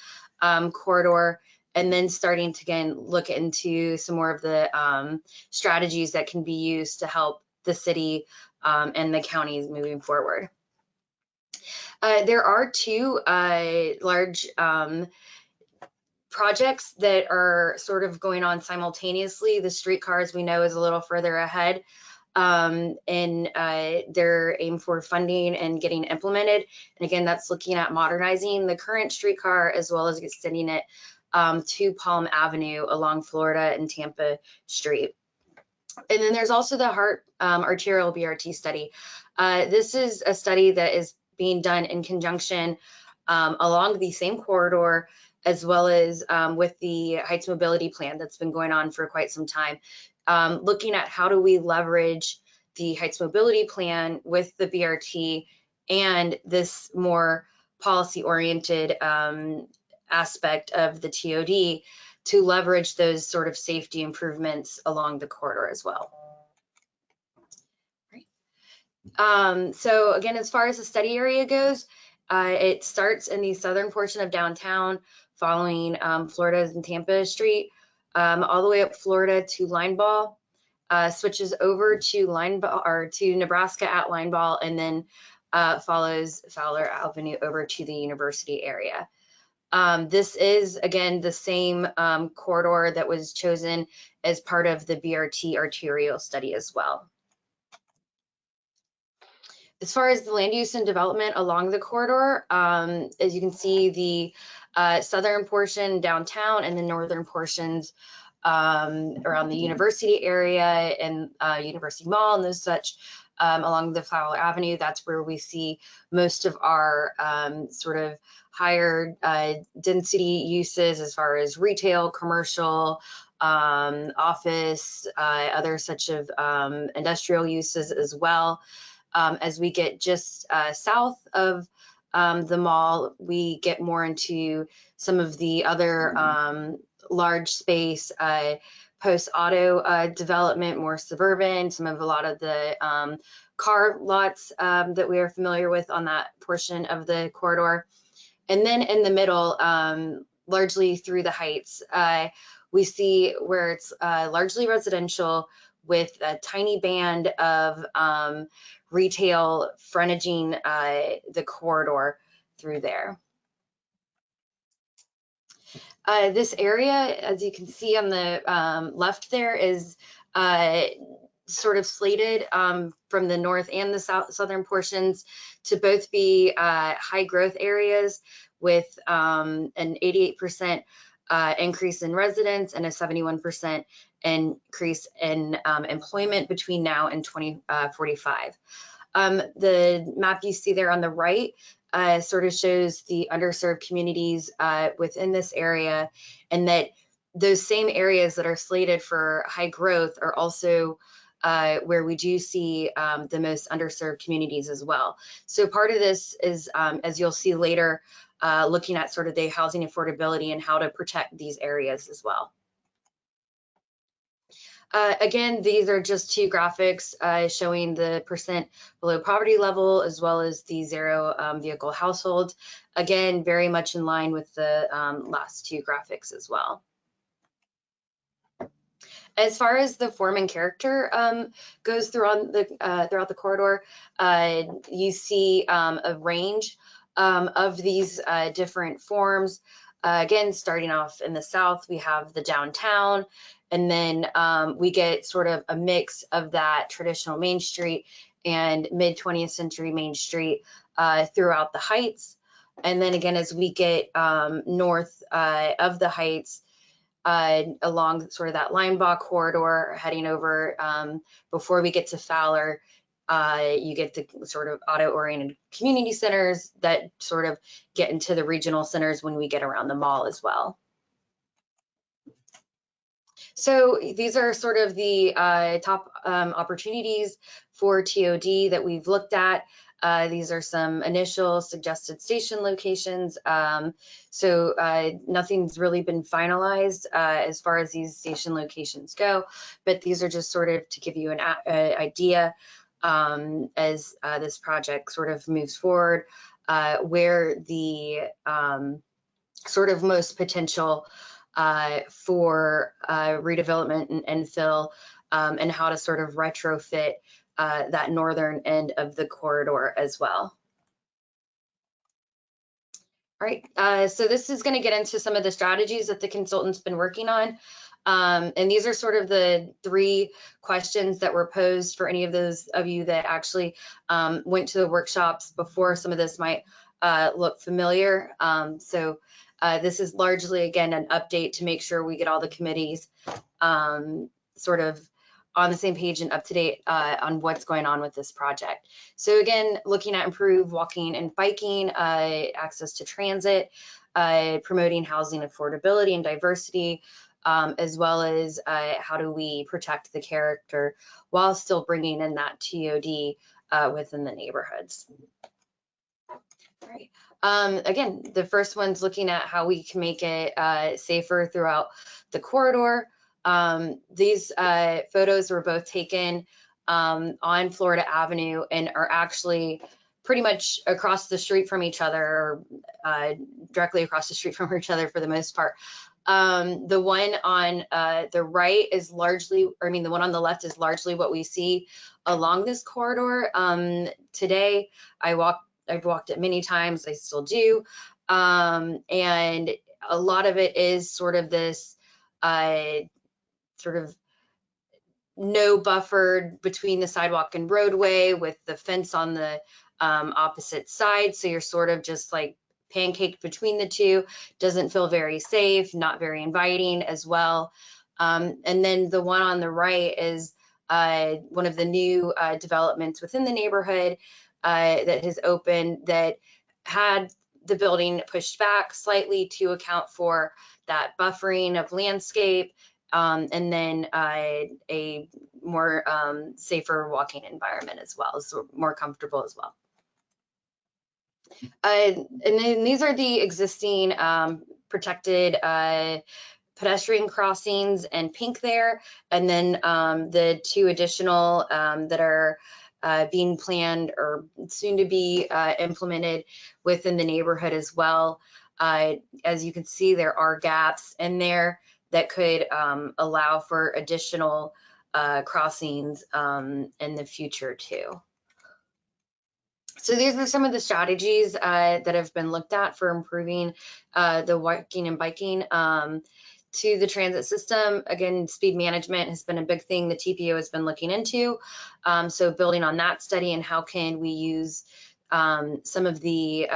corridor, and then starting to again look into some more of the strategies that can be used to help the city and the counties moving forward. There are two large projects that are sort of going on simultaneously. The streetcars we know is a little further ahead, and they're aimed for funding and getting implemented. And again, that's looking at modernizing the current streetcar as well as extending it to Palm Avenue along Florida and Tampa Street. And then there's also the Hart arterial BRT study. This is a study that is being done in conjunction along the same corridor, as well as with the Heights Mobility Plan that's been going on for quite some time, looking at how do we leverage the Heights Mobility Plan with the BRT and this more policy-oriented aspect of the TOD to leverage those sort of safety improvements along the corridor as well. So again, as far as the study area goes, it starts in the southern portion of downtown, following Florida's and Tampa Street, all the way up Florida to Lineball, switches over to Lineball or to Nebraska at Lineball, and then follows Fowler Avenue over to the university area. This is again the same corridor that was chosen as part of the BRT arterial study as well. As far as the land use and development along the corridor, as you can see, the southern portion downtown and the northern portions around the university area and University Mall and those such along the Fowler Avenue, that's where we see most of our sort of higher density uses as far as retail, commercial, office, other such of industrial uses as well. As we get just south of the mall, we get more into some of the other large space post-auto development, more suburban, a lot of the car lots that we are familiar with on that portion of the corridor. And then in the middle, largely through the Heights, we see where it's largely residential with a tiny band of retail frontage the corridor through there. This area, as you can see on the left there, is sort of slated from the north and the southern portions to both be high growth areas with an 88% increase in residents and a 71% increase in employment between now and 2045. The map you see there on the right sort of shows the underserved communities within this area, and that those same areas that are slated for high growth are also where we do see the most underserved communities as well. So part of this is, as you'll see later, looking at sort of the housing affordability and how to protect these areas as well. Again, these are just two graphics showing the percent below poverty level as well as the zero vehicle households. Again, very much in line with the last two graphics as well. As far as the form and character goes throughout the corridor, you see a range of these different forms. Again, starting off in the south, we have the downtown, and then we get sort of a mix of that traditional Main Street and mid 20th century Main Street throughout the Heights. And then again, as we get north of the Heights, along sort of that Limbach corridor, heading over before we get to Fowler, you get the sort of auto-oriented community centers that sort of get into the regional centers when we get around the mall as well. So these are sort of the top opportunities for TOD that we've looked at. These are some initial suggested station locations. So nothing's really been finalized as far as these station locations go, but these are just sort of to give you an idea as this project sort of moves forward, where the sort of most potential for redevelopment and infill, and how to sort of retrofit that northern end of the corridor as well. All right, so this is going to get into some of the strategies that the consultant's been working on. And these are sort of the 3 questions that were posed for any of those of you that actually went to the workshops before. Some of this might look familiar. So this is largely, again, an update to make sure we get all the committees sort of on the same page and up to date on what's going on with this project. So again, looking at improved walking and biking, access to transit, promoting housing affordability and diversity, as well as how do we protect the character while still bringing in that TOD within the neighborhoods. All right. Again, the first one's looking at how we can make it safer throughout the corridor. These photos were both taken on Florida Avenue and are actually pretty much across the street from each other, or directly across the street from each other for the most part. The one on the right is largely, or I mean, the one on the left is largely what we see along this corridor. Today, I've walked it many times, I still do. And a lot of it is sort of this sort of no buffer between the sidewalk and roadway with the fence on the opposite side. So you're sort of just like pancaked between the two, doesn't feel very safe, not very inviting as well. And then the one on the right is one of the new developments within the neighborhood that has opened, that had the building pushed back slightly to account for that buffering of landscape, and then a more safer walking environment as well, so more comfortable as well. And then these are the existing protected pedestrian crossings in pink there, and then the 2 additional that are being planned or soon to be implemented within the neighborhood as well. As you can see, there are gaps in there that could allow for additional crossings in the future too. So these are some of the strategies that have been looked at for improving the walking and biking to the transit system. Again, speed management has been a big thing the TPO has been looking into. So building on that study, and how can we use some of the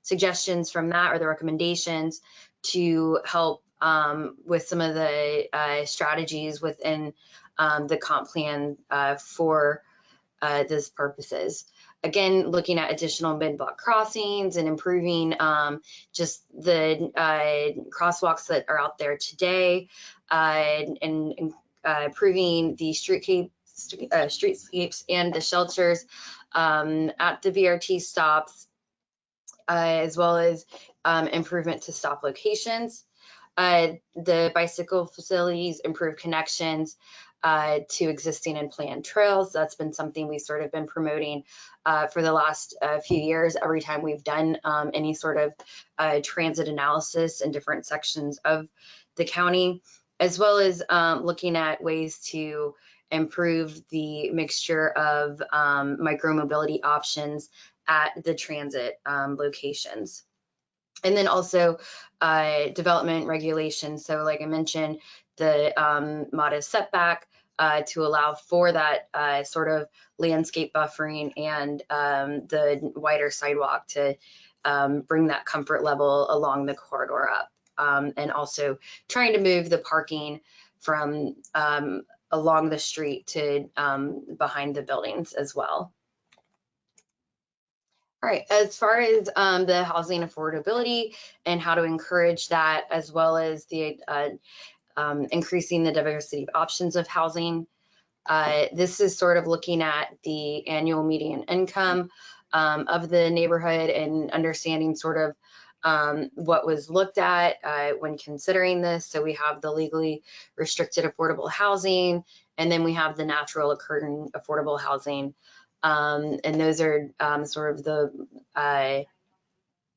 suggestions from that, or the recommendations, to help with some of the strategies within the comp plan for those purposes. Again, looking at additional mid-block crossings and improving just the crosswalks that are out there today, and improving the streetscapes and the shelters at the VRT stops, as well as improvement to stop locations. the bicycle facilities, improve connections to existing and planned trails. That's been something we've sort of been promoting for the last few years. Every time we've done any sort of transit analysis in different sections of the county, as well as looking at ways to improve the mixture of micromobility options at the transit locations. And then also development regulations. So like I mentioned, the modest setback to allow for that sort of landscape buffering and the wider sidewalk to bring that comfort level along the corridor up. And also trying to move the parking from along the street to behind the buildings as well. All right, as far as the housing affordability and how to encourage that, as well as the increasing the diversity of options of housing, this is sort of looking at the annual median income of the neighborhood and understanding sort of what was looked at when considering this. So we have the legally restricted affordable housing, and then we have the natural occurring affordable housing. And those are sort of the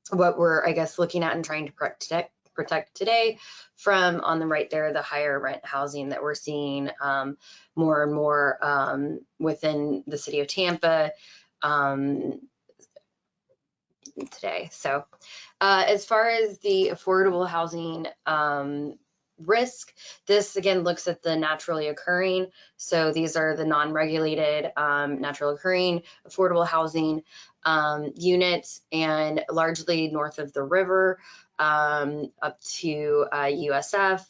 what we're, I guess, looking at and trying to protect today from, on the right there, the higher rent housing that we're seeing more and more within the city of Tampa today. So as far as the affordable housing risk, this again looks at the naturally occurring. So these are the non-regulated natural occurring affordable housing units, and largely north of the river up to USF.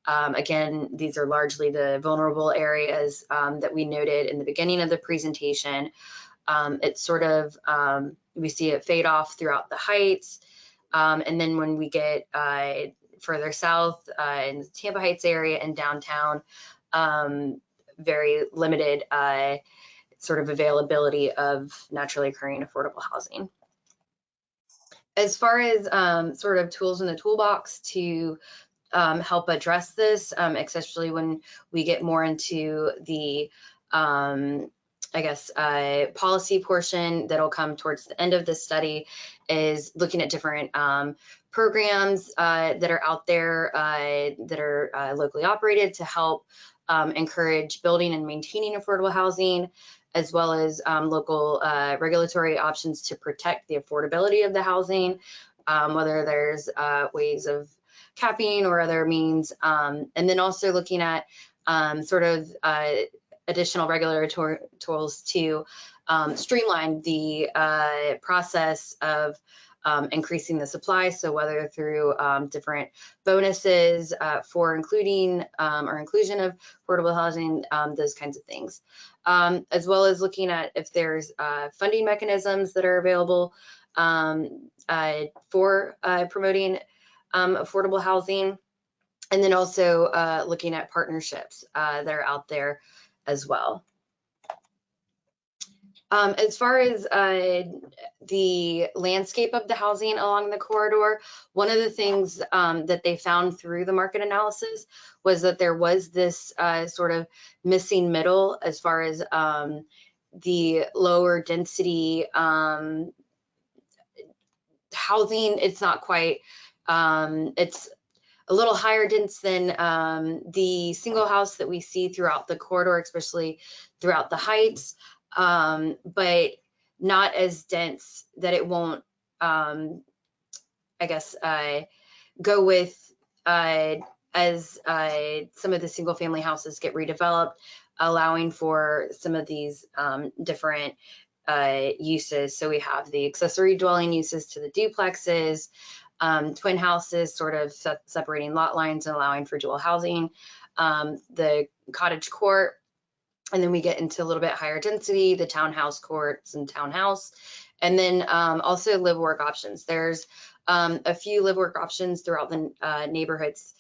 Again, these are largely the vulnerable areas that we noted in the beginning of the presentation. It's sort of, we see it fade off throughout the heights. And then when we get further south in the Tampa Heights area and downtown, very limited sort of availability of naturally occurring affordable housing. As far as sort of tools in the toolbox to help address this, especially when we get more into the I guess, policy portion that'll come towards the end of the study, is looking at different programs that are out there that are locally operated to help encourage building and maintaining affordable housing, as well as local regulatory options to protect the affordability of the housing, whether there's ways of capping or other means, and then also looking at sort of additional regulatory tools to streamline the process of increasing the supply. So whether through different bonuses for including or inclusion of affordable housing, those kinds of things, as well as looking at if there's funding mechanisms that are available for promoting affordable housing, and then also looking at partnerships that are out there as well. As far as the landscape of the housing along the corridor, one of the things that they found through the market analysis was that there was this sort of missing middle as far as the lower density housing. It's not quite, it's a little higher dense than the single house that we see throughout the corridor, especially throughout the heights, but not as dense that it won't, I guess, go with as some of the single family houses get redeveloped, allowing for some of these different uses. So we have the accessory dwelling uses to the duplexes, twin houses sort of separating lot lines and allowing for dual housing, the cottage court, and then we get into a little bit higher density, the townhouse courts and townhouse, and then also live work options. There's a few live work options throughout the neighborhoods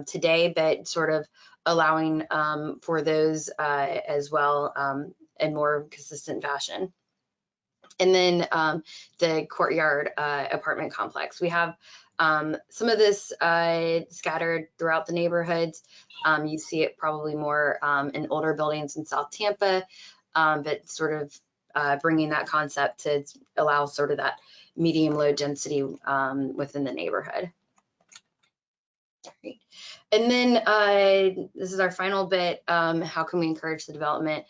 today, but sort of allowing for those as well in more consistent fashion. And then the courtyard apartment complex. We have some of this scattered throughout the neighborhoods. You see it probably more in older buildings in South Tampa, but sort of bringing that concept to allow sort of that medium low density within the neighborhood. Great. And then this is our final bit. How can we encourage the development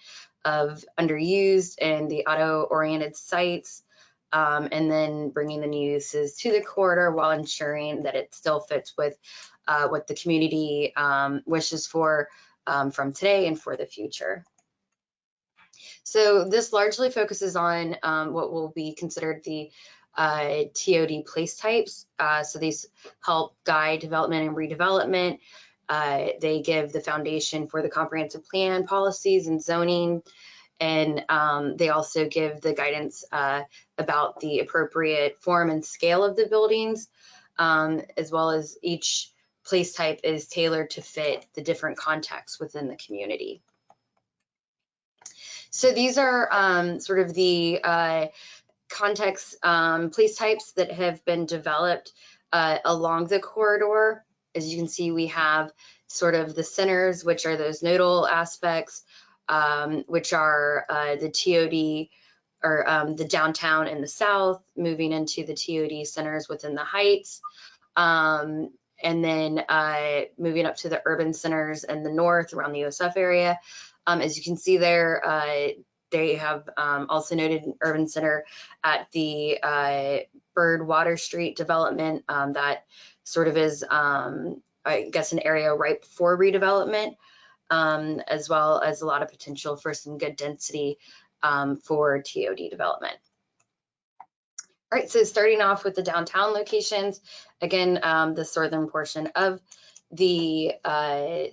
of underused and the auto-oriented sites, and then bringing the new uses to the corridor while ensuring that it still fits with what the community wishes for from today and for the future. So this largely focuses on what will be considered the TOD place types. So these help guide development and redevelopment. They give the foundation for the comprehensive plan policies and zoning. And they also give the guidance about the appropriate form and scale of the buildings, as well as each place type is tailored to fit the different contexts within the community. So these are sort of the context place types that have been developed along the corridor. As you can see, we have sort of the centers, which are those nodal aspects, which are the TOD or the downtown in the south, moving into the TOD centers within the heights, and then moving up to the urban centers in the north around the USF area. As you can see there, they have also noted an urban center at the Bird Water Street development that sort of is, I guess, an area ripe for redevelopment, as well as a lot of potential for some good density for TOD development. All right, so starting off with the downtown locations, again, the southern portion of the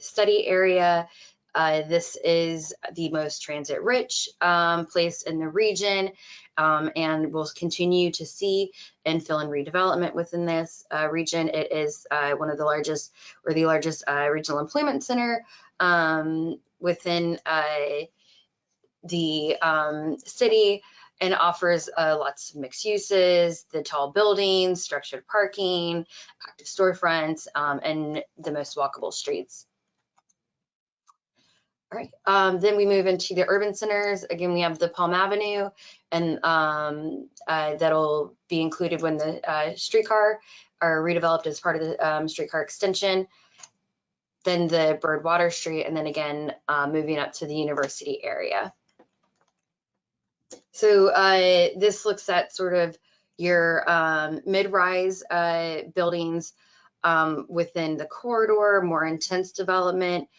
study area. This is the most transit-rich place in the region, and we'll continue to see infill and redevelopment within this region. It is one of the largest, or the largest regional employment center within the city, and offers lots of mixed uses, the tall buildings, structured parking, active storefronts, and the most walkable streets. All right, then we move into the urban centers. Again, we have the Palm Avenue, and that'll be included when the streetcar are redeveloped as part of the streetcar extension. Then the Bird Water Street, and then again, moving up to the university area. So this looks at sort of your mid-rise buildings within the corridor, more intense development,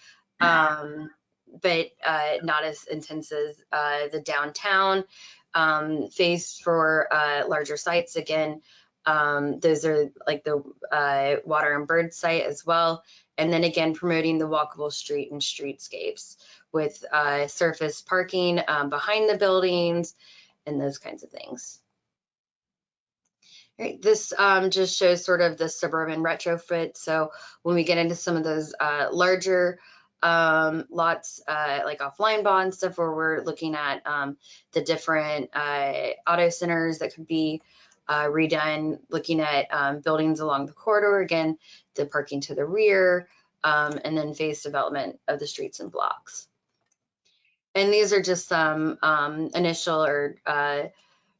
but not as intense as the downtown phase for larger sites. Again, those are like the Water and Bird site as well. And then again, promoting the walkable street and streetscapes with surface parking behind the buildings and those kinds of things. All right, this just shows sort of the suburban retrofit. So when we get into some of those larger lots like off Linebaugh and stuff, where we're looking at the different auto centers that could be redone, looking at buildings along the corridor, again, the parking to the rear, and then phase development of the streets and blocks. And these are just some initial or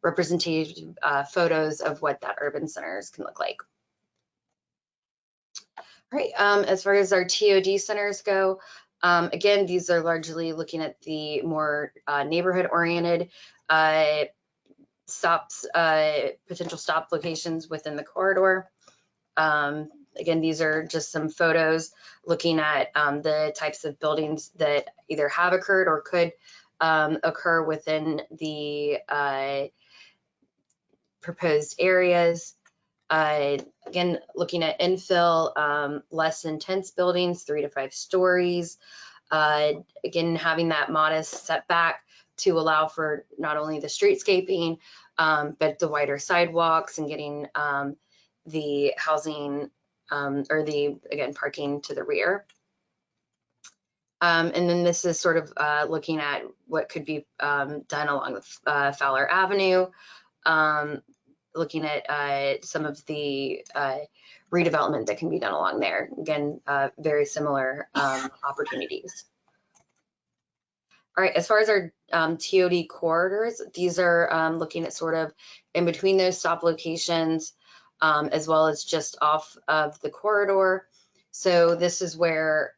representative photos of what that urban centers can look like. All right, as far as our TOD centers go, again, these are largely looking at the more neighborhood-oriented stops, potential stop locations within the corridor. Again, these are just some photos looking at the types of buildings that either have occurred or could occur within the proposed areas. Again, looking at infill, less intense buildings, 3 to 5 stories. Again, having that modest setback to allow for not only the streetscaping, but the wider sidewalks and getting the housing or the, again, parking to the rear. And then this is sort of looking at what could be done along with Fowler Avenue, looking at some of the redevelopment that can be done along there. Again, very similar opportunities. All right, as far as our TOD corridors, these are looking at sort of in between those stop locations, as well as just off of the corridor. So this is where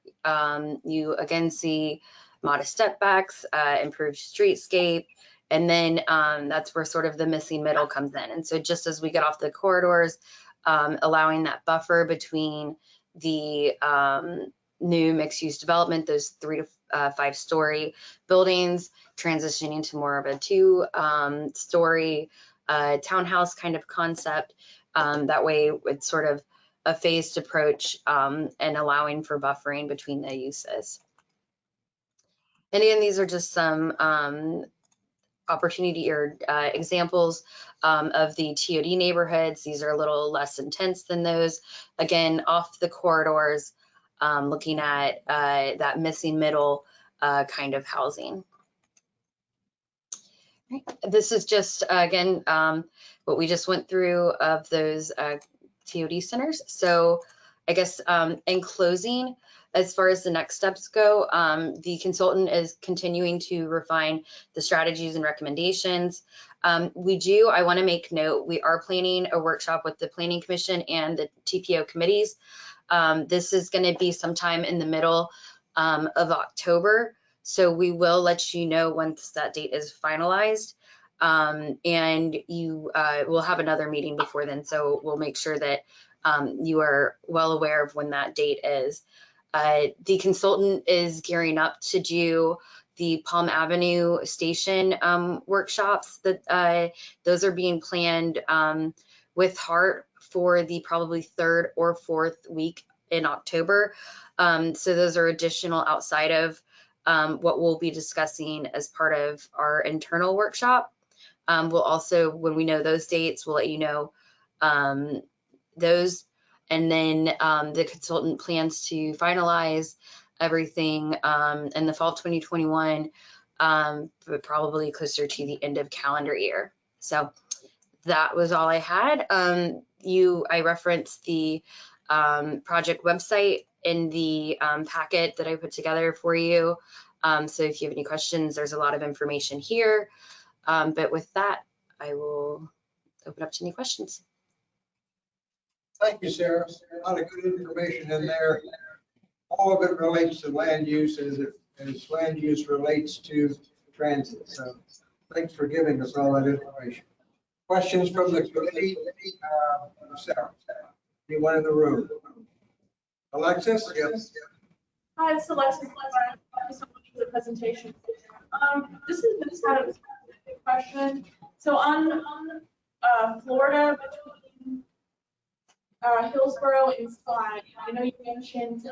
you again see modest step backs, improved streetscape, and then that's where sort of the missing middle comes in. And so just as we get off the corridors, allowing that buffer between the new mixed-use development, those 3 to 5 story buildings, transitioning to more of a 2-story townhouse kind of concept. That way it's sort of a phased approach and allowing for buffering between the uses. And again, these are just some opportunity or examples of the TOD neighborhoods. These are a little less intense than those. Again, off the corridors, looking at that missing middle kind of housing. This is just, again, what we just went through of those TOD centers. So I guess in closing, as far as the next steps go, the consultant is continuing to refine the strategies and recommendations. I want to make note, we are planning a workshop with the Planning Commission and the TPO committees. This is going to be sometime in the middle of October. So we will let you know once that date is finalized. And you will have another meeting before then. So we'll make sure that you are well aware of when that date is. The consultant is gearing up to do the Palm Avenue Station workshops. Those are being planned with Hart for the probably 3rd or 4th week in October. So those are additional outside of what we'll be discussing as part of our internal workshop. We'll also, when we know those dates, we'll let you know those. And then the consultant plans to finalize everything in the fall of 2021, but probably closer to the end of calendar year. So that was all I had. I referenced the project website in the packet that I put together for you. So if you have any questions, there's a lot of information here. But with that, I will open up to any questions. Thank you, Sarah. A lot of good information in there. All of it relates to land use as land use relates to transit. So thanks for giving us all that information. Questions from the committee? Sarah, anyone in the room? Alexis? Yes. Hi, this is Alexis. Thank you so much for the presentation. This is just kind of a question. So on Florida, between Hillsborough and Spy, I know you mentioned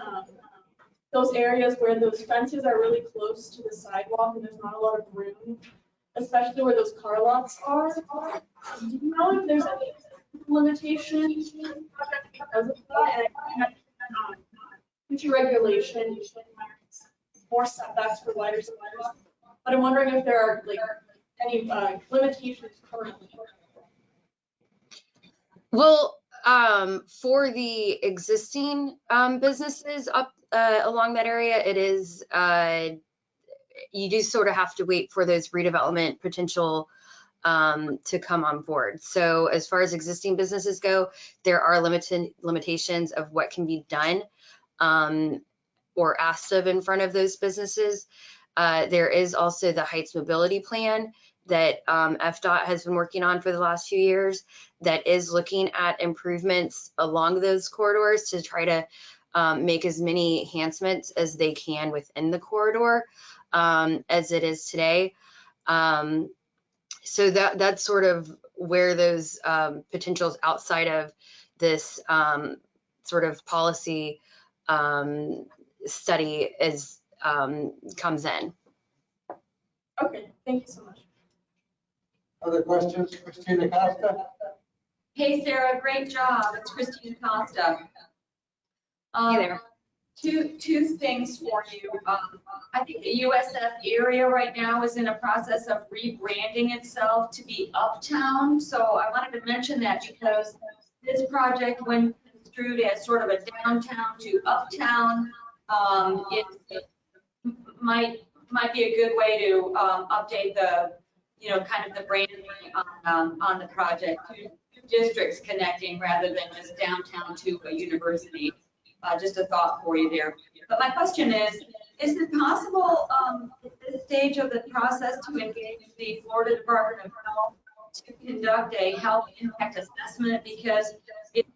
those areas where those fences are really close to the sidewalk and there's not a lot of room, especially where those car lots are. Do you know if there's any limitations because of that? And future regulation more setbacks for wider sidewalks, but I'm wondering if there are like any limitations currently. Well, for the existing businesses up along that area, it is you do sort of have to wait for those redevelopment potential to come on board. So as far as existing businesses go, there are limitations of what can be done or asked of in front of those businesses. There is also the Heights Mobility Plan that FDOT has been working on for the last few years that is looking at improvements along those corridors to try to make as many enhancements as they can within the corridor as it is today. So that's sort of where those potentials outside of this sort of policy study is comes in. Okay, thank you so much. Other questions? Christina Costa? Hey, Sarah, great job. It's Christina Costa. Hey there. Two things for you. I think the USF area right now is in a process of rebranding itself to be Uptown. So I wanted to mention that because this project, when construed as sort of a downtown to uptown, it might be a good way to update the, kind of the branding on the project. Two districts connecting rather than just downtown to a university. Just a thought for you there. But my question is it possible at this stage of the process to engage the Florida Department of Health to conduct a health impact assessment? Because it's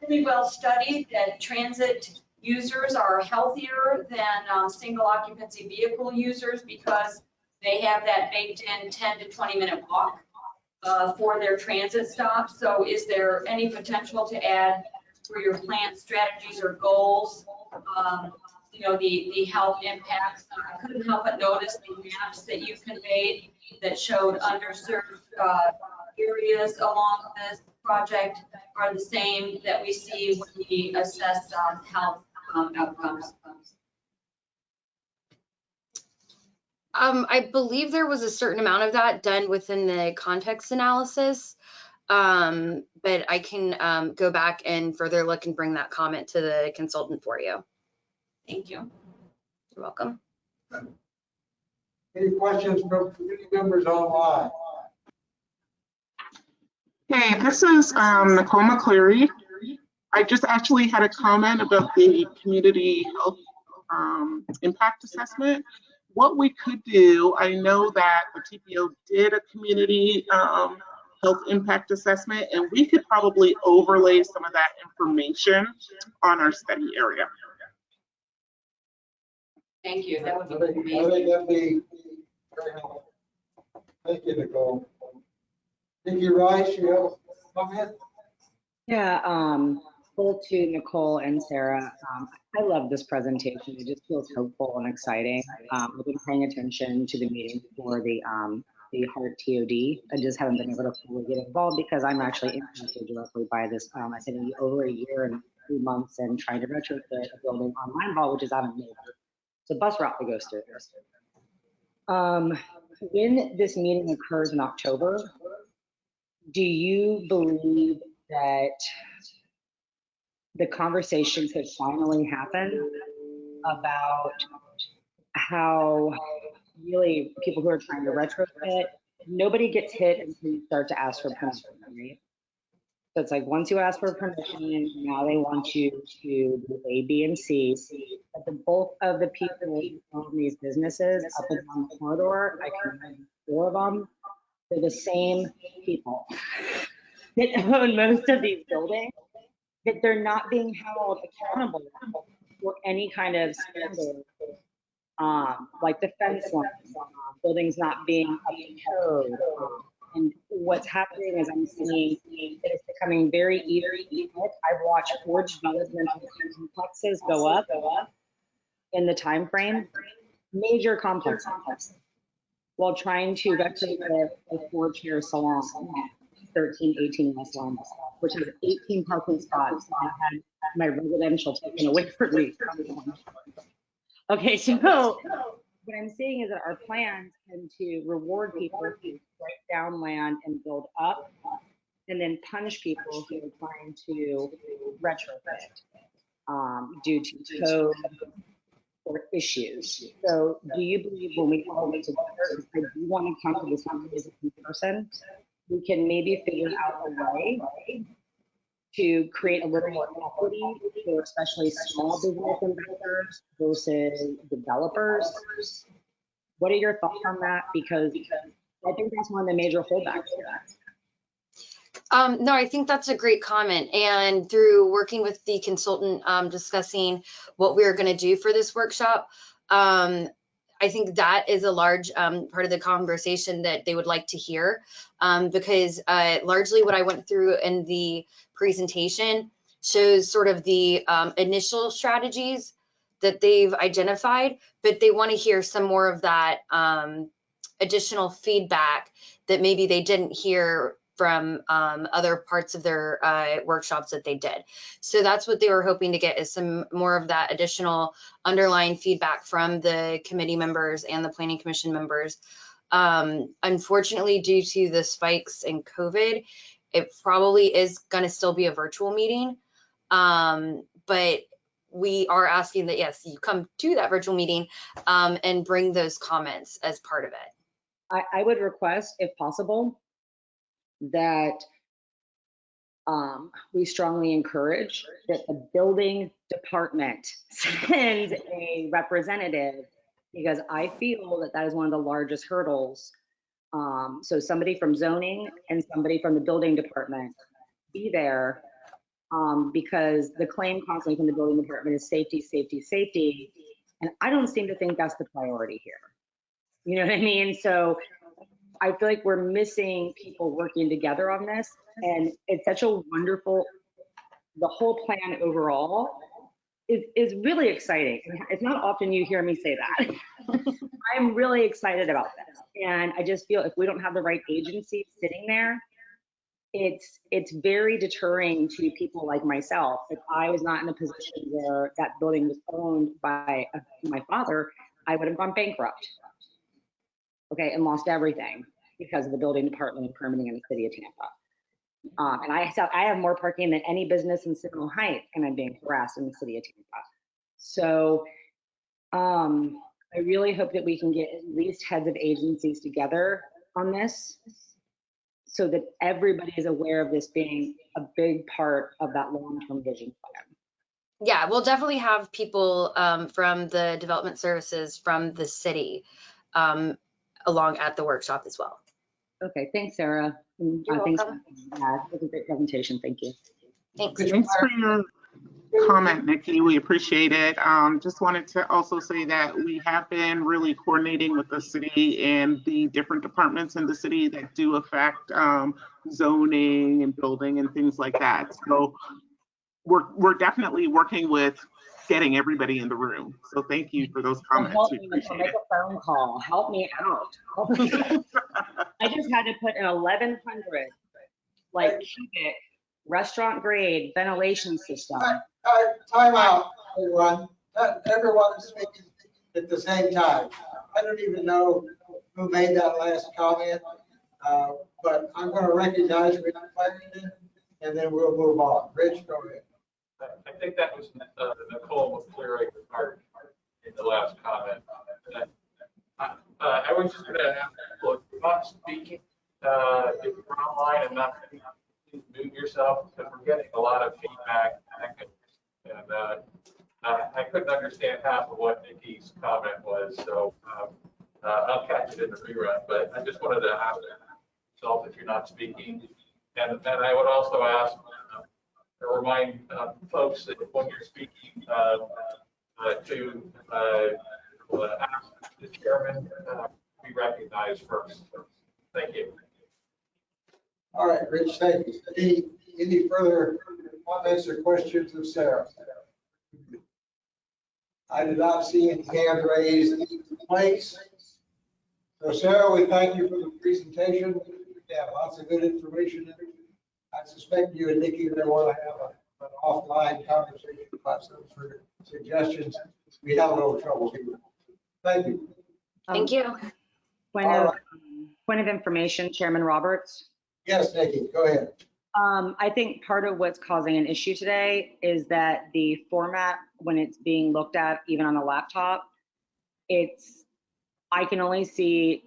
really well studied that transit users are healthier than single occupancy vehicle users because they have that baked in 10 to 20 minute walk for their transit stop. So is there any potential to add for your plant strategies or goals, the health impacts? I couldn't help but notice the maps that you conveyed that showed underserved areas along this project are the same that we see when we assess health outcomes. I believe there was a certain amount of that done within the context analysis. But I can go back and further look and bring that comment to the consultant for you. Thank you. You're welcome. Any questions from committee members online? Hey, this is Nicole McCleary. I just actually had a comment about the community health impact assessment. What we could do, I know that the TPO did a community health impact assessment, and we could probably overlay some of that information on our study area. Thank you. That would be I think that'd be very helpful. Thank you, Nicole. Nikki Rice, you have a comment? Yeah, both to Nicole and Sarah. I love this presentation. It just feels hopeful and exciting. I've been paying attention to the meeting for the HART TOD. I just haven't been able to fully get involved because I'm actually impacted directly by this. I've been over a year and 3 months and trying to retrofit a building on Limeball, which is out of neighbor. It's a bus route that goes through this. When this meeting occurs in October, do you believe that the conversation could finally happen about how really people who are trying to retrofit, nobody gets hit until you start to ask for permission, right? So it's like once you ask for permission, now they want you to do A, B, and C. But the bulk of the people who own these businesses up and down the corridor, I can remember 4 of them, they're the same people that own most of these buildings, that they're not being held accountable for any kind of standard, like the fence lines, buildings not being up to code. And what's happening is I'm seeing that it's becoming very easy. I've watched 4 developmental complexes go up in the time frame, major complexes, while trying to retrofit a 4-chair salon, 13, 18 restaurants, which is 18 parking spots. I had my residential taken away from me. Okay, so what I'm saying is that our plans tend to reward people who break down land and build up, and then punish people who are trying to retrofit due to code or issues. So do you believe when we all get together, if I do want to come to this conversation in person, we can maybe figure out a way to create a little more equity for especially small business investors versus developers? What are your thoughts on that? Because I think that's one of the major holdbacks here. No, I think that's a great comment. And through working with the consultant, discussing what we're going to do for this workshop, I think that is a large part of the conversation that they would like to hear, because largely what I went through in the presentation shows sort of the initial strategies that they've identified, but they want to hear some more of that additional feedback that maybe they didn't hear from other parts of their workshops that they did. So that's what they were hoping to get, is some more of that additional underlying feedback from the committee members and the planning commission members. Unfortunately, due to the spikes in COVID, it probably is going to still be a virtual meeting. But we are asking that, yes, you come to that virtual meeting and bring those comments as part of it. I would request, if possible, that we strongly encourage that the building department sends a representative, because I feel that that is one of the largest hurdles. So somebody from zoning and somebody from the building department be there, because the claim constantly from the building department is safety, safety, safety. And I don't seem to think that's the priority here. You know what I mean? So I feel like we're missing people working together on this. And it's such a wonderful, the whole plan overall is really exciting. It's not often you hear me say that. I'm really excited about this. And I just feel if we don't have the right agency sitting there, it's very deterring to people like myself. If I was not in a position where that building was owned by my father, I would have gone bankrupt. Okay, and lost everything because of the building department and permitting in the city of Tampa. And I have more parking than any business in Seminole Heights, and I'm being harassed in the city of Tampa. So I really hope that we can get at least heads of agencies together on this, so that everybody is aware of this being a big part of that long-term vision plan. Yeah, we'll definitely have people from the development services from the city along at the workshop as well. Okay, thanks, Sarah. You're Thanks welcome. for that. It was a great presentation. Thank you. Thanks. Thanks for your comment, Nikki. We appreciate it. Just wanted to also say that we have been really coordinating with the city and the different departments in the city that do affect zoning and building and things like that. So we're definitely working with getting everybody in the room. So thank you for those comments. Help We me, appreciate make it. a phone call. Help me out. I just had to put an 1,100 like cubic restaurant grade ventilation system. Time out, everyone. Everyone is speaking at the same time. I don't even know who made that last comment, but I'm going to recognize Rich Clarendon, and then we'll move on. Rich, go ahead. I think that was Nicole McCleary in the last comment. I was just going to ask, look, if you're not speaking, if you're online and not speaking, please mute yourself, because we're getting a lot of feedback. And I couldn't understand half of what Nikki's comment was, so I'll catch it in the rerun. But I just wanted to ask yourself if you're not speaking. And I would also ask, remind folks that when you're speaking to ask the chairman be recognized first. Thank you. All right, Rich, thank you. Any further comments or questions of Sarah? I did not see any hands raised in place. So Sarah, we thank you for the presentation. Yeah, lots of good information. I suspect you and Nikki may want to have an offline conversation about some further suggestions. We have a little trouble here. Thank you. Thank you. Point of information, Chairman Roberts. Yes, Nikki, go ahead. I think part of what's causing an issue today is that the format, when it's being looked at, even on a laptop, I can only see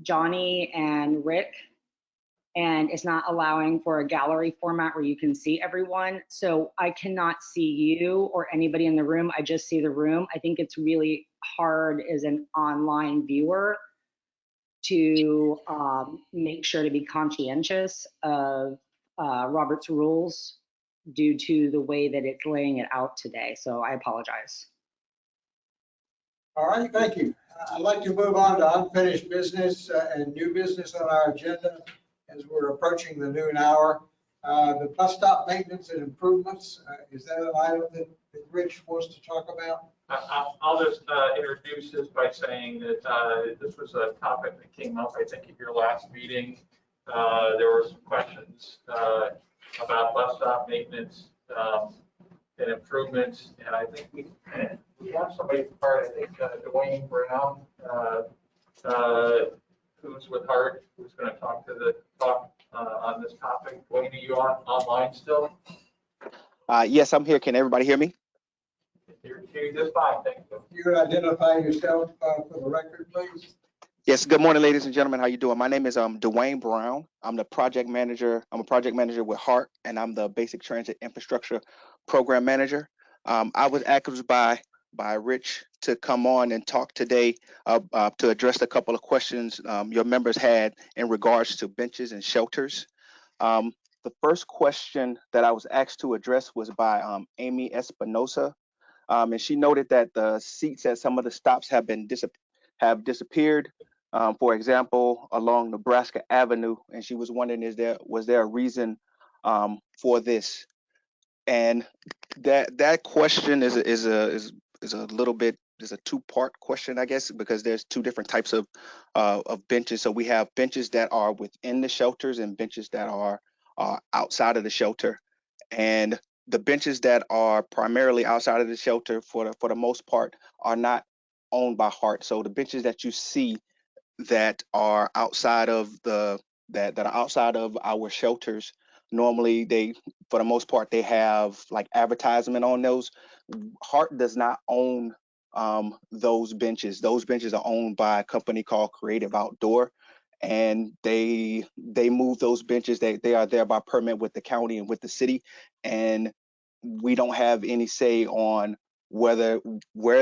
Johnny and Rick, and it's not allowing for a gallery format where you can see everyone. So I cannot see you or anybody in the room. I just see the room. I think it's really hard as an online viewer to make sure to be conscientious of Robert's rules due to the way that it's laying it out today. So I apologize. All right, thank you. I'd like to move on to unfinished business and new business on our agenda as we're approaching the noon hour. The bus stop maintenance and improvements, is that an item that Rich wants to talk about? I'll just introduce this by saying that this was a topic that came up, I think, at your last meeting. There were some questions about bus stop maintenance and improvements, and I think we have somebody part, I think Dwayne Brown, who's with Hart, who's going to talk on this topic. Dwayne, are you online still? Yes, I'm here. Can everybody hear me? You're just fine, thank you. You would identify yourself for the record, please. Yes. Good morning, ladies and gentlemen. How you doing? My name is Dwayne Brown. I'm the project manager. I'm a project manager with Hart, and I'm the Basic Transit Infrastructure Program Manager. I was asked by Rich to come on and talk today to address a couple of questions your members had in regards to benches and shelters. The first question that I was asked to address was by Amy Espinosa. And she noted that the seats at some of the stops have disappeared. For example, along Nebraska Avenue, and she was wondering, was there a reason for this? And that question is a little bit, is a two-part question, I guess, because there's two different types of benches. So we have benches that are within the shelters and benches that are outside of the shelter. And the benches that are primarily outside of the shelter, for the most part, are not owned by Hart. So the benches that you see that are outside of that are outside of our shelters, normally for the most part, they have like advertisement on those. Hart does not own those benches. Those benches are owned by a company called Creative Outdoor, and they move those benches. They are there by permit with the county and with the city, and we don't have any say on where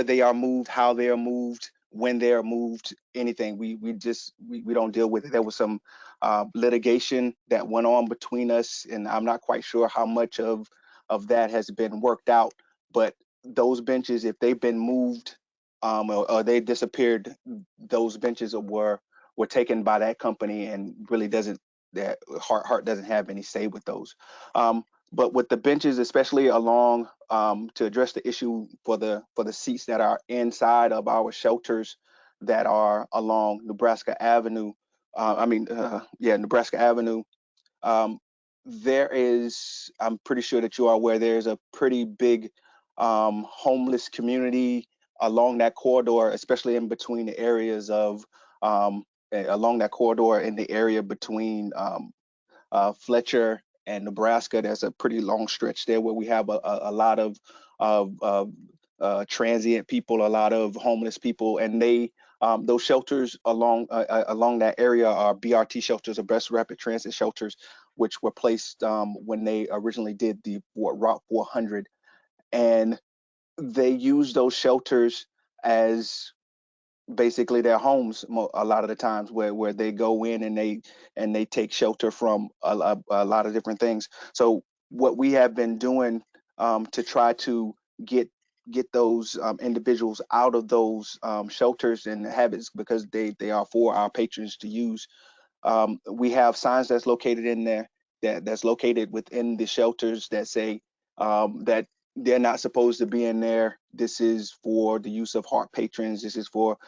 they are moved, how they are moved, when they are moved, anything. We don't deal with it. There was some litigation that went on between us, and I'm not quite sure how much of that has been worked out. But those benches, if they've been moved or they disappeared, those benches were taken by that company, and really Hart doesn't have any say with those. But with the benches, especially along to address the issue for the seats that are inside of our shelters that are along Nebraska Avenue, Nebraska Avenue, there is, I'm pretty sure that you are aware, there's a pretty big homeless community along that corridor, especially in between the areas of along that corridor in the area between Fletcher and Nebraska. There's a pretty long stretch there where we have a lot of transient people, a lot of homeless people, and those shelters along that area are BRT shelters, or Best Rapid Transit shelters, which were placed when they originally did the Route 400, and they use those shelters as basically their homes a lot of the times, where they go in and they take shelter from a lot of different things. So what we have been doing to try to get those individuals out of those shelters and habits, because they are for our patrons to use. We have signs that's located in there that's located within the shelters that say that they're not supposed to be in there. This is for the use of Hart patrons. This is for,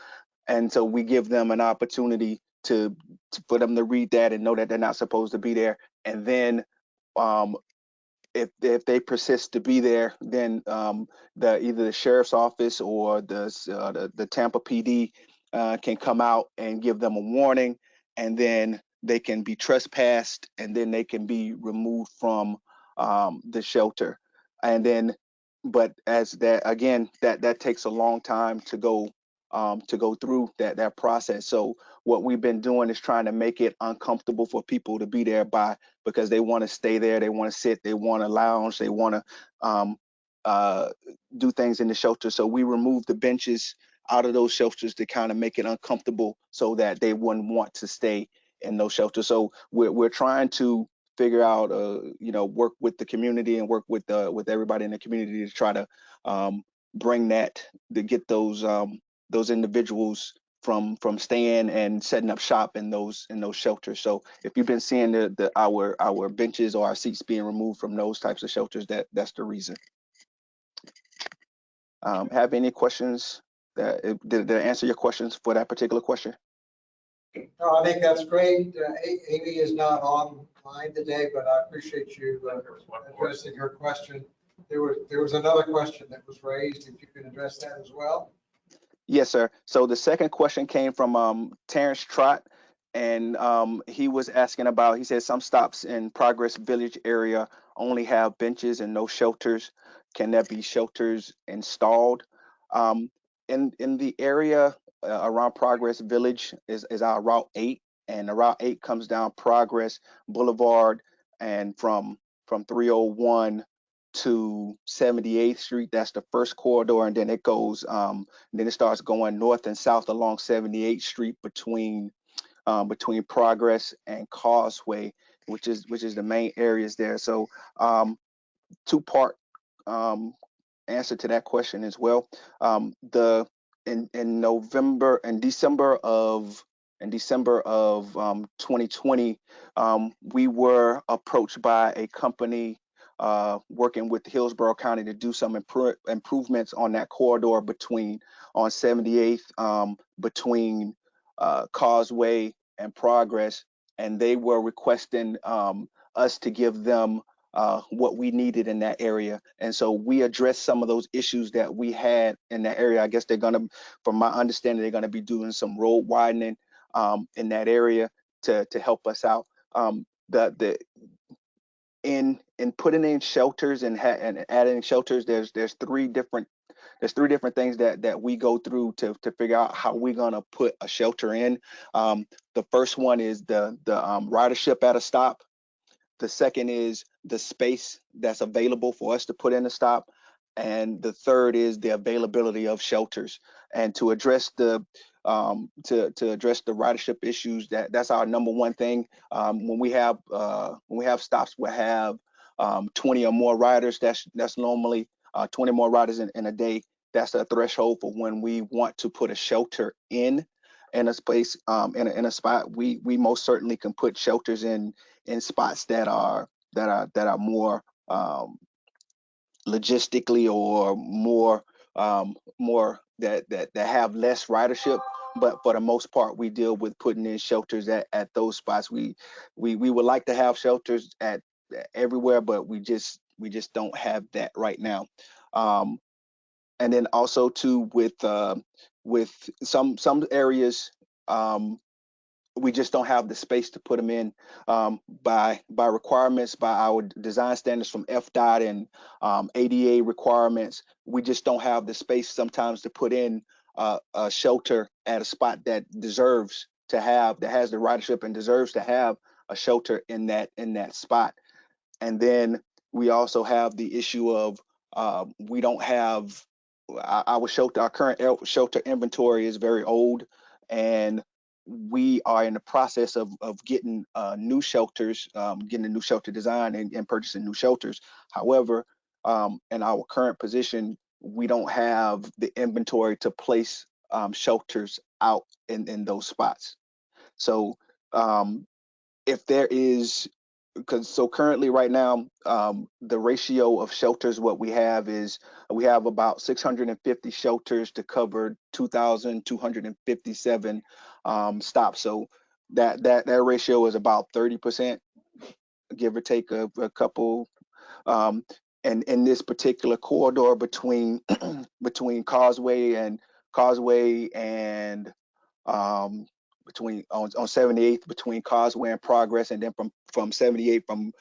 and so we give them an opportunity for them to read that and know that they're not supposed to be there. And then if they persist to be there, then either the sheriff's office or the Tampa PD can come out and give them a warning, and then they can be trespassed, and then they can be removed from the shelter. And then, but as that, again, that takes a long time to go through that process. So what we've been doing is trying to make it uncomfortable for people to be there because they want to stay there, they want to sit, they want to lounge, they want to do things in the shelter. So we remove the benches out of those shelters to kind of make it uncomfortable so that they wouldn't want to stay in those shelters. So we're trying to figure out, work with the community and work with everybody in the community to try to bring that, to get those individuals from staying and setting up shop in those shelters. So if you've been seeing our benches or our seats being removed from those types of shelters, that's the reason. Have any questions? Did I answer your questions for that particular question? No, I think that's great. Amy is not online today, but I appreciate you addressing her question. There was another question that was raised, if you can address that as well. Yes, sir. So the second question came from Terrence Trott, and he was asking about, he said some stops in Progress Village area only have benches and no shelters. Can there be shelters installed? In the area around Progress Village is our Route 8, and the Route 8 comes down Progress Boulevard and from 301 to 78th Street. That's the first corridor, and then it goes, then it starts going north and south along 78th Street between Progress and Causeway, which is the main areas there. So two-part answer to that question as well. In December of 2020, we were approached by a company working with Hillsborough County to do some improvements on that corridor on 78th between Causeway and Progress, and they were requesting us to give them what we needed in that area. And so we addressed some of those issues that we had in that area. I guess they're going to, from my understanding, they're going to be doing some road widening in that area to help us out. In putting in shelters and adding shelters, there's three different things that we go through to figure out how we're gonna put a shelter in. The first one is the ridership at a stop. The second is the space that's available for us to put in a stop. And the third is the availability of shelters. And to address the ridership issues, that's our number one thing. When we have stops, we have 20 or more riders. That's normally 20 more riders in a day. That's a threshold for when we want to put a shelter in a space, in a spot. We most certainly can put shelters in spots that are more logistically or more that have less ridership. But for the most part, we deal with putting in shelters at those spots. We would like to have shelters at everywhere, but we just don't have that right now. And then also too with some areas, we just don't have the space to put them in by requirements, by our design standards from FDOT and ADA requirements. We just don't have the space sometimes to put in a shelter at a spot that has the ridership and deserves to have a shelter in that spot. And then we also have the issue of we don't have our current shelter inventory is very old, and we are in the process of getting new shelters, getting a new shelter design and purchasing new shelters. However, in our current position, we don't have the inventory to place shelters out in those spots. So if there is, so currently right now, the ratio of shelters, what we have is we have about 650 shelters to cover 2,257 stops. So that ratio is about 30%, give or take a couple. And in this particular corridor between Causeway and between on 78th between Causeway and Progress, and then from 78 from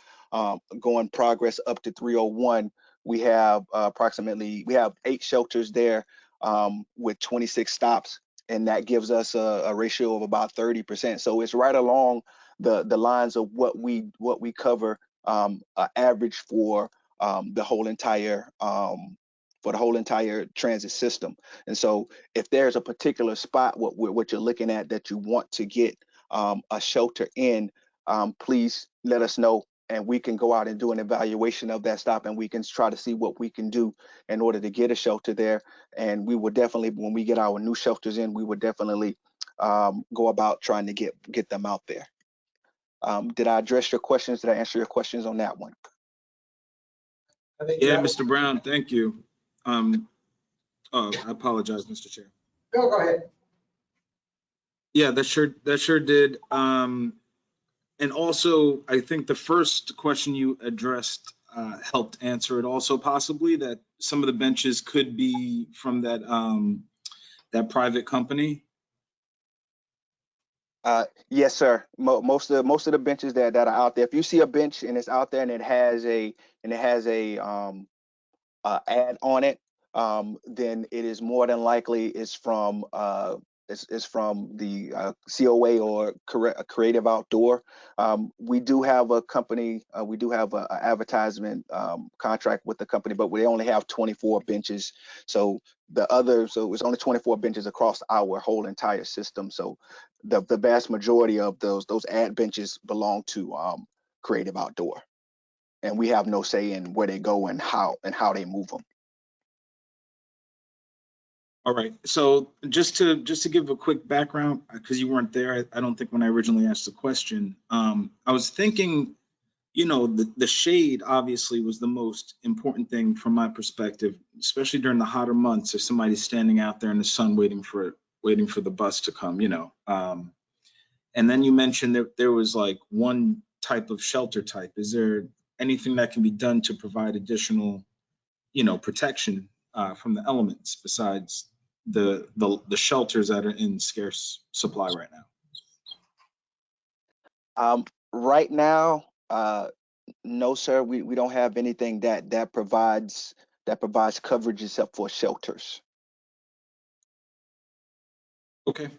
going Progress up to 301, we have we have 8 shelters there with 26 stops, and that gives us a ratio of about 30%. So it's right along the lines of what we cover average for the whole entire transit system. And so if there's a particular spot what you're looking at that you want to get a shelter in, please let us know, and we can go out and do an evaluation of that stop, and we can try to see what we can do in order to get a shelter there. And we will definitely, when we get our new shelters in, we would definitely go about trying to get them out there. Did I address your questions? Did I answer your questions on that one? Yeah, Mr. Brown, thank you. I apologize, Mr. Chair. Go ahead. Yeah, that sure did. And also, I think the first question you addressed helped answer it also, possibly that some of the benches could be from that private company. Yes, sir. Most of the benches that are out there, if you see a bench and it's out there and it has a ad on it, then it is more than likely is from the COA or Creative Outdoor. We do have a company, we do have an advertisement contract with the company, but we only have 24 benches. So it's only 24 benches across our whole entire system. So the vast majority of those ad benches belong to Creative Outdoor, and we have no say in where they go and how they move them. All right. So just to give a quick background, because you weren't there, I don't think when I originally asked the question, I was thinking, the shade obviously was the most important thing from my perspective, especially during the hotter months. If somebody's standing out there in the sun waiting for the bus to come, and then you mentioned that there was like one type of shelter type. Is there anything that can be done to provide additional, protection from the elements besides the shelters that are in scarce supply right now? Right now, no, sir. We don't have anything that provides coverage except for shelters. Okay.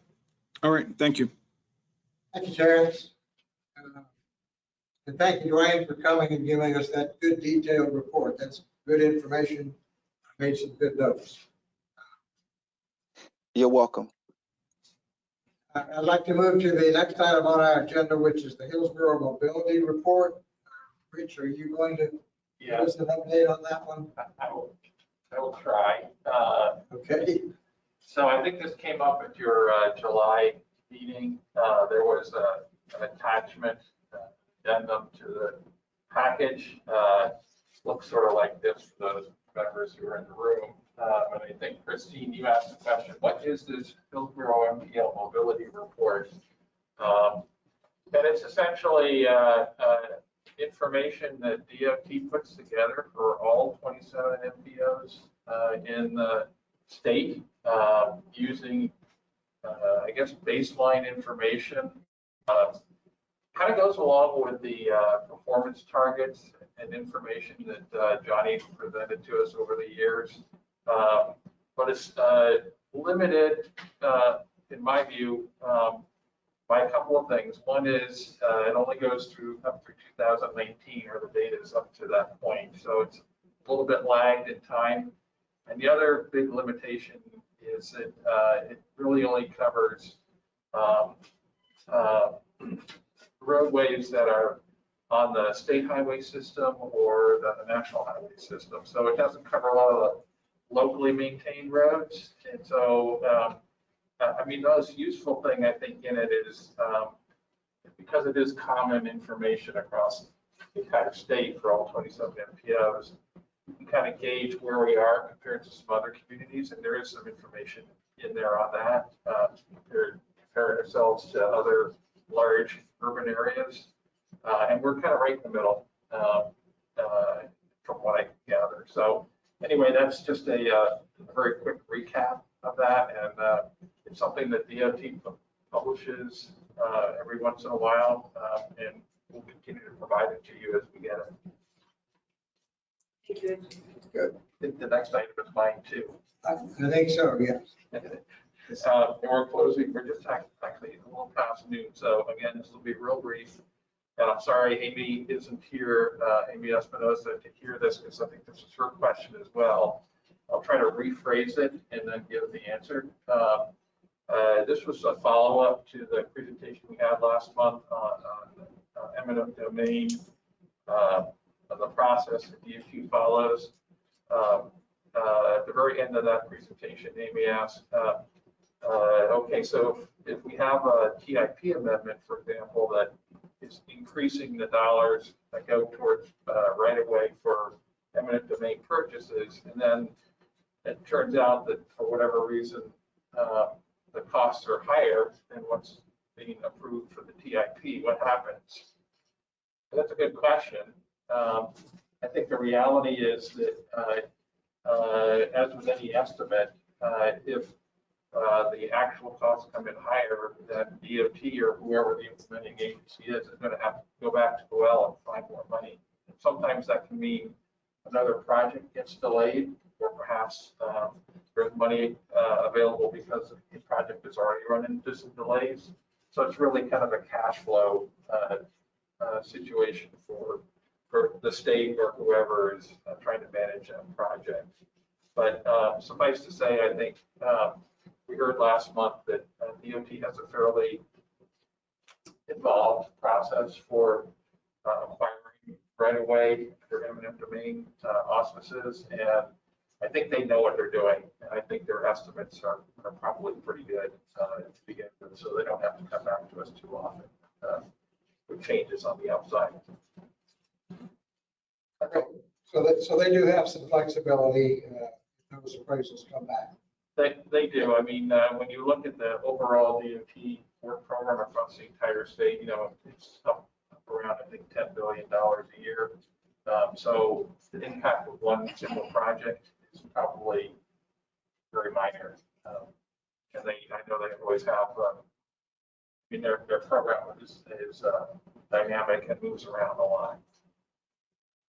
All right. Thank you. Thank you, Terrence. And thank you, Dwayne, for coming and giving us that good detailed report. That's good information. I made some good notes. You're welcome. I'd like to move to the next item on our agenda, which is the Hillsborough Mobility Report. Rich, are you going to give us an update on that one? I will try. Okay. So I think this came up at your July meeting. There was an attachment addendum to the package. Looks sort of like this for those members who are in the room. And I think, Christine, you asked the question, what is this Hillsborough MPL Mobility Report? And it's essentially information that DOT puts together for all 27 MPOs in the state using, I guess, baseline information. Kind of goes along with the performance targets and information that Johnny presented to us over the years. But it's limited, in my view, by a couple of things. One is it only goes up through 2019, or the data is up to that point. So it's a little bit lagged in time. And the other big limitation is that it really only covers roadways that are on the state highway system or the national highway system. So it doesn't cover a lot of the locally maintained roads. And so, I mean, the most useful thing I think in it is because it is common information across the entire state for all 27 MPOs, you can kind of gauge where we are compared to some other communities. And there is some information in there on that. Compare ourselves to other large urban areas. And we're kind of right in the middle from what I gather. So anyway, that's just a very quick recap of that. And it's something that DOT publishes every once in a while. And we'll continue to provide it to you as we get it. Thank you. Good. The next item is mine too. I think so, yes. We're closing, we're just actually a little past noon. So again, this will be real brief. And I'm sorry, Amy isn't here, Amy Espinosa, to hear this, because I think this is her question as well. I'll try to rephrase it and then give the answer. This was a follow-up to the presentation we had last month on eminent domain, the process that DOT follows. At the very end of that presentation, Amy asked, okay, so if we have a TIP amendment, for example, that is increasing the dollars that go towards right-of-way for eminent domain purchases, and then it turns out that for whatever reason, the costs are higher than what's being approved for the TIP, what happens? That's a good question. I think the reality is that as with any estimate, if the actual costs come in higher, then DOT or whoever the implementing agency is going to have to go back to Goel and find more money. And sometimes that can mean another project gets delayed, or perhaps there's money available because the project is already running into some delays. So it's really kind of a cash flow situation for the state or whoever is trying to manage a project. But suffice to say, I think we heard last month that DOT has a fairly involved process for acquiring right away their eminent domain auspices, and I think they know what they're doing. And I think their estimates are probably pretty good to begin with, so they don't have to come back to us too often with changes on the outside. Okay, so they do have some flexibility if those appraisals come back. They do. I mean, when you look at the overall DOT work program across the entire state, you know, it's up around, I think, $10 billion a year. So the impact of one single project is probably very minor. And I know they always have, I mean, their program is dynamic and moves around a lot.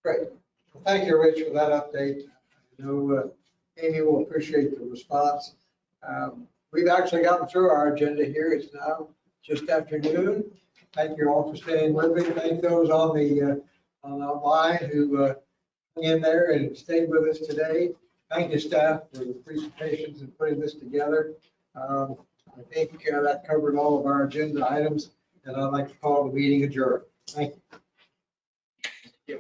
Great. Well, thank you, Rich, for that update. I know Amy will appreciate the response. We've actually gotten through our agenda here. It's now just after noon. Thank you all for staying with me. Thank those on the line who hung in there and stayed with us today. Thank you, staff, for the presentations and putting this together. I think that covered all of our agenda items, and I'd like to call the meeting adjourned. Thank you.